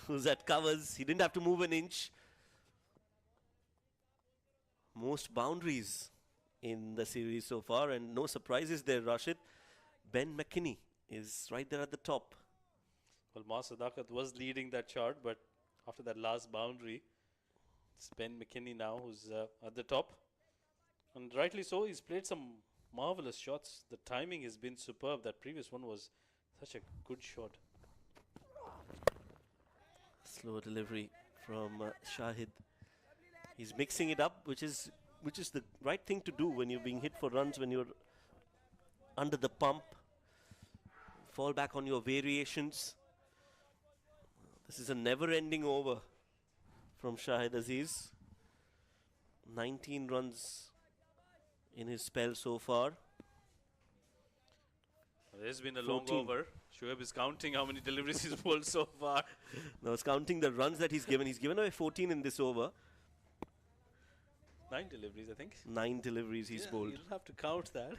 who's at covers. He didn't have to move an inch. Most boundaries in the series so far, and no surprises there, Rashid. Ben McKinney is right there at the top. Well, Maz Sadakat was leading that chart, but after that last boundary, It's Ben McKinney now who's at the top. And rightly so, he's played some marvelous shots. The timing has been superb. That previous one was such a good shot. Slow delivery from Shahid. He's mixing it up, which is the right thing to do when you're being hit for runs, when you're under the pump. Fall back on your variations. This is a never-ending over from Shahid Aziz. 19 runs in his spell so far. There's been a 14. long over. Shoaib is counting how many deliveries he's bowled so far. Now he's counting the runs that he's given. He's given away 14 in this over. 9 deliveries, I think. 9 deliveries he's bowled. You don't have to count that.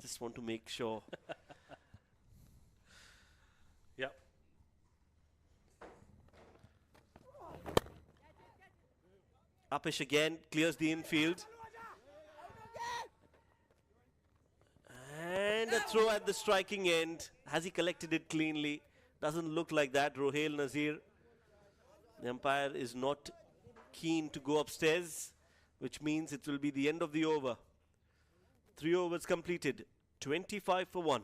Just want to make sure. Yeah. Upish again, clears the infield. And a throw at the striking end. Has he collected it cleanly? Doesn't look like that. Rohail Nazir. The umpire is not keen to go upstairs, which means it will be the end of the over. 3 overs completed. 25 for 1.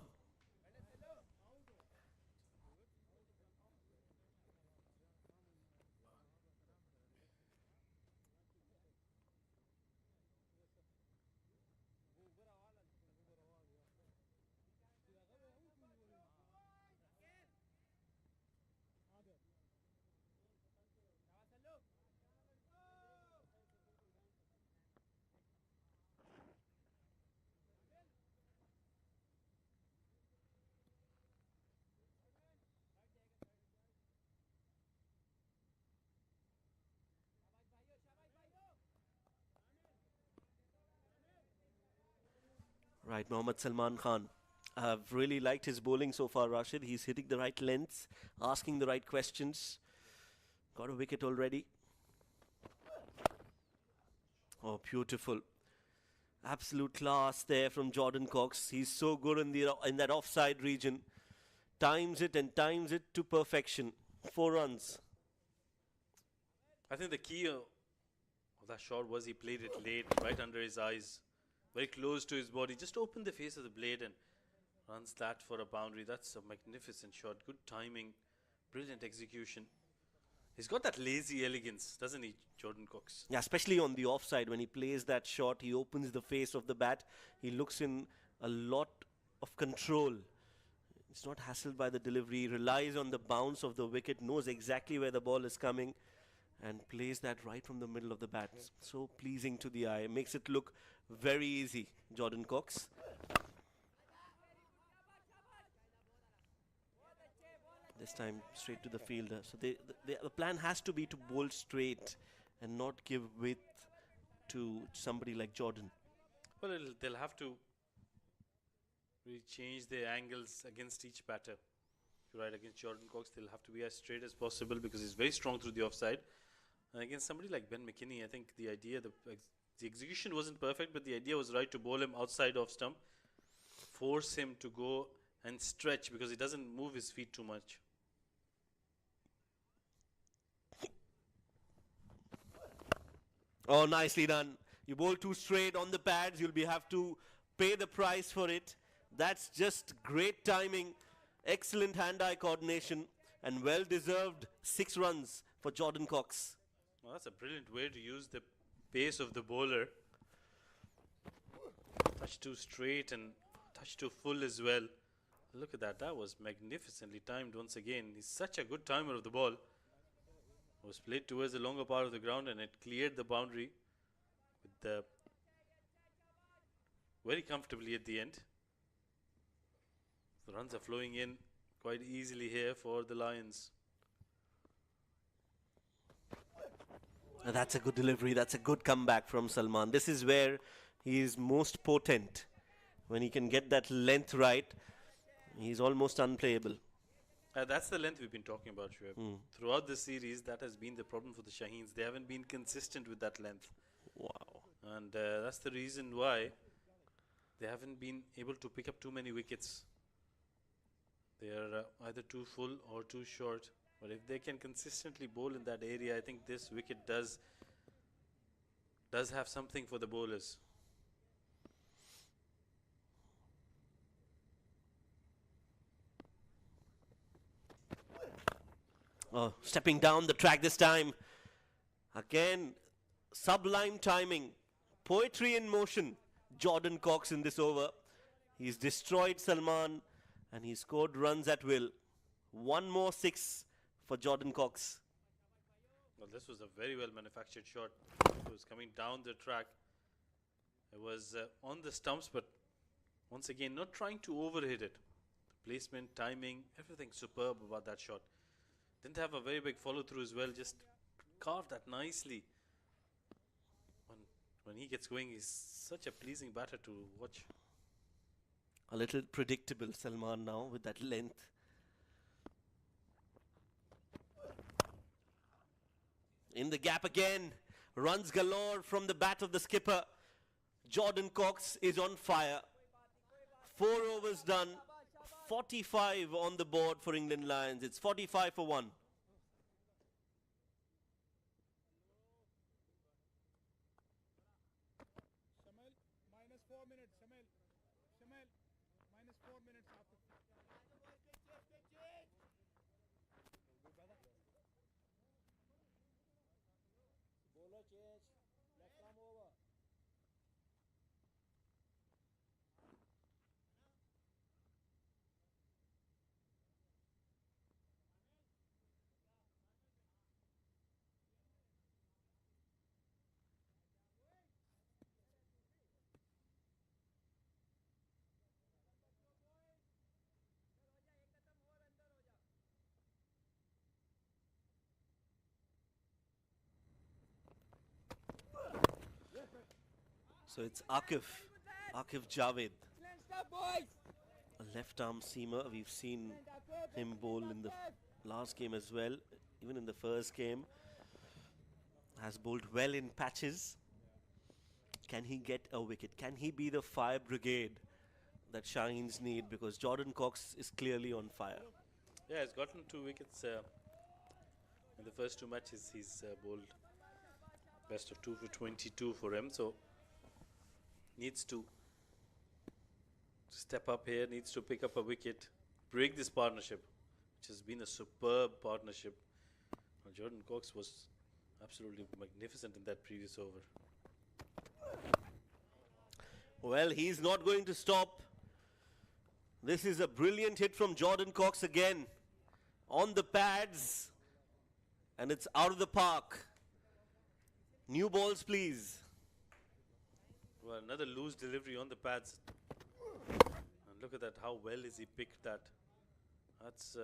Right, Mohammad Salman Khan. I've really liked his bowling so far, Rashid. He's hitting the right lengths, asking the right questions. Got a wicket already. Oh, beautiful. Absolute class there from Jordan Cox. He's so good in that offside region. Times it and times it to perfection. 4 runs. I think the key of that shot was he played it late, right under his eyes. Very close to his body. Just open the face of the blade and runs that for a boundary. That's a magnificent shot. Good timing. Brilliant execution. He's got that lazy elegance, doesn't he, Jordan Cox? Yeah, especially on the offside. When he plays that shot, he opens the face of the bat. He looks in a lot of control. He's not hassled by the delivery. He relies on the bounce of the wicket, knows exactly where the ball is coming, and plays that right from the middle of the bat. So pleasing to the eye. Makes it look very easy, Jordan Cox. This time straight to the fielder. So the plan has to be to bowl straight and not give width to somebody like Jordan. Well, they'll have to really change their angles against each batter. Right, against Jordan Cox, they'll have to be as straight as possible because he's very strong through the offside. And against somebody like Ben McKinney, I think the idea, the execution wasn't perfect, but the idea was right to bowl him outside off stump, force him to go and stretch because he doesn't move his feet too much. Oh, nicely done. You bowl too straight on the pads, you'll have to pay the price for it. That's just great timing, excellent hand-eye coordination, and well-deserved 6 runs for Jordan Cox. Well, that's a brilliant way to use the pace of the bowler. Touch too straight and touch too full as well. Look at that. That was magnificently timed once again. He's such a good timer of the ball. It was played towards the longer part of the ground and it cleared the boundary with the very comfortably at the end. The runs are flowing in quite easily here for the Lions. That's a good delivery. That's a good comeback from Salman. This is where he is most potent. When he can get that length right, he's almost unplayable. That's the length we've been talking about, Shoaib. Throughout the series, that has been the problem for the Shaheens. They haven't been consistent with that length. Wow. And that's the reason why they haven't been able to pick up too many wickets. They are either too full or too short. But if they can consistently bowl in that area, I think this wicket does does have something for the bowlers. Oh, stepping down the track this time. Again, sublime timing. Poetry in motion. Jordan Cox in this over. He's destroyed Salman and he scored runs at will. One more six for Jordan Cox. Well, this was a very well manufactured shot. It was coming down the track. It was on the stumps, but once again, not trying to overhit it. The placement, timing, everything superb about that shot. Didn't have a very big follow through as well. Just carved that nicely. When he gets going, he's such a pleasing batter to watch. A little predictable Salman now with that length. In the gap again. Runs galore from the bat of the skipper. Jordan Cox is on fire. 4 overs done. 45 on the board for England Lions. It's 45 for 1. Minus 4 minutes, Shamil. Minus 4 minutes after. Bowler change. Left arm over. So it's Akif Javed, a left arm seamer. We've seen him bowl in the last game as well, even in the first game. Has bowled well in patches. Can he get a wicket? Can he be the fire brigade that Shaheens need? Because Jordan Cox is clearly on fire. Yeah, he's gotten 2 wickets in the first 2 matches. He's bowled best of 2 for 22 for him. So needs to step up here, needs to pick up a wicket, break this partnership, which has been a superb partnership. Well, Jordan Cox was absolutely magnificent in that previous over. Well, he's not going to stop. This is a brilliant hit from Jordan Cox again. On the pads. And it's out of the park. New balls, please. Well, another loose delivery on the pads. And look at that, how well is he picked that. That's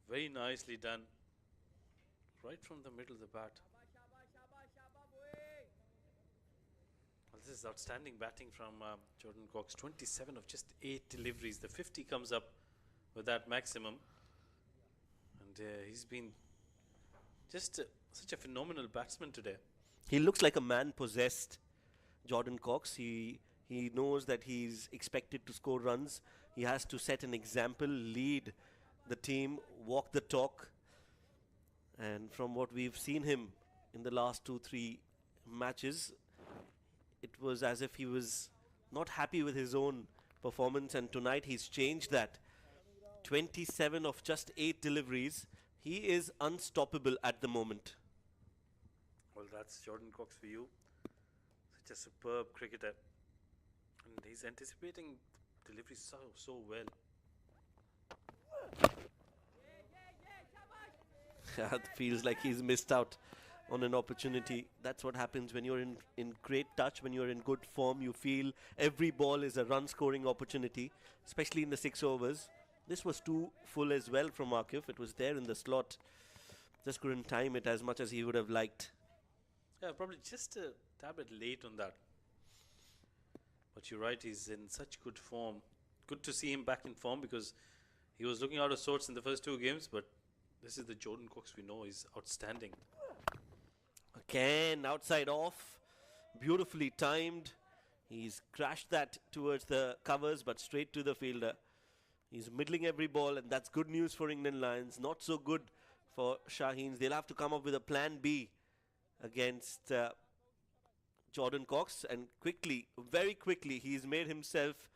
very nicely done. Right from the middle of the bat. Well, this is outstanding batting from Jordan Cox. 27 of just 8 deliveries. The 50 comes up with that maximum. And he's been just such a phenomenal batsman today. He looks like a man possessed. Jordan Cox, he knows that he's expected to score runs. He has to set an example, lead the team, walk the talk. And from what we've seen him in the last 2-3 matches, it was as if he was not happy with his own performance, and tonight he's changed that. 27 of just 8 deliveries. He is unstoppable at the moment. Well, that's Jordan Cox for you. Such a superb cricketer. And he's anticipating delivery so well. It feels like he's missed out on an opportunity. That's what happens when you're in great touch, when you're in good form. You feel every ball is a run scoring opportunity, especially in the 6 overs. This was too full as well from Akif. It was there in the slot. Just couldn't time it as much as he would have liked. Yeah, probably just a tad bit late on that. But you're right, he's in such good form. Good to see him back in form, because he was looking out of sorts in the first 2 games, but this is the Jordan Cox we know. He's outstanding. Again, outside off. Beautifully timed. He's crashed that towards the covers, but straight to the fielder. He's middling every ball, and that's good news for England Lions. Not so good for Shaheens. They'll have to come up with a plan B against Jordan Cox, and quickly, very quickly, he's made himself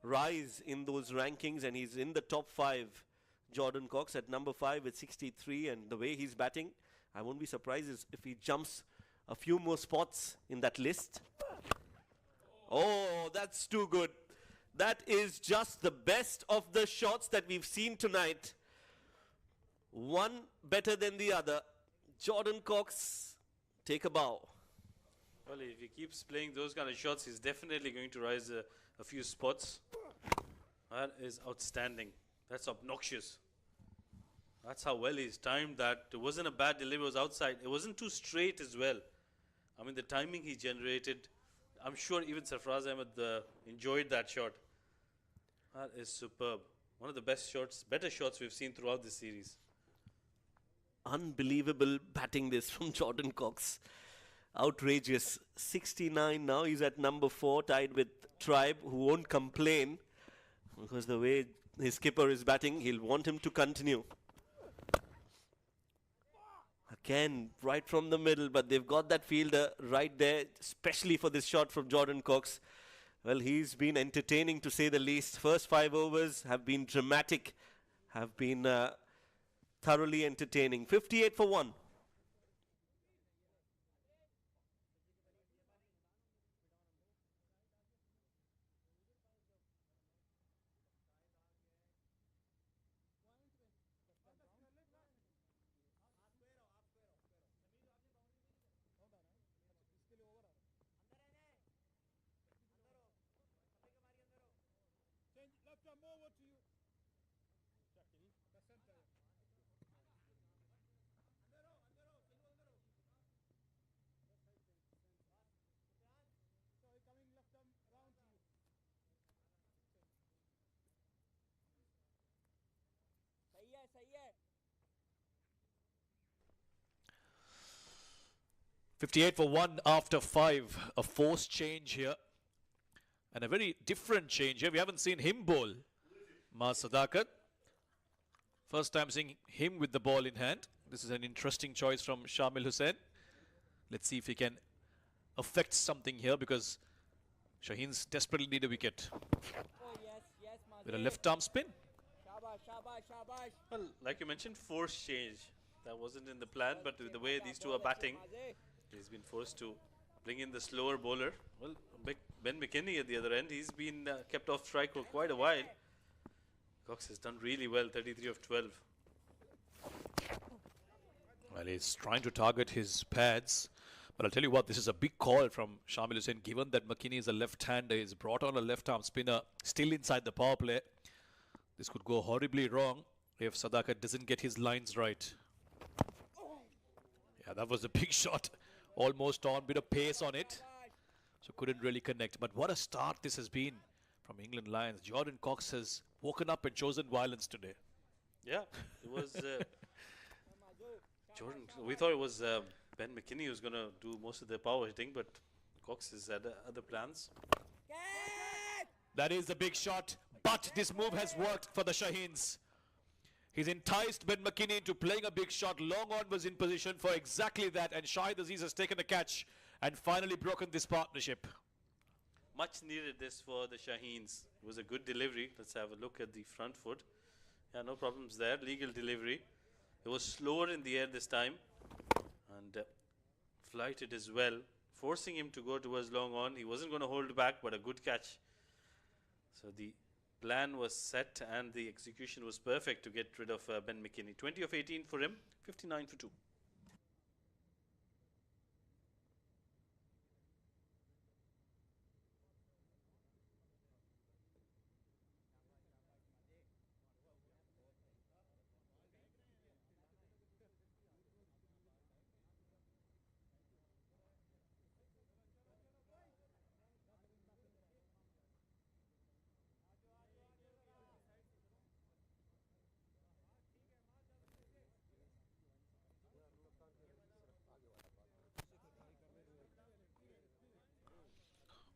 rise in those rankings, and he's in the top 5. Jordan Cox at number 5 with 63, and the way he's batting, I won't be surprised if he jumps a few more spots in that list. Oh, that's too good. That is just the best of the shots that we've seen tonight. One better than the other. Jordan Cox, take a bow. Well, if he keeps playing those kind of shots, he's definitely going to rise a few spots. That is outstanding. That's obnoxious. That's how well he's timed that. It wasn't a bad delivery, it was outside. It wasn't too straight as well. I mean, the timing he generated, I'm sure even Sarfraz Ahmed enjoyed that shot. That is superb. One of the best shots, better shots we've seen throughout this series. Unbelievable batting this from Jordan Cox. Outrageous. 69 now. He's at number 4, tied with Tribe, who won't complain because the way his skipper is batting, he'll want him to continue. Again, right from the middle, but they've got that fielder right there, especially for this shot from Jordan Cox. Well, he's been entertaining to say the least. First 5 overs have been dramatic, have been thoroughly entertaining. 58 for 1. Left arm over to you. The center. So coming left arm round to you. सही है 58 for 1 after 5. A forced change here. And a very different change here. We haven't seen him bowl. Maaz Sadakat. First time seeing him with the ball in hand. This is an interesting choice from Shamil Hussain. Let's see if he can affect something here, because Shaheens desperately need a wicket. With a left arm spin. Well, like you mentioned, forced change. That wasn't in the plan, but with the way these two are batting, he's been forced to bring in the slower bowler. Well, Ben McKinney at the other end, he's been kept off strike for quite a while. Cox has done really well, 33 of 12. Well, he's trying to target his pads. But I'll tell you what, this is a big call from Shamil Hussain, given that McKinney is a left-hander. He's brought on a left-arm spinner, still inside the power play. This could go horribly wrong if Sadakat doesn't get his lines right. Yeah, that was a big shot. Almost on, bit of pace on it. So couldn't really connect. But what a start this has been from England Lions. Jordan Cox has woken up and chosen violence today. Yeah, it was Jordan. We thought it was Ben McKinney who was going to do most of the power hitting, but Cox has had other plans. That is a big shot, but this move has worked for the Shaheens. He's enticed Ben McKinney into playing a big shot. Long on was in position for exactly that, and Shahid Aziz has taken the catch and finally broken this partnership. Much needed this for the Shaheens. It was a good delivery. Let's have a look at the front foot. Yeah, no problems there. Legal delivery. It was slower in the air this time and flighted as well, forcing him to go towards long on. He wasn't going to hold back, but a good catch. So the plan was set and the execution was perfect to get rid of Ben McKinney. 20 of 18 for him, 59 for 2.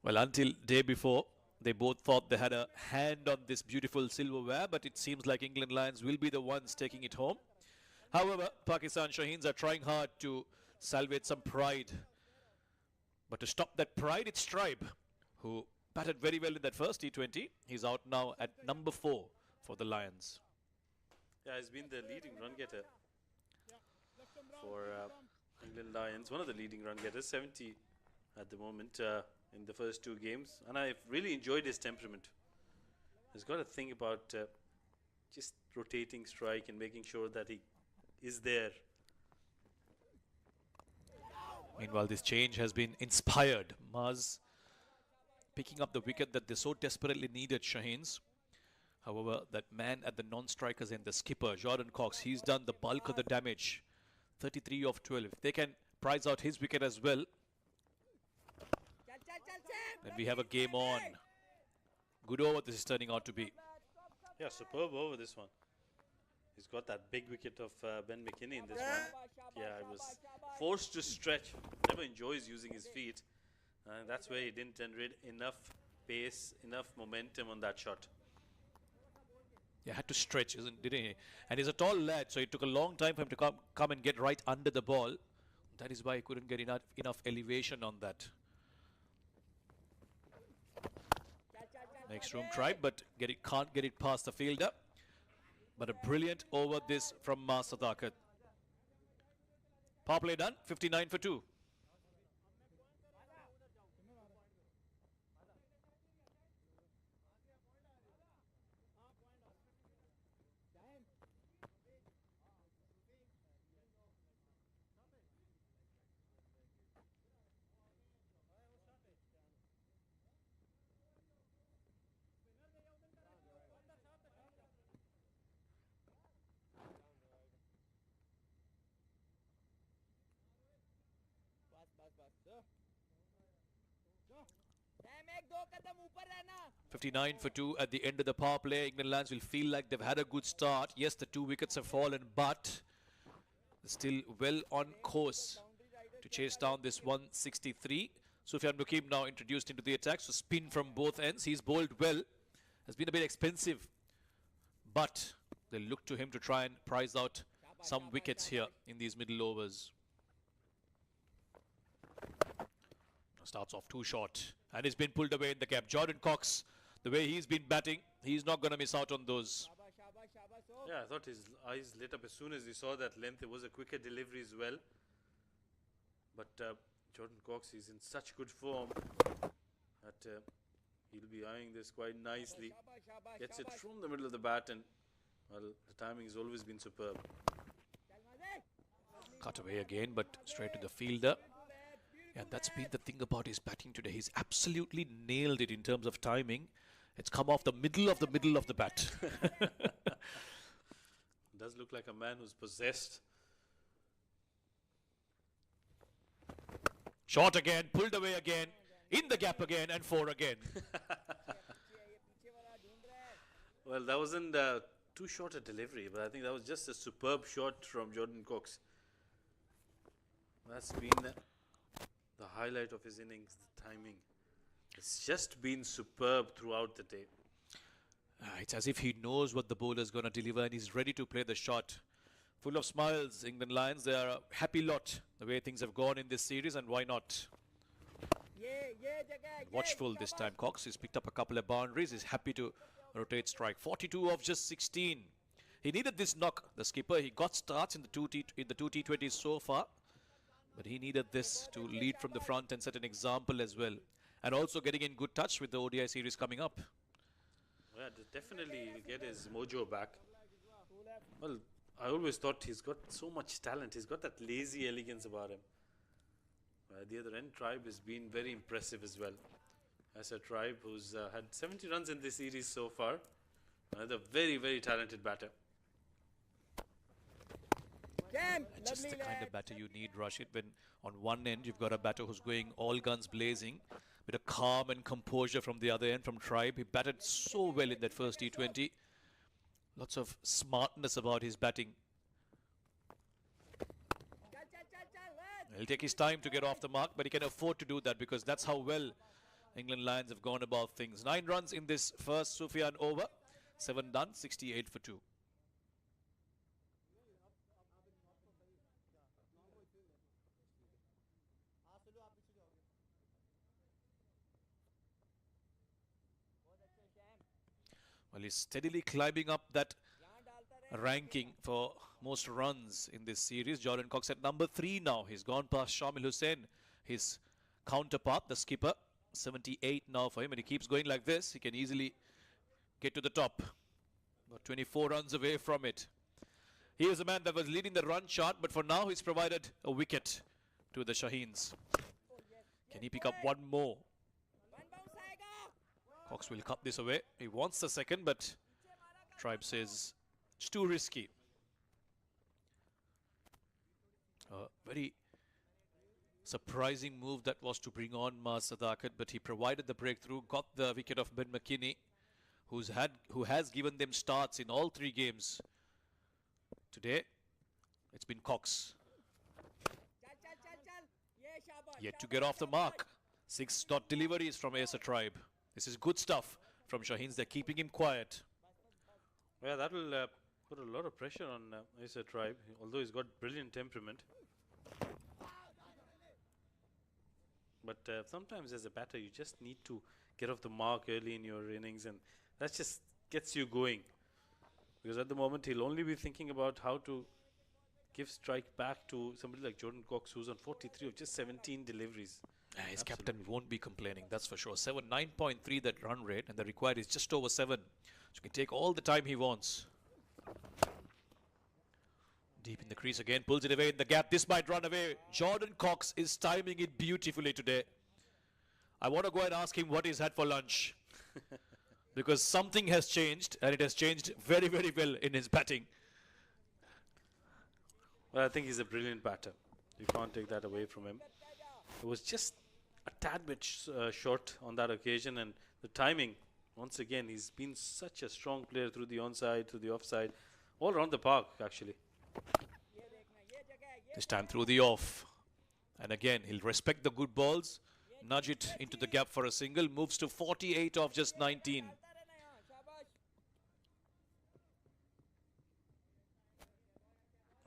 Well, until day before, they both thought they had a hand on this beautiful silverware, but it seems like England Lions will be the ones taking it home. However, Pakistan Shaheens are trying hard to salvage some pride But to stop that pride, it's Tribe, who batted very well in that first T20. He's out now at number 4 for the Lions. Yeah, he's been the leading run getter for England Lions. One of the leading run getters, 70 at the moment in the first 2 games. And I've really enjoyed his temperament. He's got to think about just rotating strike and making sure that he is there. Meanwhile, this change has been inspired. Maz picking up the wicket that they so desperately needed, Shaheens. However, that man at the non-strikers end, the skipper, Jordan Cox, he's done the bulk of the damage. 33 of 12. If they can prize out his wicket as well, then we have a game on. Good over this is turning out to be. Yeah, superb over this one. He's got that big wicket of Ben McKinney in this one. Yeah, he was forced to stretch. Never enjoys using his feet. And that's where he didn't generate enough pace, enough momentum on that shot. Yeah, had to stretch, didn't he? And he's a tall lad, so it took a long time for him to come and get right under the ball. That is why he couldn't get enough elevation on that. Next room Tribe, but can't get it past the fielder. But a brilliant over this from Maz Sadakat. Power play done, 59 for 2. बस 59 for 2 at the end of the power play. England Lions will feel like they've had a good start. Yes, the 2 wickets have fallen, but still well on course to chase down this 163. Sufyan Mukim now introduced into the attack, so spin from both ends. He's bowled well. Has been a bit expensive, but they'll look to him to try and prize out some wickets here in these middle overs. Starts off too short and he's been pulled away in the gap. Jordan Cox, the way he's been batting, he's not going to miss out on those. Yeah, I thought his eyes lit up as soon as he saw that length. It was a quicker delivery as well. But Jordan Cox is in such good form that he'll be eyeing this quite nicely. Gets it from the middle of the bat, and well, the timing has always been superb. Cut away again, but straight to the fielder. And that's been the thing about his batting today. He's absolutely nailed it in terms of timing. It's come off the middle of the bat. Does look like a man who's possessed. Short again, pulled away again, in the gap again, and 4 again. Well, that wasn't too short a delivery, but I think that was just a superb shot from Jordan Cox. That's been the highlight of his innings, the timing. It's just been superb throughout the day. It's as if he knows what the bowler is going to deliver and he's ready to play the shot. Full of smiles, England Lions. They are a happy lot, the way things have gone in this series, and why not? Watchful this time. Cox has picked up a couple of boundaries. He's happy to rotate strike. 42 of just 16. He needed this knock, the skipper. He got starts in the two T20s so far, but he needed this to lead from the front and set an example as well. And also getting in good touch with the ODI series coming up. Yeah, definitely he'll get his mojo back. Well, I always thought he's got so much talent. He's got that lazy elegance about him. The other end, Tribe has been very impressive as well. As a Tribe who's had 70 runs in this series so far. Another very, very talented batter. And just the kind of batter you need, Rashid, when on one end you've got a batter who's going all guns blazing, with a calm and composure from the other end from Tribe. He batted so well in that first T20. Lots of smartness about his batting. He'll take his time to get off the mark, but he can afford to do that because that's how well England Lions have gone about things. 9 runs in this first Sufyan over. 7 done, 68 for 2. Well, he's steadily climbing up that ranking for most runs in this series. Jordan Cox at number 3 now. He's gone past Shamil Hussain, his counterpart, the skipper. 78 now for him, and he keeps going like this. He can easily get to the top. About 24 runs away from it. He is a man that was leading the run chart, but for now he's provided a wicket to the Shaheens. Can he pick up one more? Cox will cut this away. He wants the second, but Tribe says it's too risky. A very surprising move that was to bring on Maaz Sadakat, but he provided the breakthrough, got the wicket of Ben McKinney, who has given them starts in all 3 games. Today, it's been Cox. Yet to get off the mark. 6 dot deliveries from Acer Tribe. This is good stuff from Shaheens. They're keeping him quiet. Yeah, that will put a lot of pressure on Acer Tribe, although he's got brilliant temperament. But sometimes as a batter, you just need to get off the mark early in your innings, and that just gets you going. Because at the moment, he'll only be thinking about how to give strike back to somebody like Jordan Cox, who's on 43 of just 17 deliveries. His captain won't be complaining, that's for sure. 9.3 that run rate, and the required is just over 7. So he can take all the time he wants. Deep in the crease again, pulls it away in the gap. This might run away. Jordan Cox is timing it beautifully today. I want to go and ask him what he's had for lunch. Because something has changed, and it has changed very, very well in his batting. Well, I think he's a brilliant batter. You can't take that away from him. It was just a tad bit short on that occasion, and the timing, once again, he's been such a strong player through the onside, through the offside, all around the park, actually. This time through the off. And again, he'll respect the good balls, nudge it into the gap for a single, moves to 48 of just 19.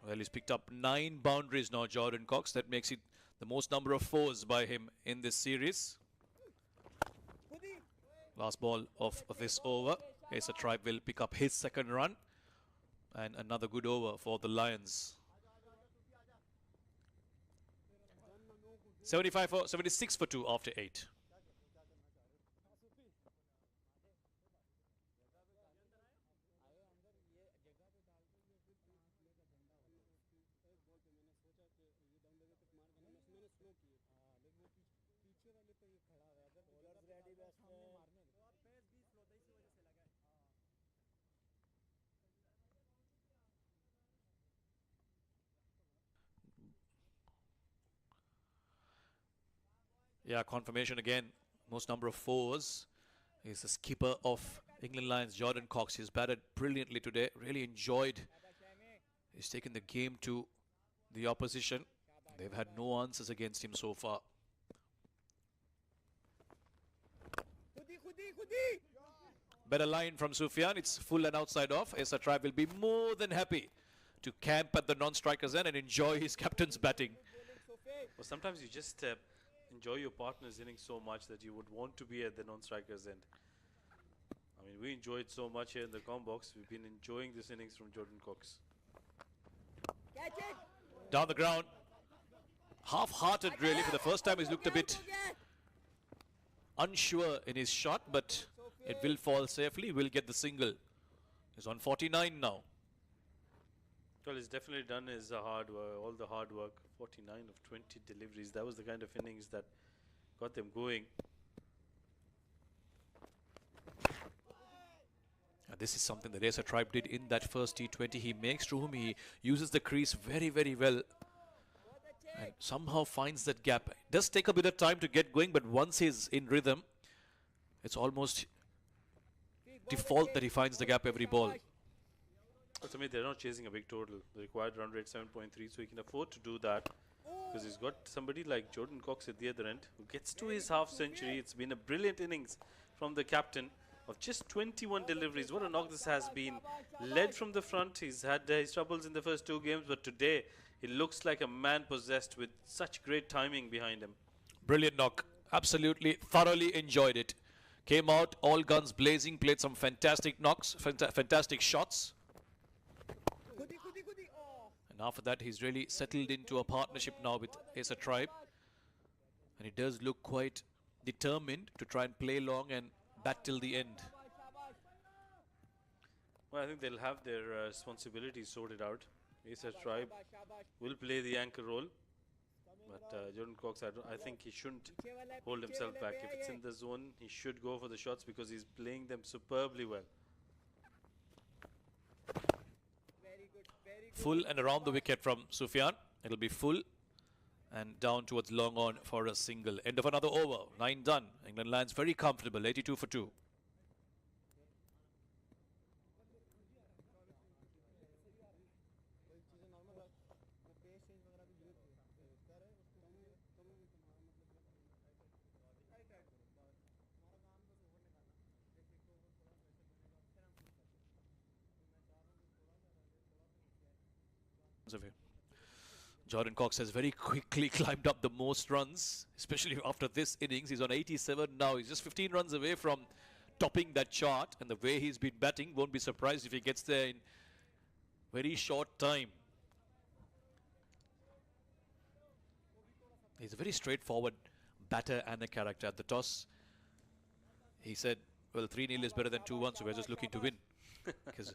Well, he's picked up 9 boundaries now, Jordan Cox. That makes it the most number of 4s by him in this series. Last ball of this over. Acer Tribe will pick up his 2nd run. And another good over for the Lions. 76 for 2 after 8. Yeah, confirmation again. Most number of 4s is the skipper of England Lions, Jordan Cox. He's batted brilliantly today. Really enjoyed. He's taken the game to the opposition. They've had no answers against him so far. Better line from Sufyan. It's full and outside off. Acer Tribe will be more than happy to camp at the non-striker's end and enjoy his captain's batting. Well, sometimes you just enjoy your partner's innings so much that you would want to be at the non-striker's end. I mean, we enjoyed so much here in the com-box. We've been enjoying this innings from Jordan Cox. Down the ground. Half-hearted, really. For the first time, he's looked a bit unsure in his shot, but it will fall safely. Will get the single. He's on 49 now. Well, he's definitely done his hard work, all the hard work. 49 of 20 deliveries. That was the kind of innings that got them going. And this is something that Acer Tribe did in that first T20. He makes room. He uses the crease very, very well. And somehow finds that gap. It does take a bit of time to get going, but once he's in rhythm, it's almost default that he finds the gap every ball. But to me, they're not chasing a big total. The required run rate 7.3, so he can afford to do that because he's got somebody like Jordan Cox at the other end who gets to his half century. It's been a brilliant innings from the captain of just 21 deliveries. What a knock this has been. Led from the front. He's had his troubles in the first 2 games, but today he looks like a man possessed with such great timing behind him. Brilliant knock. Absolutely, thoroughly enjoyed it. Came out, all guns blazing, played some fantastic knocks, fantastic shots. And after that, he's really settled into a partnership now with Acer Tribe. And he does look quite determined to try and play long and bat till the end. Well, I think they'll have their responsibilities sorted out. Acer Tribe will play the anchor role. But Jordan Cox, I think he shouldn't hold himself back. If it's in the zone, he should go for the shots because he's playing them superbly well. Full and around the wicket from Sufyan. It'll be full and down towards long on for a single. End of another over. 9 done. England Lions very comfortable. 82 for 2. Jordan Cox has very quickly climbed up the most runs, especially after this innings. He's on 87 now. He's just 15 runs away from topping that chart. And the way he's been batting, won't be surprised if he gets there in very short time. He's a very straightforward batter and a character. At the toss, he said, well, 3-0 is better than 2-1, so we're just looking to win. Because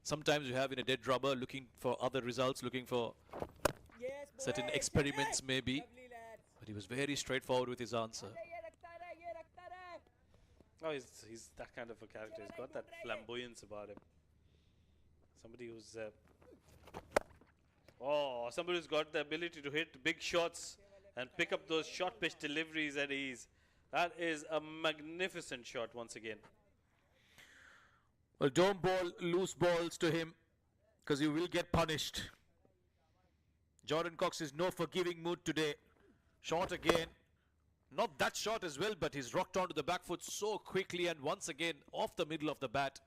sometimes you have in a dead rubber looking for other results, looking for certain experiments maybe. But he was very straightforward with his answer. Oh, he's that kind of a character. He's got that flamboyance about him. Somebody who's somebody who's got the ability to hit big shots and pick up those short pitch deliveries at ease. That is a magnificent shot once again. Well, don't bowl loose balls to him because you will get punished. Jordan Cox is no forgiving mood today. Short again. Not that short as well, but he's rocked onto the back foot so quickly and once again off the middle of the bat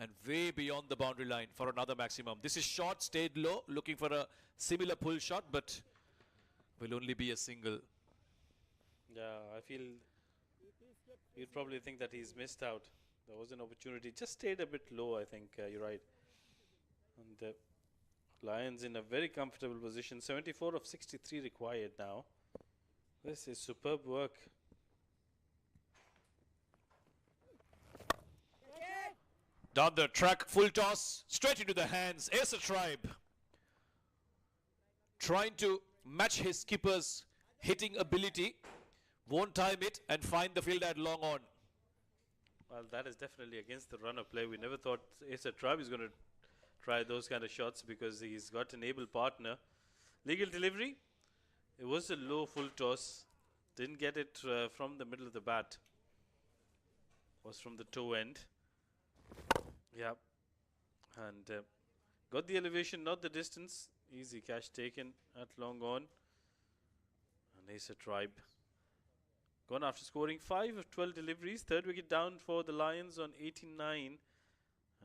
and way beyond the boundary line for another maximum. This is short, stayed low, looking for a similar pull shot, but will only be a single. Yeah, I feel you'd probably think that he's missed out. There was an opportunity, just stayed a bit low, I think. You're right. And the Lions in a very comfortable position. 74 of 63 required now. This is superb work. Down the track, full toss, straight into the hands. Acer Tribe trying to match his skipper's hitting ability. Won't time it and find the field at long on. Well, that is definitely against the run of play. We never thought Acer Tribe is going to try those kind of shots because he's got an able partner. Legal delivery. It was a low full toss. Didn't get it from the middle of the bat. Was from the toe end. Yeah. And got the elevation, not the distance. Easy catch taken at long on. And Acer Tribe gone after scoring 5 of 12 deliveries. Third wicket down for the Lions on 89. And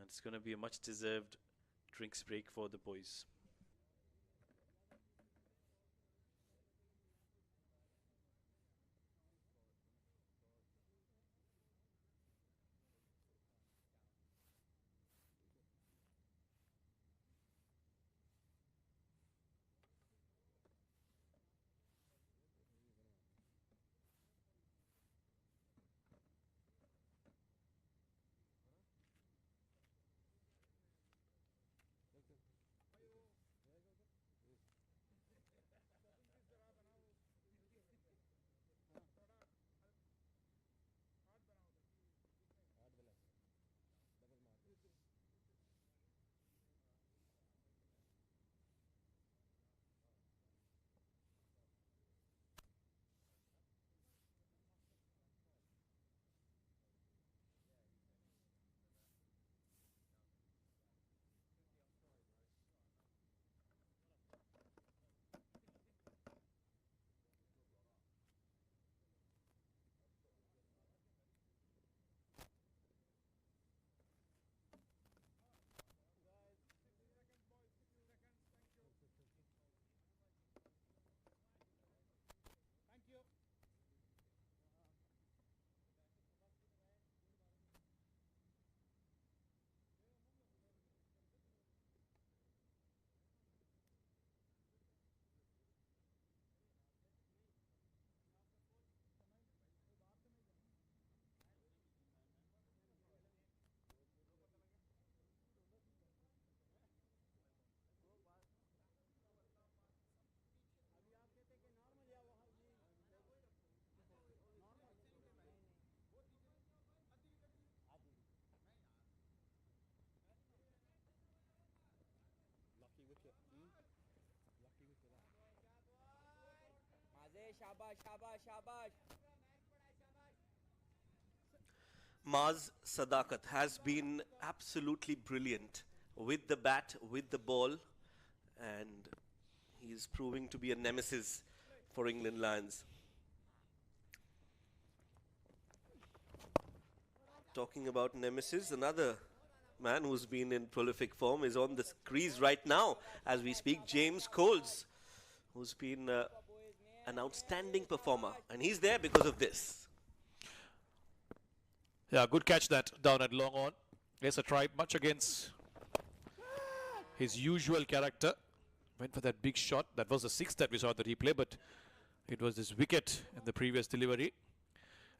it's going to be a much deserved drinks break for the boys. Maz Sadakat has been absolutely brilliant with the bat, with the ball, and he is proving to be a nemesis for England Lions. Talking about nemesis, another man who's been in prolific form is on the crease right now as we speak, James Coles, who's been an outstanding performer, and he's there because of this. Yeah, good catch that down at long on. Yes, a try much against his usual character. Went for that big shot. That was the sixth that we saw at the replay, but it was this wicket in the previous delivery.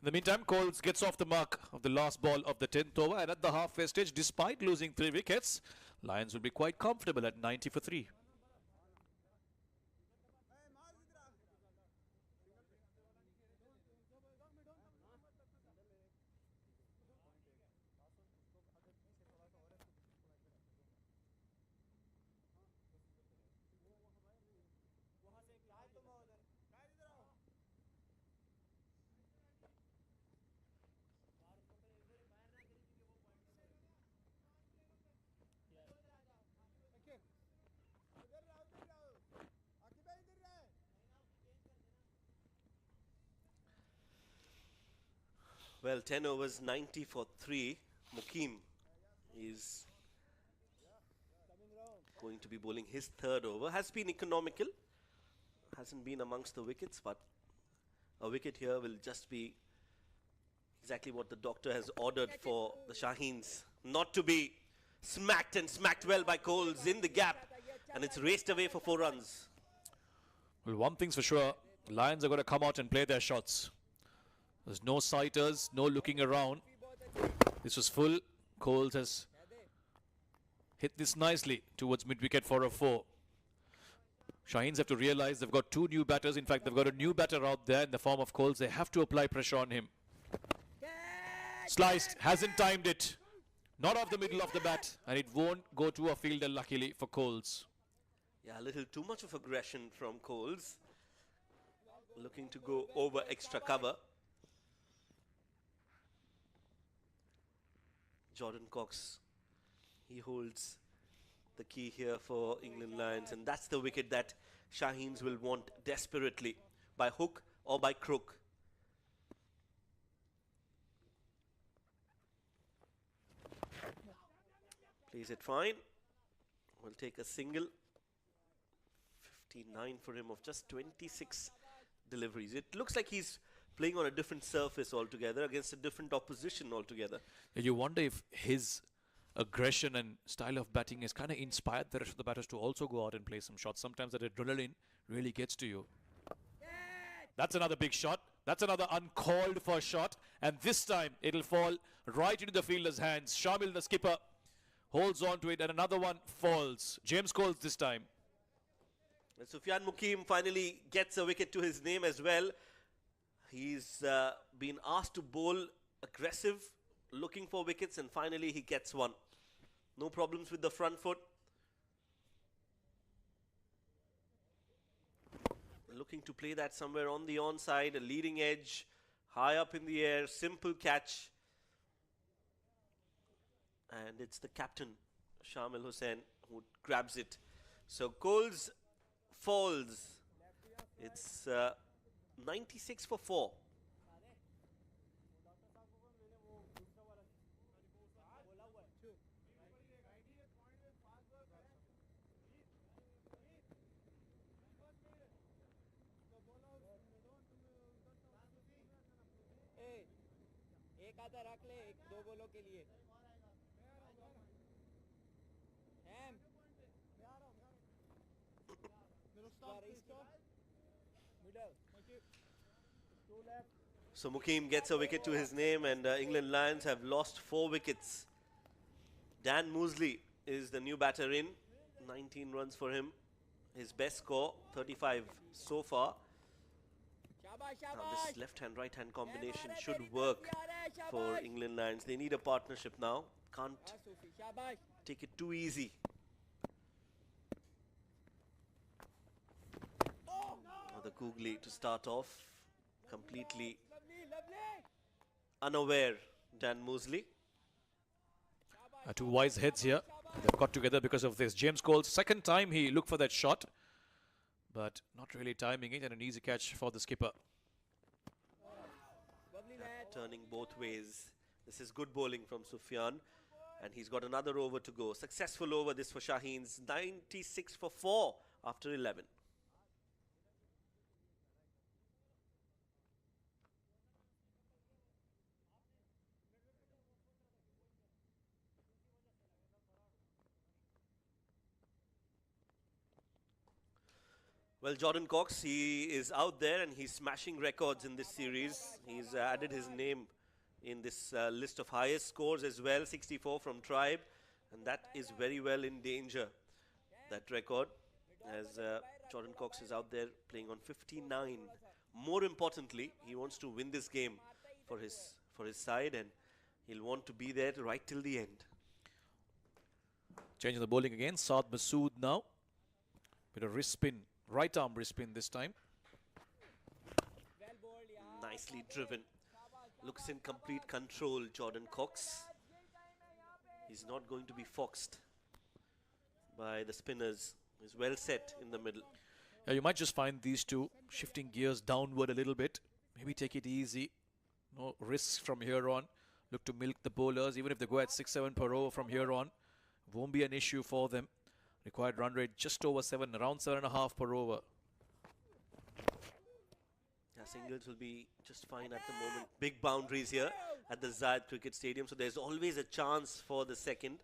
In the meantime, Coles gets off the mark of the last ball of the 10th over, and at the halfway stage, despite losing 3 wickets, Lions will be quite comfortable at 90 for 3. Well, 10 overs, 90 for 3. Mukim is going to be bowling his third over. Has been economical. Hasn't been amongst the wickets, but a wicket here will just be exactly what the doctor has ordered for the Shaheens. Not to be smacked, and smacked well by Coles in the gap. And it's raced away for 4 runs. Well, one thing's for sure, the Lions are going to come out and play their shots. There's no sighters, no looking around. This was full. Coles has hit this nicely towards mid-wicket for a 4. Shaheens have to realize they've got 2 new batters. In fact, they've got a new batter out there in the form of Coles. They have to apply pressure on him. Sliced, hasn't timed it. Not off the middle of the bat, and it won't go to a fielder, luckily, for Coles. Yeah, a little too much of aggression from Coles. Looking to go over extra cover. Jordan Cox, he holds the key here for England Lions, and that's the wicket that Shaheens will want desperately, by hook or by crook. Plays it fine. Will take a single. 59 for him of just 26 deliveries. It looks like he's playing on a different surface altogether, against a different opposition altogether. You wonder if his aggression and style of batting has kind of inspired the rest of the batters to also go out and play some shots. Sometimes that adrenaline really gets to you. That's another big shot. That's another uncalled for shot. And this time it'll fall right into the fielder's hands. Shamil, the skipper, holds on to it, and another one falls. James Coles this time. And Sufyan Mukim finally gets a wicket to his name as well. He's been asked to bowl aggressive, looking for wickets, and finally he gets one. No problems with the front foot. Looking to play that somewhere on the onside, a leading edge, high up in the air, simple catch. And it's the captain, Shamil Hussain, who grabs it. So Coles falls. It's 96 for 4. एक आधा रख ले, 2 बॉलों के लिए. So Mukim gets a wicket to his name, and England Lions have lost 4 wickets. Dan Mosley is the new batter in. 19 runs for him. His best score, 35 so far. Now this left-hand, right-hand combination should work for England Lions. They need a partnership now. Can't take it too easy. The the googly to start off. Completely unaware, Dan Mosley. Two wise heads here. They've got together because of this. James Cole's second time he looked for that shot, but not really timing it, and an easy catch for the skipper. Turning both ways. This is good bowling from Sufyan, and he's got another over to go. Successful over this for Shaheens. 96 for 4 after 11. Well, Jordan Cox, he is out there and he's smashing records in this series. He's added his name in this list of highest scores as well, 64 from Tribe, and that is very well in danger, that record, as Jordan Cox is out there playing on 59. More importantly, he wants to win this game for his side, and he'll want to be there right till the end. Changing the bowling again, Saad Masood now. Bit of wrist spin. Right arm wrist spin this time. Nicely driven. Looks in complete control, Jordan Cox. He's not going to be foxed by the spinners. He's well set in the middle. Yeah, you might just find these two shifting gears downward a little bit. Maybe take it easy. No risks from here on. Look to milk the bowlers. Even if they go at 6-7 per over from here on, won't be an issue for them. Required run rate just over 7, around 7.5 per over. Yeah, singles will be just fine at the moment. Big boundaries here at the Zayed Cricket Stadium, so there's always a chance for the second.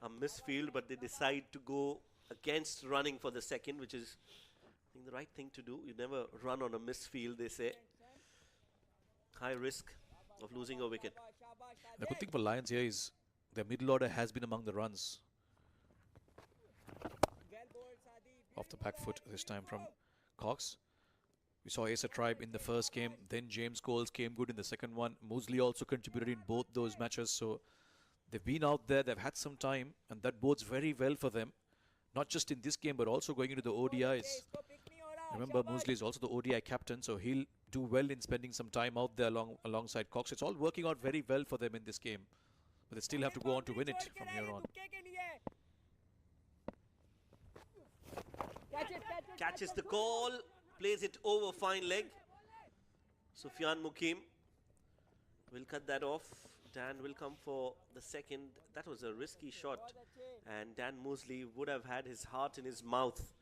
A misfield, but they decide to go against running for the second, which is, I think, the right thing to do. You never run on a misfield, they say. High risk of losing a wicket. The good thing for Lions here is their middle order has been among the runs. Off the back foot this time from Cox. We saw Asa Tribe in the first game, then James Coles came good in the second one. Mosley also contributed in both those matches, so they've been out there, they've had some time, and that bodes very well for them. Not just in this game, but also going into the ODIs. Remember, Mosley is also the ODI captain, so he'll do well in spending some time out there alongside Cox. It's all working out very well for them in this game, but they still have to go on to win it from here on. Catches the call, plays it over fine leg. Sufyan Mukim will cut that off. Dan will come for the second. That was a risky shot, and Dan Mosley would have had his heart in his mouth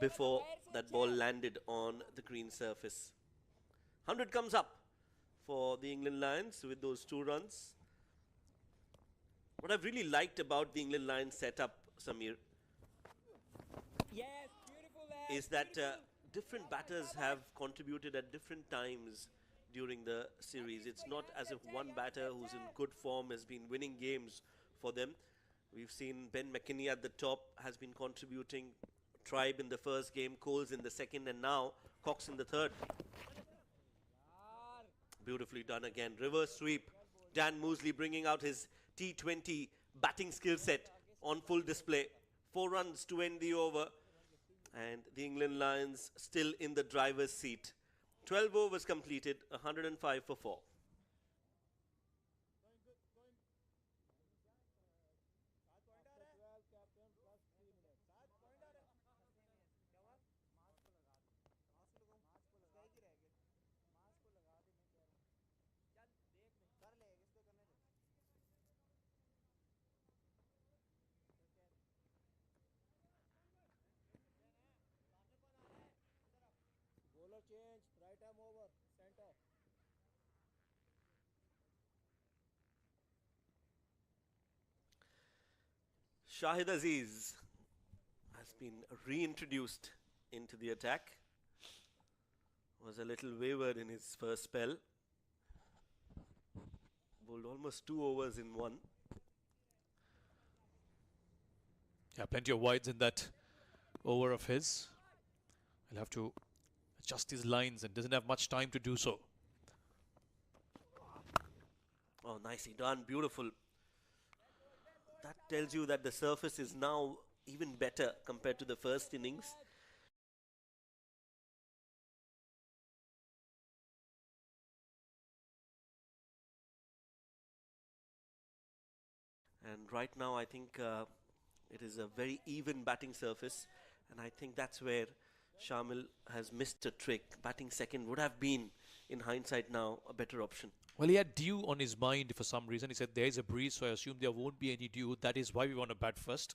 before that ball landed on the green surface. 100 comes up for the England Lions with those 2 runs. What I've really liked about the England Lions setup, Samir, is that different batters have contributed at different times during the series. It's not as if one batter who's in good form has been winning games for them. We've seen Ben McKinney at the top has been contributing, Tribe in the first game, Coles in the second, and now Cox in the third. Beautifully done again. Reverse sweep. Dan Mosley bringing out his T20 batting skill set on full display. 4 runs to end the over, and the England Lions still in the driver's seat. 12 overs completed, 105 for 4. Change, right arm over, center. Shahid Aziz has been reintroduced into the attack. Was a little wayward in his first spell. Bowled almost 2 overs in 1. Yeah, plenty of wides in that over of his. He'll have to adjust his lines and doesn't have much time to do so. Oh, nicely done. Beautiful. That tells you that the surface is now even better compared to the first innings. And right now, I think it is a very even batting surface. And I think that's where Shamil has missed a trick. Batting second would have been, in hindsight now, a better option. Well, he had dew on his mind for some reason. He said there is a breeze, so I assume there won't be any dew. That is why we want to bat first.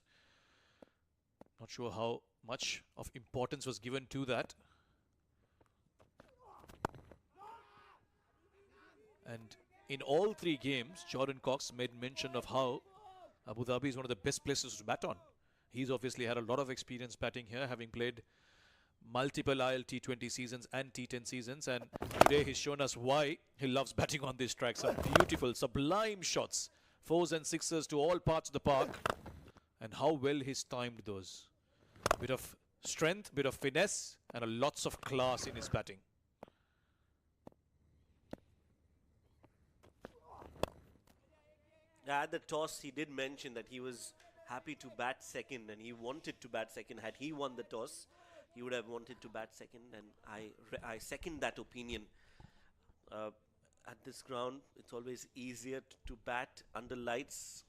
Not sure how much of importance was given to that. And in all three games, Jordan Cox made mention of how Abu Dhabi is one of the best places to bat on. He's obviously had a lot of experience batting here, having played multiple IL T20 seasons and T10 seasons, and today he's shown us why he loves batting on this track. Some beautiful, sublime shots, fours and sixes to all parts of the park, and how well he's timed those. Bit of strength, bit of finesse, and lots of class in his batting. At the toss, he did mention that he was happy to bat second, and he wanted to bat second. Had he won the toss, he would have wanted to bat second, and I second that opinion. At this ground, it's always easier to bat under lights,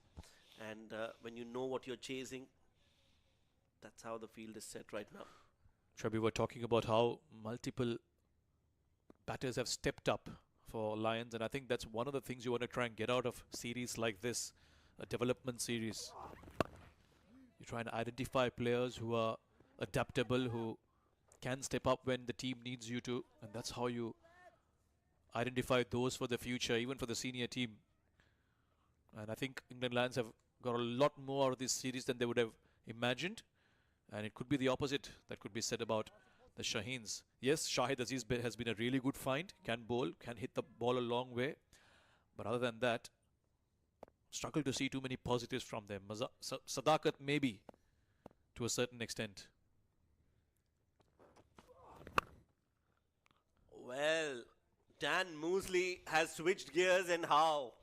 and when you know what you're chasing, that's how the field is set right now. We were talking about how multiple batters have stepped up for Lions, and I think that's one of the things you want to try and get out of series like this, a development series. You try and identify players who are adaptable, who can step up when the team needs you to, and that's how you identify those for the future, even for the senior team. And I think England Lions have got a lot more out of this series than they would have imagined, and it could be the opposite that could be said about the Shaheens. Yes, Shahid Aziz has been a really good find, can bowl, can hit the ball a long way, but other than that, struggle to see too many positives from them. Sadakat maybe, to a certain extent. Well, Dan Mosley has switched gears, and how?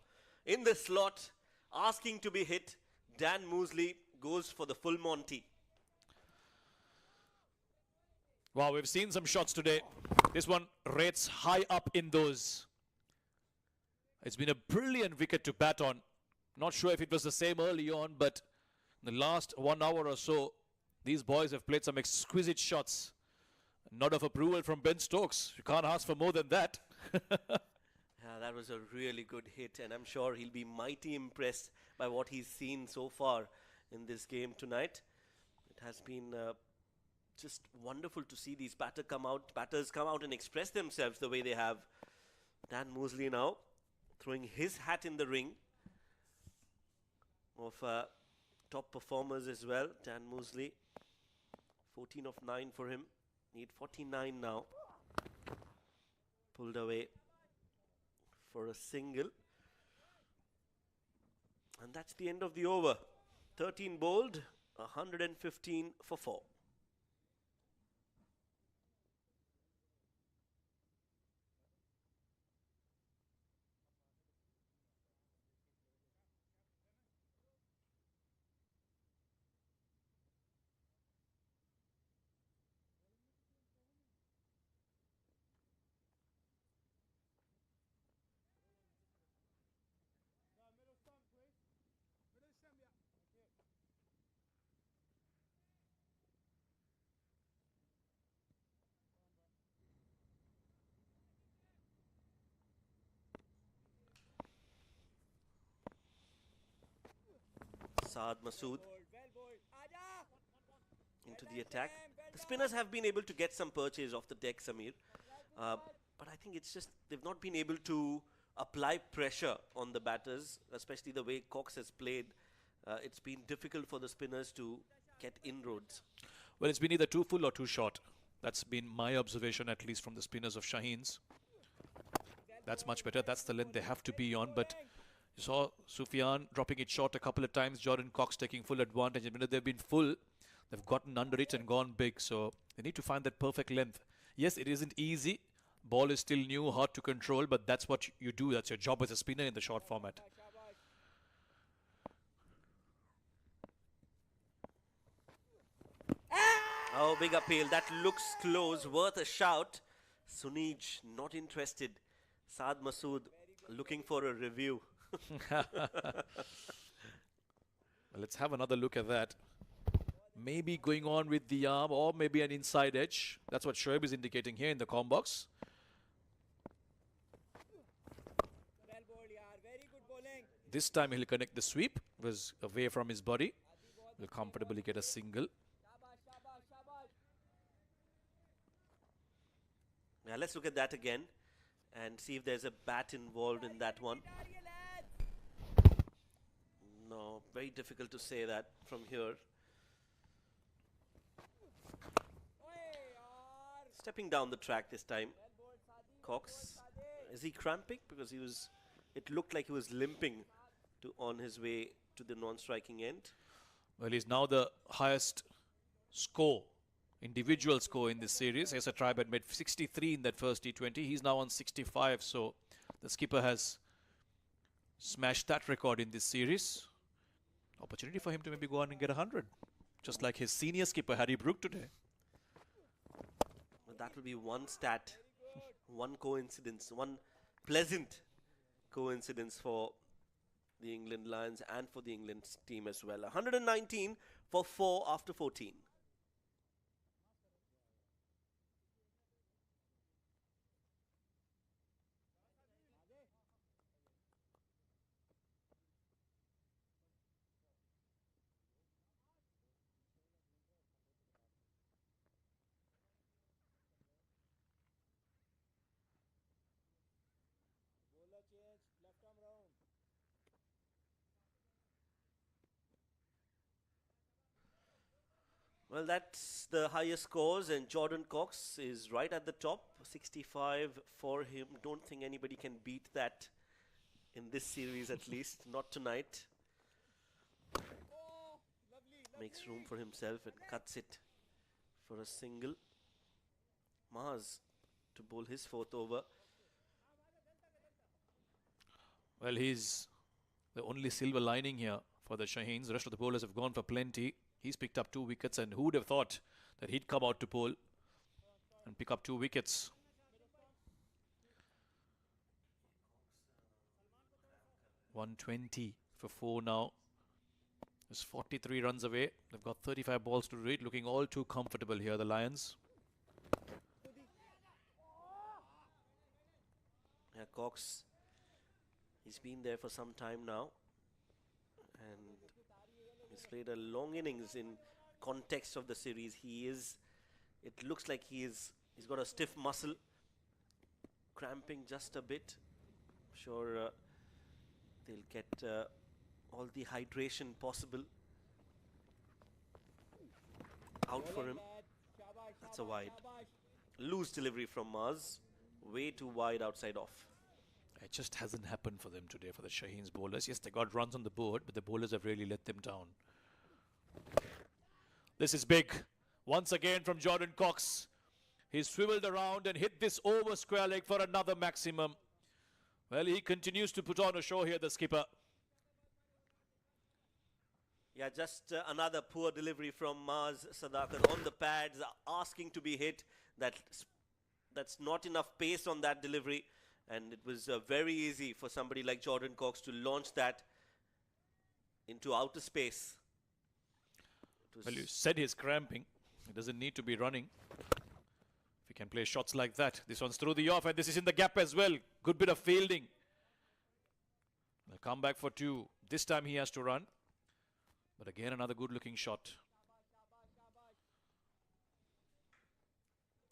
In the slot, asking to be hit, Dan Mosley goes for the full Monty. Wow, we've seen some shots today. This one rates high up in those. It's been a brilliant wicket to bat on. Not sure if it was the same early on, but in the last 1 hour or so, these boys have played some exquisite shots. Nod of approval from Ben Stokes. You can't ask for more than that. Yeah, that was a really good hit, and I'm sure he'll be mighty impressed by what he's seen so far in this game tonight. It has been just wonderful to see these batters come out and express themselves the way they have. Dan Mosley now throwing his hat in the ring of top performers as well. Dan Mosley, 14 of 9 for him. Need 49 now. Pulled away for a single. And that's the end of the over. 13 bowled, 115 for 4. Saad Masood into the attack. The spinners have been able to get some purchase off the deck, Samir. But I think it's just they've not been able to apply pressure on the batters, especially the way Cox has played. It's been difficult for the spinners to get inroads. Well, it's been either too full or too short. That's been my observation, at least from the spinners of Shaheens. That's much better. That's the length they have to be on. But you saw Sufyan dropping it short a couple of times. Jordan Cox taking full advantage. And when they've been full, they've gotten under it and gone big. So they need to find that perfect length. Yes, it isn't easy. Ball is still new, hard to control, but that's what you do. That's your job as a spinner in the short format. Oh, big appeal. That looks close, worth a shout. Sunij not interested. Saad Masood looking for a review. Let's have another look at that. Maybe going on with the arm or maybe an inside edge. That's what Shoaib is indicating here in the comm box. This time he'll connect the sweep. Was away from his body. Will comfortably get a single. Now let's look at that again and see if there's a bat involved in that one. No, very difficult to say that from here. Stepping down the track this time, Cox. Is he cramping? Because he was, it looked like he was limping on his way to the non-striking end. Well, he's now the highest score, individual score in this series. As a tribe had made 63 in that first T20. He's now on 65, so the skipper has smashed that record in this series. Opportunity for him to maybe go on and get 100, just like his senior skipper Harry Brook today. Well, that will be one stat, one coincidence, one pleasant coincidence for the England Lions and for the England team as well. 119 for 4 after 14. Well, that's the highest scores, and Jordan Cox is right at the top, 65 for him. Don't think anybody can beat that in this series, at least not tonight. Makes room for himself and cuts it for a single. Mars to bowl his 4th over. Well, he's the only silver lining here for the Shaheens. The rest of the bowlers have gone for plenty. He's picked up 2 wickets, and who would have thought that he'd come out to bowl and pick up 2 wickets. $120 for 4 now. There's 43 runs away. They've got 35 balls to read. Looking all too comfortable here, the Lions. Yeah, Cox, he's been there for some time now, and he's played a long innings in context of the series. It looks like he's got a stiff muscle, cramping just a bit. Sure, they'll get all the hydration possible out for him. That's a wide. Loose delivery from Mars. Way too wide outside off. It just hasn't happened for them today, for the Shaheens bowlers. Yes, they got runs on the board, but the bowlers have really let them down. This is big. Once again from Jordan Cox. He swiveled around and hit this over square leg for another maximum. Well, he continues to put on a show here, the skipper. Yeah, just another poor delivery from Mars Sadakat on the pads, asking to be hit. That's not enough pace on that delivery. And it was very easy for somebody like Jordan Cox to launch that into outer space. Well, you said he's cramping. He doesn't need to be running. If he can play shots like that. This one's through the off, and this is in the gap as well. Good bit of fielding. They'll come back for 2. This time he has to run. But again, another good-looking shot.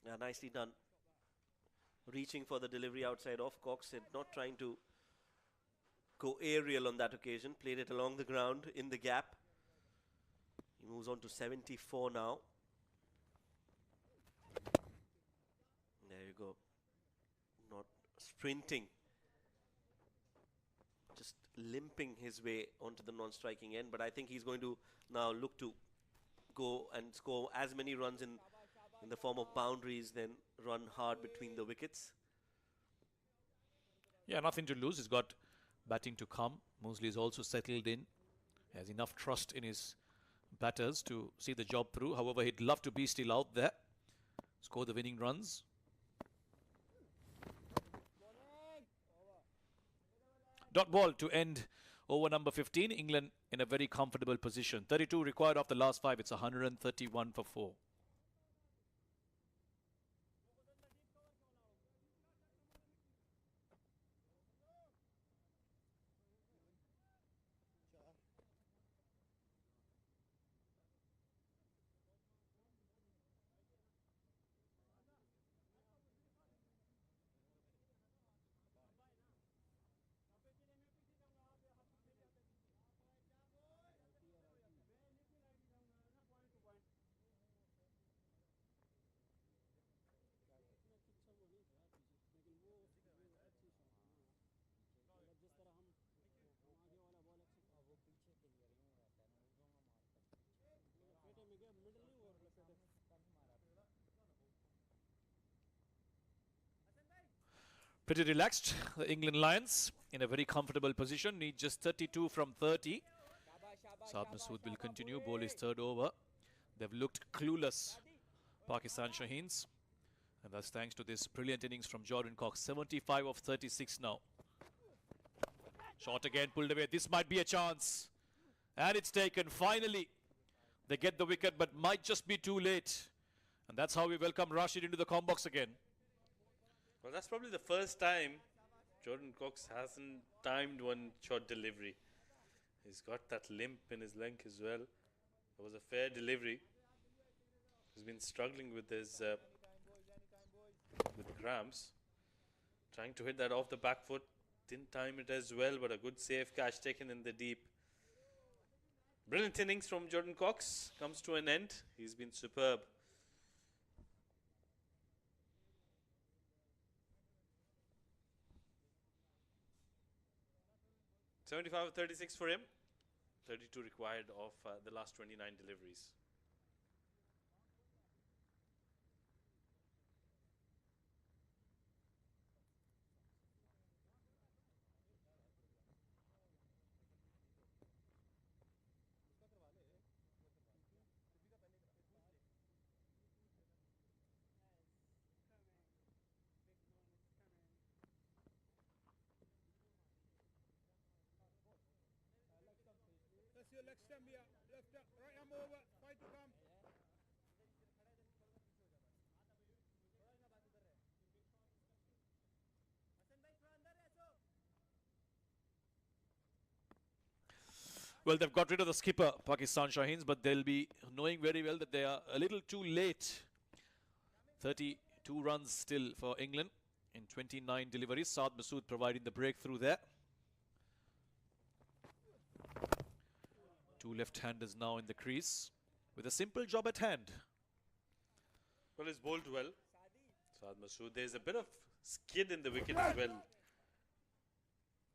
Yeah, nicely done. Reaching for the delivery outside off. Cox said not trying to go aerial on that occasion. Played it along the ground in the gap. He moves on to 74 now. There you go. Not sprinting. Just limping his way onto the non-striking end. But I think he's going to now look to go and score as many runs in the form of boundaries, then run hard between the wickets. Yeah, nothing to lose. He's got batting to come. Mosley is also settled in. He has enough trust in his batters to see the job through. However, he'd love to be still out there, score the winning runs. Dot ball to end Over number 15, England in a very comfortable position. 32 required of the last 5. It's 131 for 4. Pretty relaxed, the England Lions in a very comfortable position. Need just 32 from 30. Saad Masood will continue. Ball is third over. They've looked clueless, Pakistan Shaheens. And that's thanks to this brilliant innings from Jordan Cox. 75 of 36 now. Shot again, pulled away. This might be a chance. And it's taken. Finally, they get the wicket, but might just be too late. And that's how we welcome Rashid into the com box again. Well, that's probably the first time Jordan Cox hasn't timed one shot delivery. He's got that limp in his leg as well. It was a fair delivery. He's been struggling with his with cramps. Trying to hit that off the back foot. Didn't time it as well, but a good safe catch taken in the deep. Brilliant innings from Jordan Cox. Comes to an end. He's been superb. 75 of 36 for him. 32 required of the last 29 deliveries. Let's see your leg stem here. Left, right arm over. Fight to come. Well, they've got rid of the skipper, Pakistan Shaheens, but they'll be knowing very well that they are a little too late. 32 runs still for England in 29 deliveries. Saad Masood providing the breakthrough there. Two left-handers now in the crease with a simple job at hand. Well, he's bowled well. Saad Masood. There's a bit of skid in the wicket as well.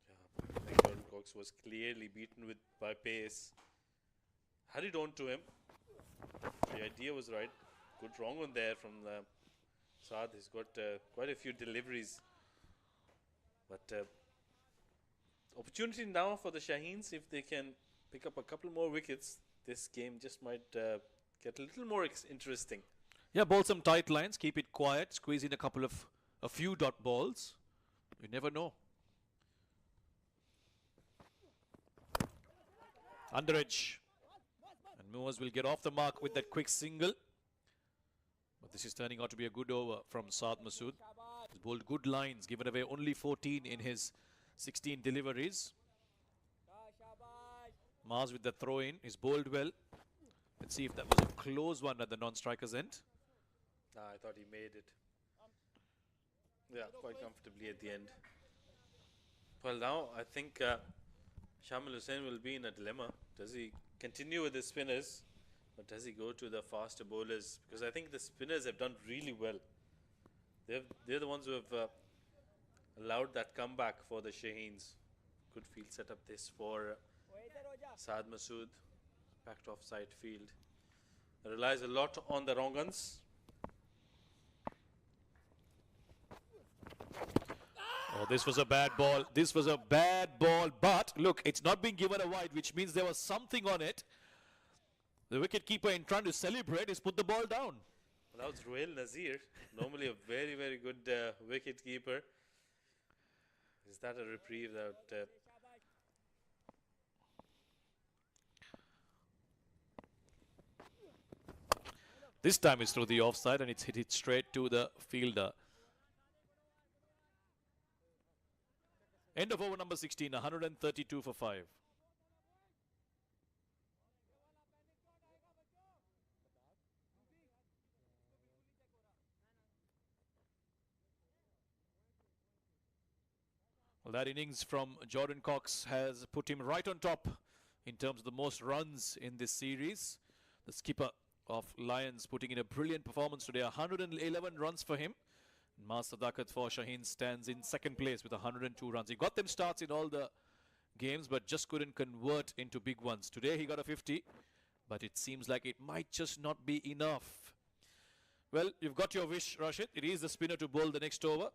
Yeah, I think Jordan Cox was clearly beaten by pace. Had it on to him. The idea was right. Good wrong one there from Saad. He's got quite a few deliveries. But opportunity now for the Shaheens. If they can pick up a couple more wickets, this game just might get a little more interesting. Yeah, bowl some tight lines, keep it quiet, squeeze in a few dot balls. You never know. Under edge. And Moores will get off the mark with that quick single. But this is turning out to be a good over from Saad Masood. He's bowled good lines, given away only 14 in his 16 deliveries. Mars with the throw-in. He's bowled well. Let's see if that was a close one at the non-striker's end. I thought he made it. Yeah, quite comfortably at the end. Well, now I think Shamil Hussain will be in a dilemma. Does he continue with the spinners, or does he go to the faster bowlers? Because I think the spinners have done really well. They're the ones who have allowed that comeback for the Shaheens. Good field setup this for Saad Masood. Backed offside field. Relies a lot on the wrong uns. Oh, this was a bad ball. This was a bad ball. But look, it's not being given a wide, which means there was something on it. The wicketkeeper, in trying to celebrate, has put the ball down. Well, that was Ruhail Nazir. Normally a very, very good wicketkeeper. Is that a reprieve that This time it's through the offside and it's hit it straight to the fielder. End of over number 16, 132 for 5. Well, that innings from Jordan Cox has put him right on top in terms of the most runs in this series. The skipper of Lions putting in a brilliant performance today, 111 runs for him. Maas Sadakat for Shaheens stands in second place with 102 runs. He got them starts in all the games but just couldn't convert into big ones. Today he got a 50, but it seems like it might just not be enough. Well, you've got your wish, Rashid. It is the spinner to bowl the next over.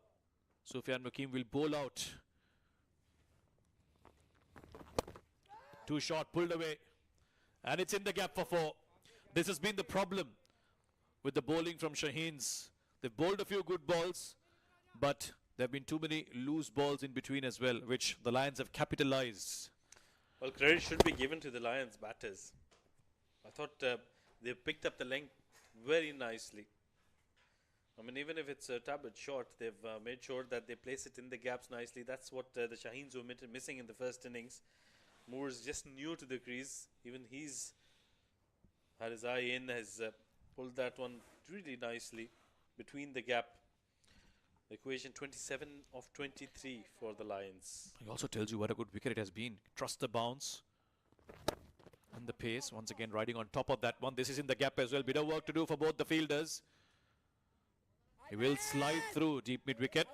Sufyan Makim will bowl out. Too short, pulled away. And it's in the gap for 4. This has been the problem with the bowling from Shaheens. They've bowled a few good balls, but there have been too many loose balls in between as well, which the Lions have capitalized. Well, credit should be given to the Lions batters. I thought they picked up the length very nicely. I mean, even if it's a tad bit short, they've made sure that they place it in the gaps nicely. That's what the Shaheens were missing in the first innings. Moore's just new to the crease. Even he's had his eye in, has pulled that one really nicely between the gap. The equation 27 of 23 for the Lions. He also tells you what a good wicket it has been. Trust the bounce and the pace. Once again riding on top of that one. This is in the gap as well. Bit of work to do for both the fielders. He will slide through deep mid-wicket.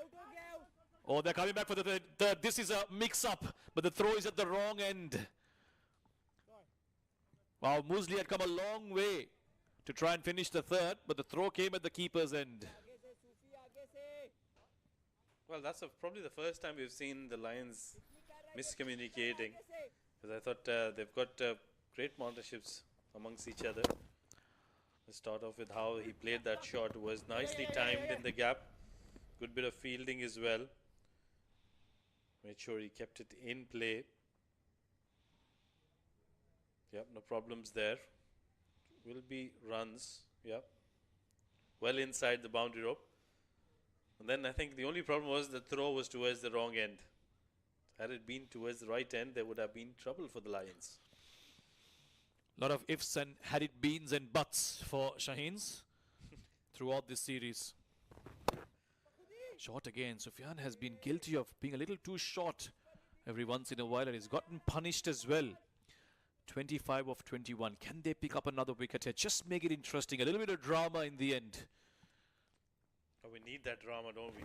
Oh, they're coming back for the third. This is a mix-up, but the throw is at the wrong end. Wow, Muesli had come a long way to try and finish the third, but the throw came at the keeper's end. Well, that's probably the first time we've seen the Lions miscommunicating. Because I thought they've got great partnerships amongst each other. Let's start off with how he played that shot. It was nicely timed in the gap. Good bit of fielding as well. Made sure he kept it in play. Yep, no problems there. Will be runs. Yep. Well inside the boundary rope. And then I think the only problem was the throw was towards the wrong end. Had it been towards the right end, there would have been trouble for the Lions. A lot of ifs and had it beens and buts for Shaheens throughout this series. Short again. Sufyan has been guilty of being a little too short every once in a while and he's gotten punished as well. 25 of 21. Can they pick up another wicket here? Just make it interesting. A little bit of drama in the end. Oh, we need that drama, don't we?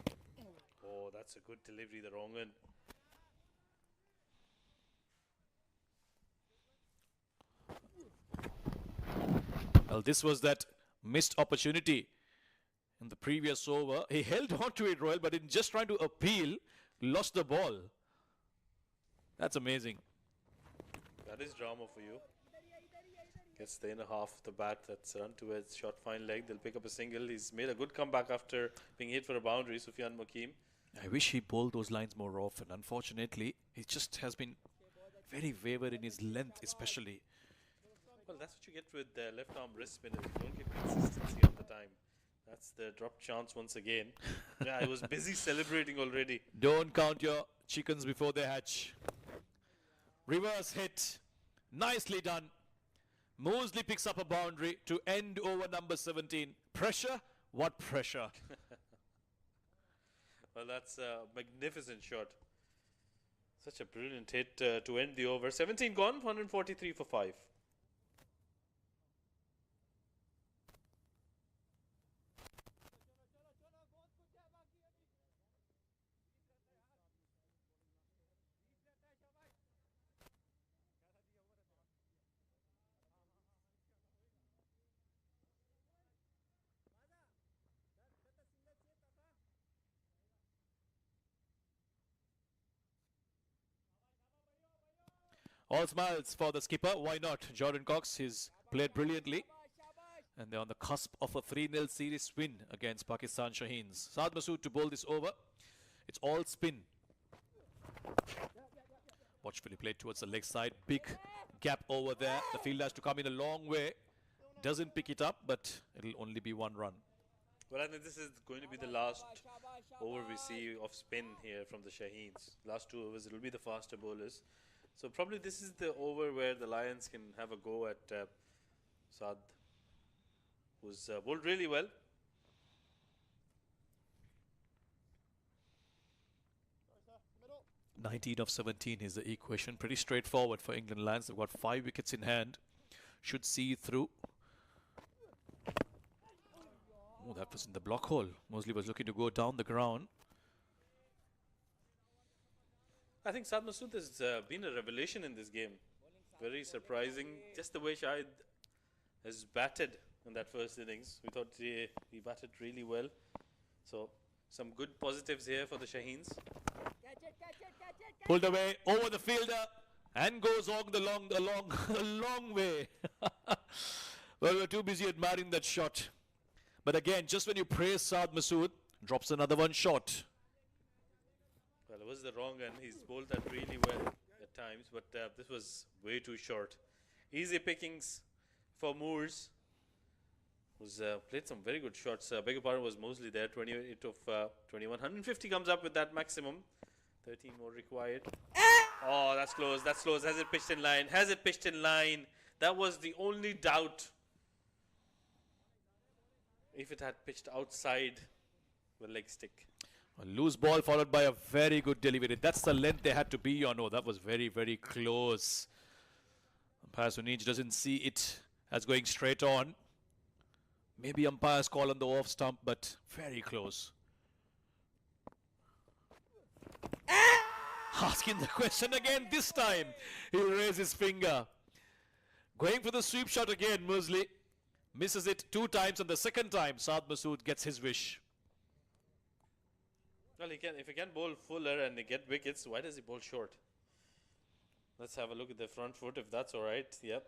Oh, that's a good delivery, the wrong end. Well, this was that missed opportunity in the previous over. He held on to it, Royal, but in just trying to appeal, lost the ball. That's amazing. That is drama for you. Gets the inner half of the bat. That's run towards short fine leg. They'll pick up a single. He's made a good comeback after being hit for a boundary, Sufyan Makim. I wish he bowled those lines more often. Unfortunately, he just has been very wayward in his length, especially. Well, that's what you get with the left arm wrist spinners. You don't get consistency all the time. That's the drop chance once again. Yeah, I was busy celebrating already. Don't count your chickens before they hatch. Reverse hit. Nicely done. Mosley picks up a boundary to end over number 17. Pressure? What pressure? Well, that's a magnificent shot. Such a brilliant hit to end the over. 17 gone, 143 for 5. All smiles for the skipper. Why not? Jordan Cox, he's played brilliantly. And they're on the cusp of a 3-0 series win against Pakistan Shaheens. Saad Masood to bowl this over. It's all spin. Watchfully played towards the leg side. Big gap over there. The field has to come in a long way. doesn't pick it up, but it'll only be 1 run. Well, I think this is going to be the last over we see of spin here from the Shaheens. Last 2 overs, it'll be the faster bowlers. So probably this is the over where the Lions can have a go at Saad, who's bowled really well. Middle. 19 of 17 is the equation. Pretty straightforward for England Lions. They've got 5 wickets in hand. Should see through. Oh, that was in the block hole. Mosley was looking to go down the ground. I think Saad Masood has been a revelation in this game. Very surprising. Just the way Shahid has batted in that first innings. We thought he batted really well. So some good positives here for the Shaheens. Pulled away over the fielder and goes on the long way. Well, we're too busy admiring that shot. But again, just when you praise Saad Masood, drops another one short. Well, it was the wrong end. He's bowled that really well at times, but this was way too short. Easy pickings for Moores. Who's played some very good shots. Beg your pardon, was Mosley there. 28 of 21. 150 comes up with that maximum. 13 more required. Oh, that's close. That's close. Has it pitched in line? Has it pitched in line? That was the only doubt. If it had pitched outside the leg stick. A loose ball followed by a very good delivery. That's the length they had to be on. Oh, that was very, very close. Umpire Sunij doesn't see it as going straight on. Maybe umpire's call on the off stump, but very close. Asking the question again this time. He'll raise his finger. Going for the sweep shot again, Mosley. Misses it 2 times, and the second time Saad Masood gets his wish. Well, if he can bowl fuller and get wickets, why does he bowl short? Let's have a look at the front foot, if that's all right. Yep.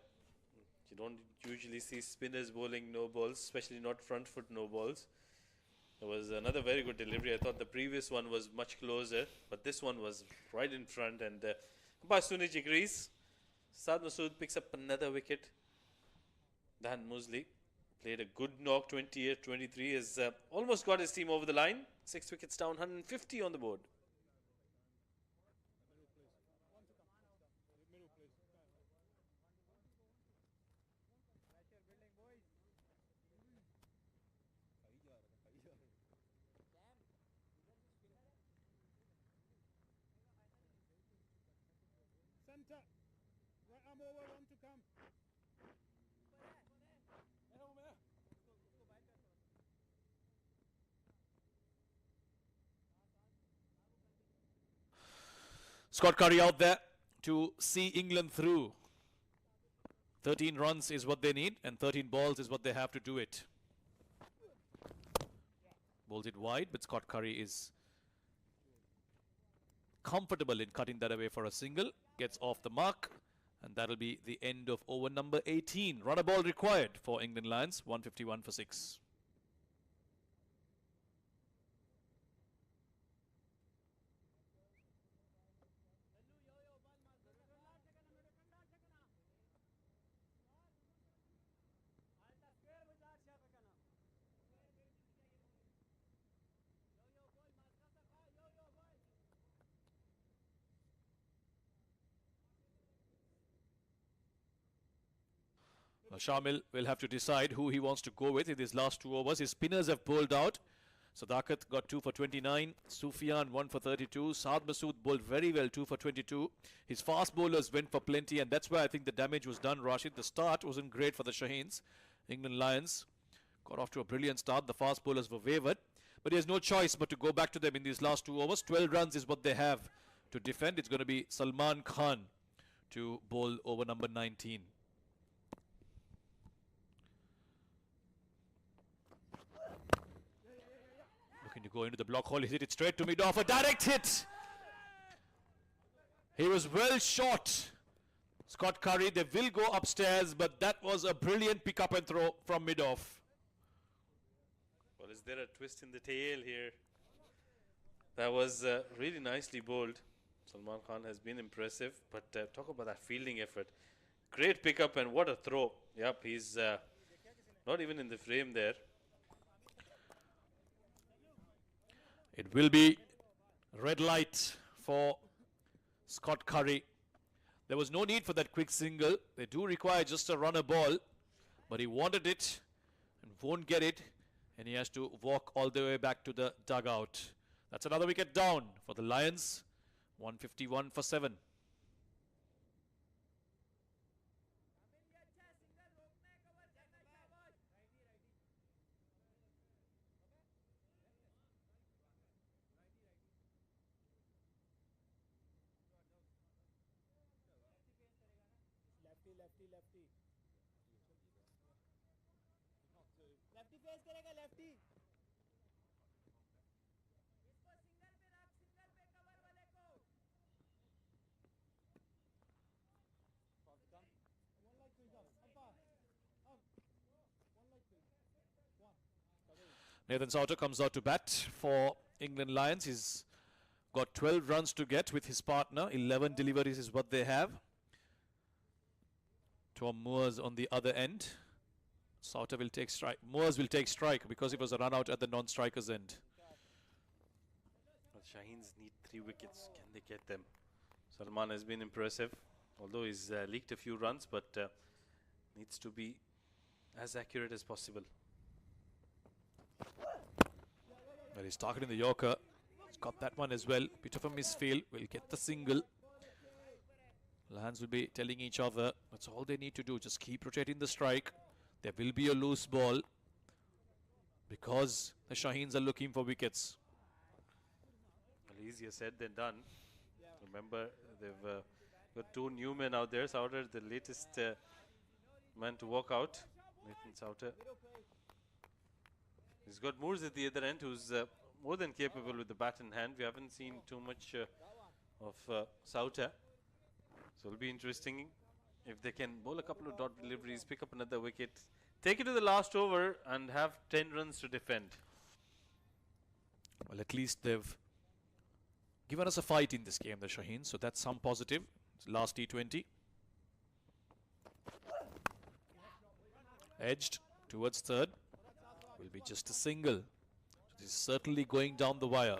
You don't usually see spinners bowling no balls, especially not front foot no balls. There was another very good delivery. I thought the previous one was much closer, but this one was right in front, and Sunij agrees. Saad Masood picks up another wicket. Dan Mosley played a good knock. 28-23 has almost got his team over the line. 6 wickets down, 150 on the board. Centre. Right arm over, one to come. Scott Curry out there to see England through. 13 runs is what they need, and 13 balls is what they have to do it. Bowls it wide, but Scott Curry is comfortable in cutting that away for a single. Gets off the mark, and that'll be the end of over number 18. Run a ball required for England Lions. 151 for 6. Shamil will have to decide who he wants to go with in his last 2 overs. His spinners have bowled out. Sadakat got 2 for 29. Sufyan 1 for 32. Saad Masood bowled very well, 2 for 22. His fast bowlers went for plenty, and that's where I think the damage was done, Rashid. The start wasn't great for the Shaheens. England Lions got off to a brilliant start. The fast bowlers were wavered, but he has no choice but to go back to them in these last 2 overs. 12 runs is what they have to defend. It's going to be Salman Khan to bowl over number 19. Looking to go into the block hole. He hit it straight to mid-off. A direct hit. He was well shot. Scott Curry, they will go upstairs, but that was a brilliant pick-up and throw from mid-off. Well, is there a twist in the tail here? That was really nicely bowled. Salman Khan has been impressive, but talk about that fielding effort. Great pickup, and what a throw. Yep, he's Not even in the frame there. It will be red light for Scott Curry. There was no need for that quick single. They do require just a runner ball, but he wanted it and won't get it, and he has to walk all the way back to the dugout. That's another wicket down for the Lions. 151 for 7. lefty. Lefty face करेगा lefty. Nathan Souter comes out to bat for England Lions. He's got 12 runs to get with his partner. 11 deliveries is what they have. Tom Moores on the other end. Souter will take strike. Moores will take strike because it was a run out at the non-striker's end. Well, Shaheens need 3 wickets. Can they get them? Salman has been impressive, although he's leaked a few runs, but needs to be as accurate as possible. Well, he's targeting the Yorker. He's got that one as well. Bit of a misfield. Will get the single. Lions will be telling each other that's all they need to do. Just keep rotating the strike. There will be a loose ball because the Shaheens are looking for wickets. Well, easier said than done. Remember, they've got 2 new men out there. Souter, the latest man to walk out. Nathan Souter. He's got Moores at the other end, who's more than capable with the bat in hand. We haven't seen too much of Souter. So it'll be interesting if they can bowl a couple of dot deliveries, pick up another wicket, take it to the last over and have 10 runs to defend. Well, at least they've given us a fight in this game, the Shaheens, so that's some positive. It's last T20. Edged towards third. Will be just a single. So this is certainly going down the wire.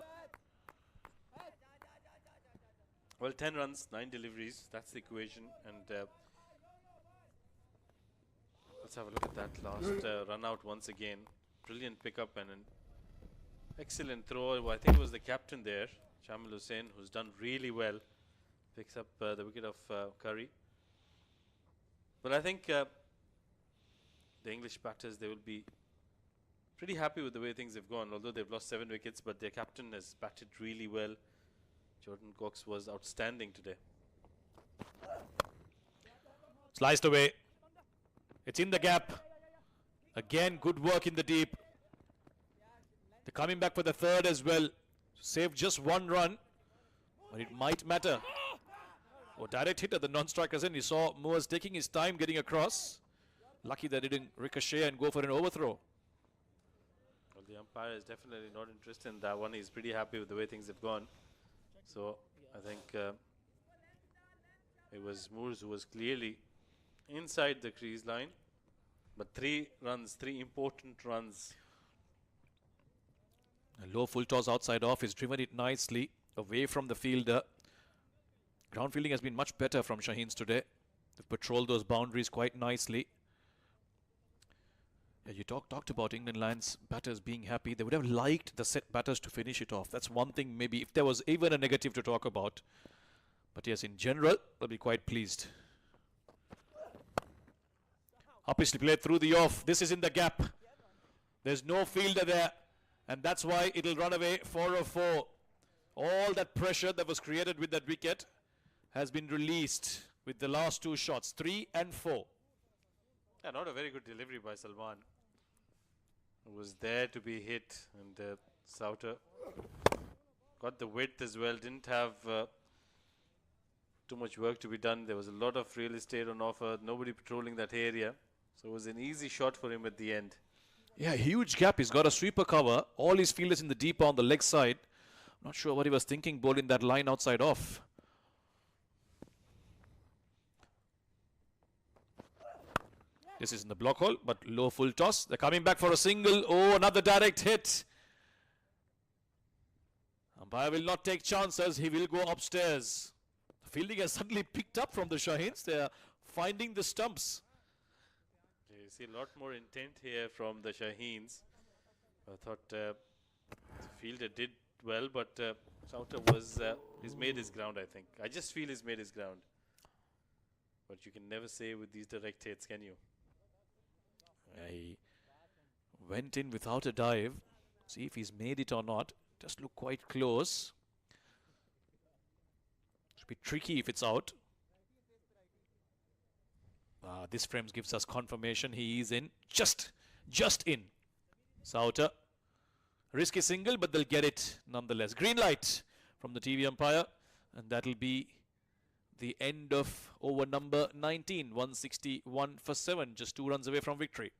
Well, 10 runs, 9 deliveries. That's the equation. And let's have a look at that last run out once again. Brilliant pickup and an excellent throw. I think it was the captain there, Shamil Hussain, who's done really well. Picks up the wicket of Curry. But I think the English batters, they will be pretty happy with the way things have gone, although they've lost 7 wickets, but their captain has batted really well. Jordan Cox was outstanding today. Sliced away. It's in the gap. Again, good work in the deep. They're coming back for the third as well. Saved just 1 run, but it might matter. Oh, direct hit at the non-striker's end. You saw Moores taking his time getting across. Lucky that it didn't ricochet and go for an overthrow. Well, the umpire is definitely not interested in that one. He's pretty happy with the way things have gone. So I think it was Moores who was clearly inside the crease line. But 3 runs, 3 important runs. A low full toss outside off. He's driven it nicely away from the fielder. Ground fielding has been much better from Shaheens today. They've patrolled those boundaries quite nicely. Yeah, you talked about England Lions batters being happy. They would have liked the set batters to finish it off. That's one thing maybe if there was even a negative to talk about. But yes, in general, they'll be quite pleased. Upishly played through the off. This is in the gap. There's no fielder there. And that's why it'll run away 4-4. All that pressure that was created with that wicket has been released with the last 2 shots, 3 and 4. Yeah, not a very good delivery by Salman. It was there to be hit, and Souter got the width as well. Didn't have too much work to be done. There was a lot of real estate on offer. Nobody patrolling that area. So it was an easy shot for him at the end. Yeah, huge gap. He's got a sweeper cover. All his fielders in the deep on the leg side. Not sure what he was thinking bowling that line outside off. This is in the block hole, but low full toss. They're coming back for a single. Oh, another direct hit. Umpire will not take chances. He will go upstairs. The fielding has suddenly picked up from the Shaheens. They are finding the stumps. You see a lot more intent here from the Shaheens. I thought the fielder did well, but Sauter was he's made his ground, I think. I just feel he's made his ground. But you can never say with these direct hits, can you? He went in without a dive. See if he's made it or not. Just look quite close. Should be tricky if it's out. This frame gives us confirmation he is in. Just in. Sauter. Risky single, but they'll get it nonetheless. Green light from the TV umpire. And that'll be the end of over number 19. 161 for 7. Just 2 runs away from victory.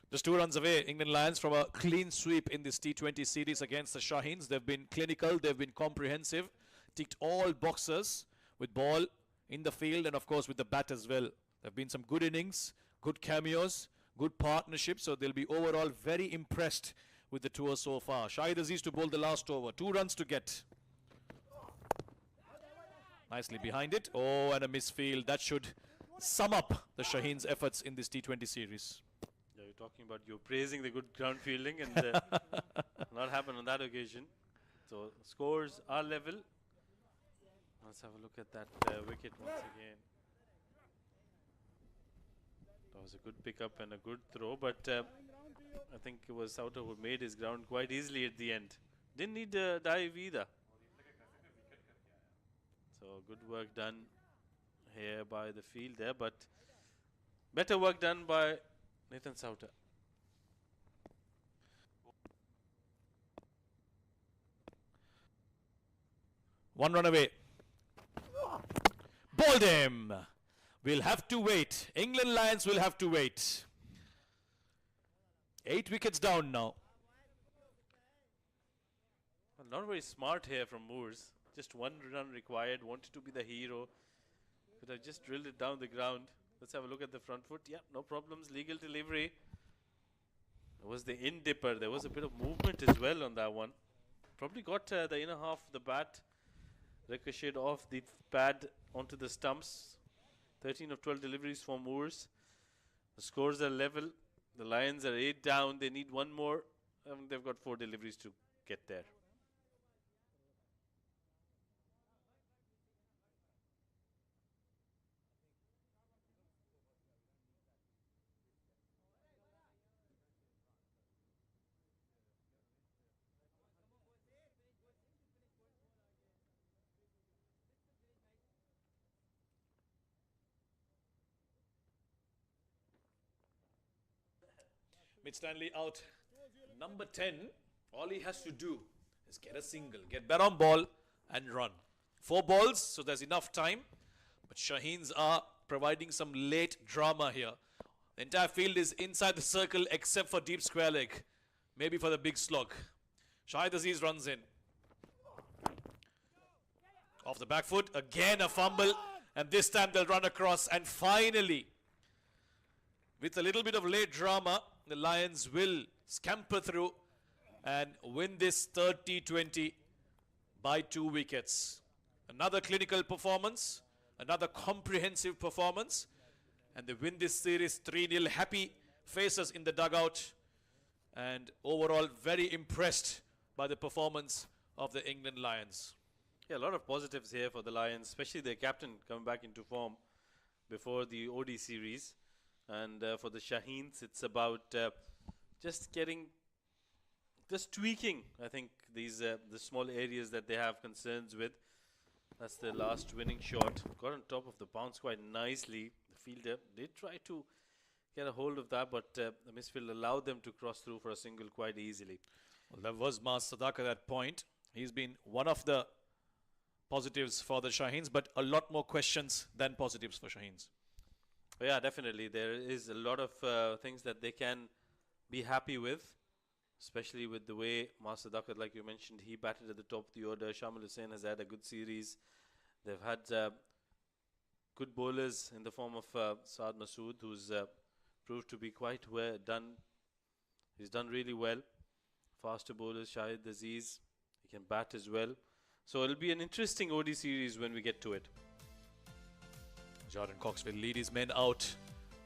Just 2 runs away, England Lions, from a clean sweep in this T20 series against the Shaheens. They've been clinical, they've been comprehensive, ticked all boxes with ball in the field and of course with the bat as well. There have been some good innings, good cameos, good partnerships, so they'll be overall very impressed with the tour so far. Shahid Aziz to bowl the last over, 2 runs to get. Nicely behind it. Oh, and a misfield. That should sum up the Shaheens' efforts in this T20 series. Yeah, you're talking about you're praising the good ground fielding and not happened on that occasion. So scores are level. Let's have a look at that wicket once again. That was a good pickup and a good throw, but I think it was Sauter who made his ground quite easily at the end. Didn't need a dive either. So good work done here by the field there, but better work done by Nathan Sauter. One run away. Bowled him. We'll have to wait. England Lions will have to wait. 8 wickets down now. Well, not very smart here from Moores. Just 1 run required. Wanted to be the hero. Could have just drilled it down the ground. Let's have a look at the front foot. Yeah, no problems. Legal delivery. There was the in dipper. There was a bit of movement as well on that one. Probably got the inner half of the bat. Ricocheted off the pad onto the stumps. 13 of 12 deliveries for Moores. The scores are level. The Lions are 8 down. They need 1 more. They've got 4 deliveries to get there. Mid Stanley out. Number 10, all he has to do is get a single, get bat on ball and run. 4 balls, so there's enough time. But Shaheens are providing some late drama here. The entire field is inside the circle except for deep square leg. Maybe for the big slog. Shahid Aziz runs in. Off the back foot, again a fumble. And this time they'll run across. And finally, with a little bit of late drama, the Lions will scamper through and win this third T20 by 2 wickets. Another clinical performance, another comprehensive performance, and they win this series 3-0. Happy faces in the dugout, and overall very impressed by the performance of the England Lions. Yeah, a lot of positives here for the Lions, especially their captain coming back into form before the ODI series. And for the Shaheens, it's about just tweaking, I think, these the small areas that they have concerns with. That's the last winning shot. Got on top of the bounce quite nicely. The fielder did try to get a hold of that, but the misfield allowed them to cross through for a single quite easily. Well, that was Mas Sadaka at that point. He's been one of the positives for the Shaheens, but a lot more questions than positives for Shaheens. Yeah, definitely. There is a lot of things that they can be happy with, especially with the way Mas Sadaka, like you mentioned, he batted at the top of the order. Shamil Hussain has had a good series. They've had good bowlers in the form of Saad Masood, who's proved to be quite well done. He's done really well. Faster bowlers, Shahid Aziz, he can bat as well. So it'll be an interesting OD series when we get to it. Jordan Cox will lead his men out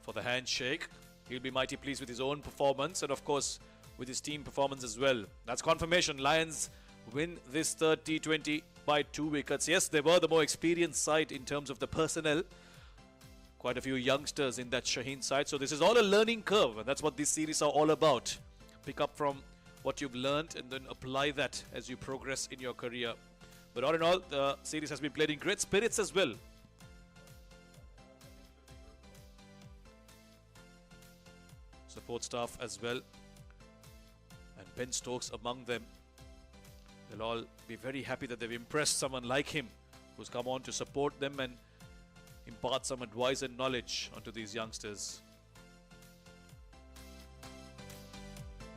for the handshake. He'll be mighty pleased with his own performance and of course with his team performance as well. That's confirmation. Lions win this third T20 by 2 wickets. Yes, they were the more experienced side in terms of the personnel. Quite a few youngsters in that Shaheen side. So this is all a learning curve, and that's what these series are all about. Pick up from what you've learned and then apply that as you progress in your career. But all in all, the series has been played in great spirits as well. Support staff as well, and Ben Stokes among them. They'll all be very happy that they've impressed someone like him, who's come on to support them and impart some advice and knowledge onto these youngsters.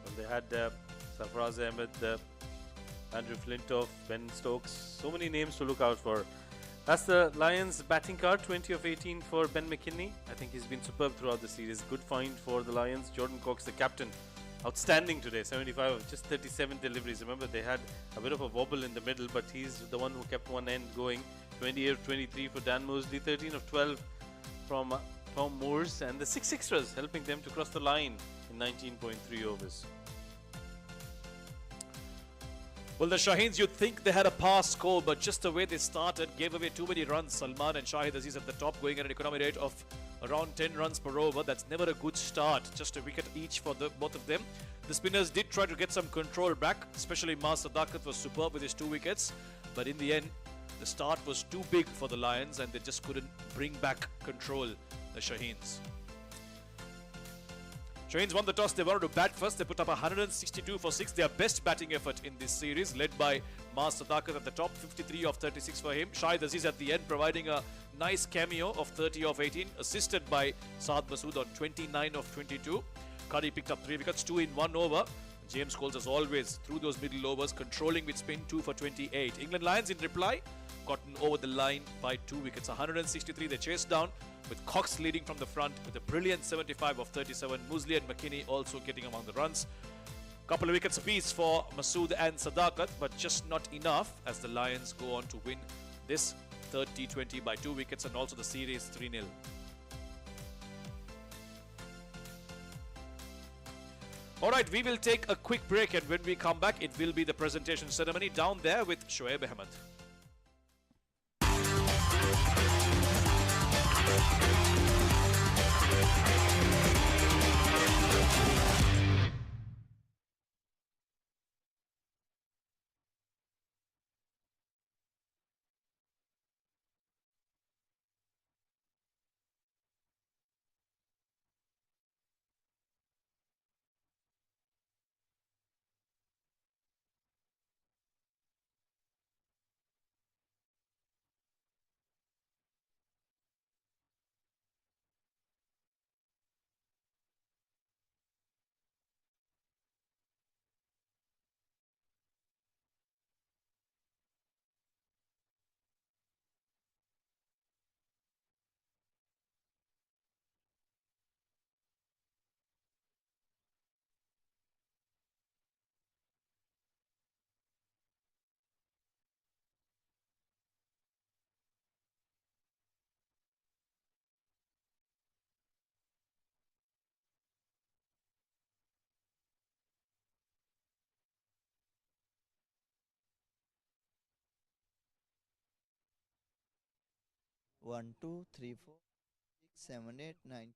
Well, they had Sarfaraz Ahmed, Andrew Flintoff, Ben Stokes, so many names to look out for. That's the Lions batting card, 20 of 18 for Ben McKinney. I think he's been superb throughout the series. Good find for the Lions. Jordan Cox, the captain, outstanding today. 75 of just 37 deliveries. Remember, they had a bit of a wobble in the middle, but he's the one who kept one end going. 28 of 23 for Dan Mosley, 13 of 12 from Tom Moores, and the 6 extras helping them to cross the line in 19.3 overs. Well, the Shaheens, you'd think they had a pass score, but just the way they started gave away too many runs. Salman and Shahid Aziz at the top, going at an economy rate of around 10 runs per over. That's never a good start. Just a wicket each for both of them. The spinners did try to get some control back, especially Mas Sadakat was superb with his 2 wickets. But in the end, the start was too big for the Lions and they just couldn't bring back control, the Shaheens. Shaheens won the toss. They wanted to bat first. They put up 162 for 6. Their best batting effort in this series, led by Mas Sadakat at the top, 53 of 36 for him. Shahid Aziz at the end providing a nice cameo of 30 of 18, assisted by Saad Masood on 29 of 22. Curry picked up 3 wickets, 2 in 1 over. James Coles, as always, through those middle overs, controlling with spin, 2 for 28. England Lions in reply, gotten over the line by 2 wickets. 163 they chased down, with Cox leading from the front with a brilliant 75 of 37. Mosley and McKinney also getting among the runs. Couple of wickets apiece for Masood and Sadakat, but just not enough as the Lions go on to win this third T20 by 2 wickets and also the series 3-0. Alright, we will take a quick break, and when we come back, it will be the presentation ceremony down there with Shoaib Ahmed. One, two, three, 4, 6, 7, 8, 9, 10.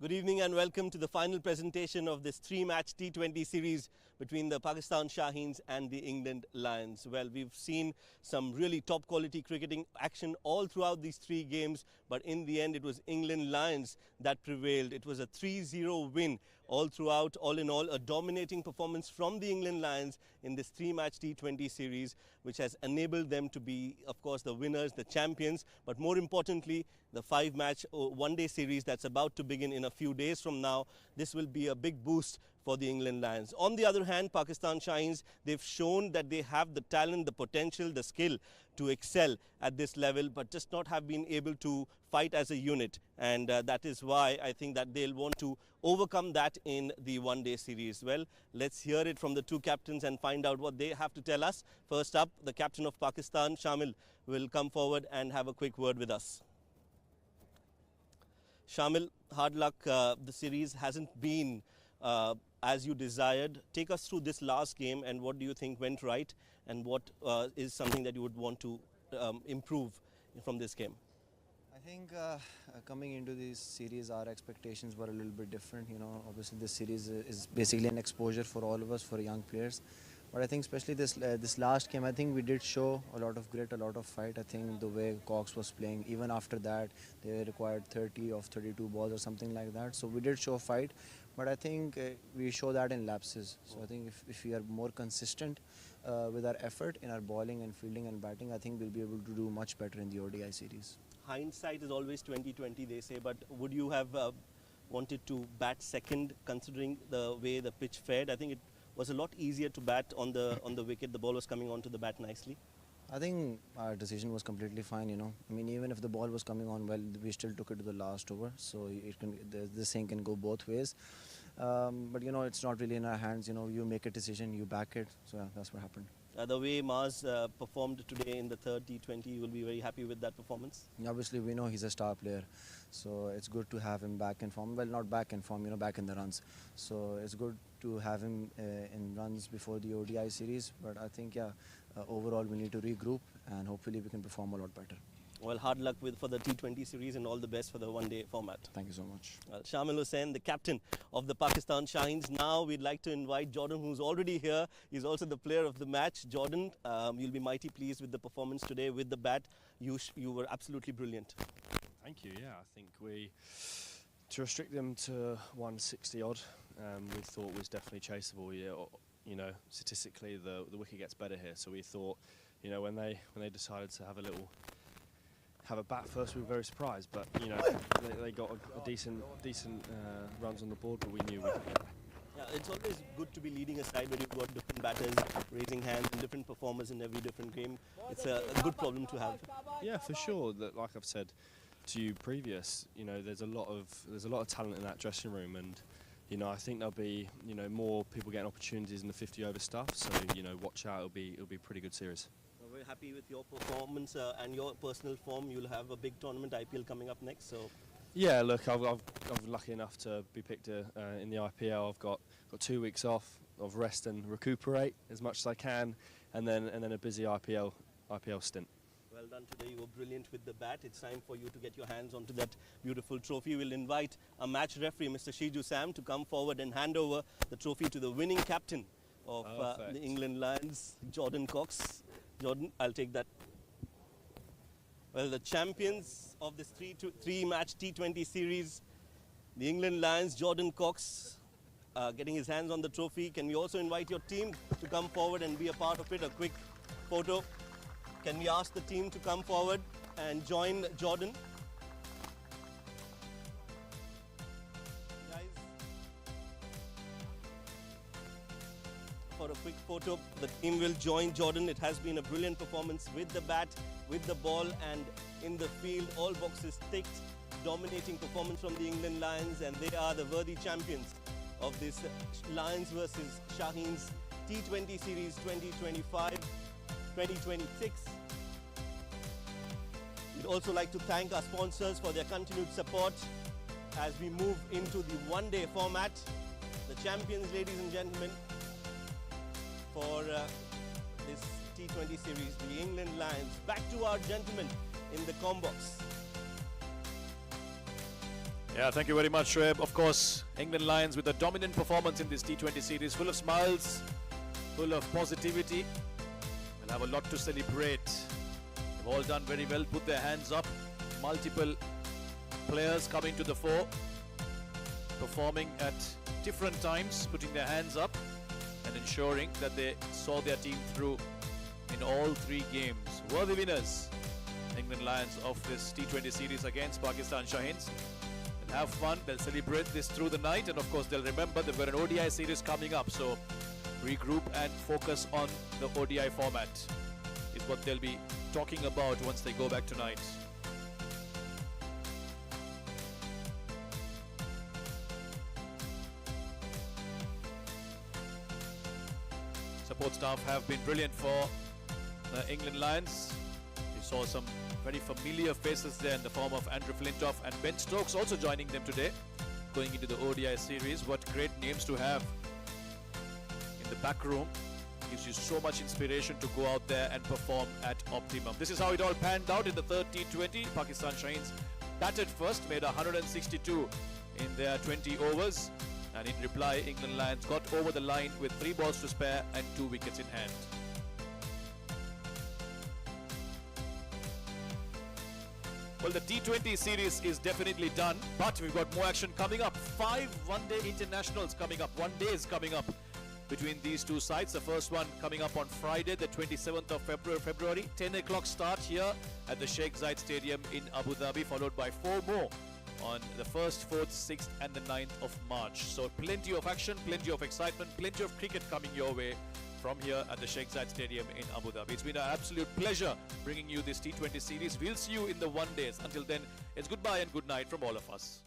Good evening and welcome to the final presentation of this three-match T20 series between the Pakistan Shaheens and the England Lions. Well, we've seen some really top quality cricketing action all throughout these three games, but in the end it was England Lions that prevailed. It was a 3-0 win all throughout. All in all, a dominating performance from the England Lions in this three-match T20 series, which has enabled them to be, of course, the winners, the champions, but more importantly, the five-match one-day series that's about to begin in a few days from now. This will be a big boost for the England Lions. On the other hand, Pakistan Shaheens, they've shown that they have the talent, the potential, the skill to excel at this level, but just not have been able to fight as a unit. And that is why I think that they'll want to overcome that in the one-day series. Well, let's hear it from the two captains and find out what they have to tell us. First up, the captain of Pakistan, Shamil, will come forward and have a quick word with us. Shamil, hard luck. The series hasn't been as you desired. Take us through this last game and what do you think went right and what is something that you would want to improve from this game? I think coming into this series, our expectations were a little bit different. You know, obviously this series is basically an exposure for all of us, for young players. But I think especially this last game, I think we did show a lot of grit, a lot of fight. I think the way Cox was playing, even after that, they required 30 of 32 balls or something like that. So we did show fight, but I think we show that in lapses. So I think if we are more consistent with our effort in our bowling and fielding and batting, I think we'll be able to do much better in the ODI series. Hindsight is always 20/20, they say, but would you have wanted to bat second considering the way the pitch fared? I think it was a lot easier to bat on the wicket. The ball was coming onto the bat nicely. I think our decision was completely fine, you know. I mean, even if the ball was coming on well, we still took it to the last over. So this thing can go both ways. But, you know, it's not really in our hands. You know, you make a decision, you back it. So, yeah, that's what happened. The way Mars performed today in the third T20, you will be very happy with that performance? Obviously, we know he's a star player. So it's good to have him back in form. Well, not back in form, you know, back in the runs. So it's good to have him in runs before the ODI series. But I think, yeah, overall we need to regroup and hopefully we can perform a lot better. Well, hard luck for the T20 series and all the best for the one-day format. Thank you so much. Well, Shamil Hussain, the captain of the Pakistan Shaheens. Now we'd like to invite Jordan, who's already here. He's also the player of the match. Jordan, you'll be mighty pleased with the performance today with the bat. You were absolutely brilliant. Thank you. Yeah, I think to restrict them to 160 odd, we thought was definitely chaseable. You know, statistically the wicket gets better here, so we thought, you know, when they decided to have a bat first, we were very surprised, but you know they got a decent runs on the board, but we knew we could get. Yeah, it's always good to be leading a side where you've got different batters raising hands and different performers in every different game. It's a good problem to have. Yeah, for sure. That, like I've said to you previous, you know, there's a lot of talent in that dressing room, and you know, I think there'll be, you know, more people getting opportunities in the 50 over stuff. So you know, watch out. It'll be a pretty good series. We're happy with your performance and your personal form. You'll have a big tournament, IPL, coming up next. So yeah, look, I'm lucky enough to be picked in the IPL. I've got 2 weeks off of rest and recuperate as much as I can, and then a busy IPL stint. Well done today. You were brilliant with the bat. It's time for you to get your hands onto that beautiful trophy. We'll invite a match referee, Mr. Shiju Sam, to come forward and hand over the trophy to the winning captain of the England Lions, Jordan Cox. Jordan, I'll take that. Well, the champions of this three-match T20 series, the England Lions, Jordan Cox, getting his hands on the trophy. Can we also invite your team to come forward and be a part of it? A quick photo. Can we ask the team to come forward and join Jordan? Guys, for a quick photo, the team will join Jordan. It has been a brilliant performance with the bat, with the ball, and in the field. All boxes ticked. Dominating performance from the England Lions, and they are the worthy champions of this Lions versus Shaheens T20 Series 2025-2026. We'd also like to thank our sponsors for their continued support as we move into the one-day format. The champions, ladies and gentlemen, for this T20 series, the England Lions. Back to our gentlemen in the combox. Yeah, thank you very much, Shoaib. Of course, England Lions with a dominant performance in this T20 series, full of smiles, full of positivity. They'll have a lot to celebrate. They've all done very well, put their hands up. Multiple players coming to the fore, performing at different times, putting their hands up and ensuring that they saw their team through in all 3 games. Worthy winners, England Lions, of this T20 series against Pakistan Shaheens. They'll have fun, they'll celebrate this through the night, and of course they'll remember they've got an ODI series coming up, so regroup and focus on the ODI format is what they'll be talking about once they go back tonight. Support staff have been brilliant for the England Lions. We saw some very familiar faces there in the form of Andrew Flintoff and Ben Stokes also joining them today, going into the ODI series. What great names to have in the back room. Gives you so much inspiration to go out there and perform at optimum. This is how it all panned out in the third T20. Pakistan Shaheens batted first, made 162 in their 20 overs. And in reply, England Lions got over the line with 3 balls to spare and 2 wickets in hand. Well, the T20 series is definitely done, but we've got more action coming up. 5 one-day internationals coming up, 1 day is coming up between these 2 sides. The first one coming up on Friday, the 27th of February, 10 o'clock start here at the Sheikh Zayed Stadium in Abu Dhabi, followed by 4 more on the 1st, 4th, 6th and the 9th of March. So plenty of action, plenty of excitement, plenty of cricket coming your way from here at the Sheikh Zayed Stadium in Abu Dhabi. It's been an absolute pleasure bringing you this T20 series. We'll see you in the 1 days. Until then, it's goodbye and good night from all of us.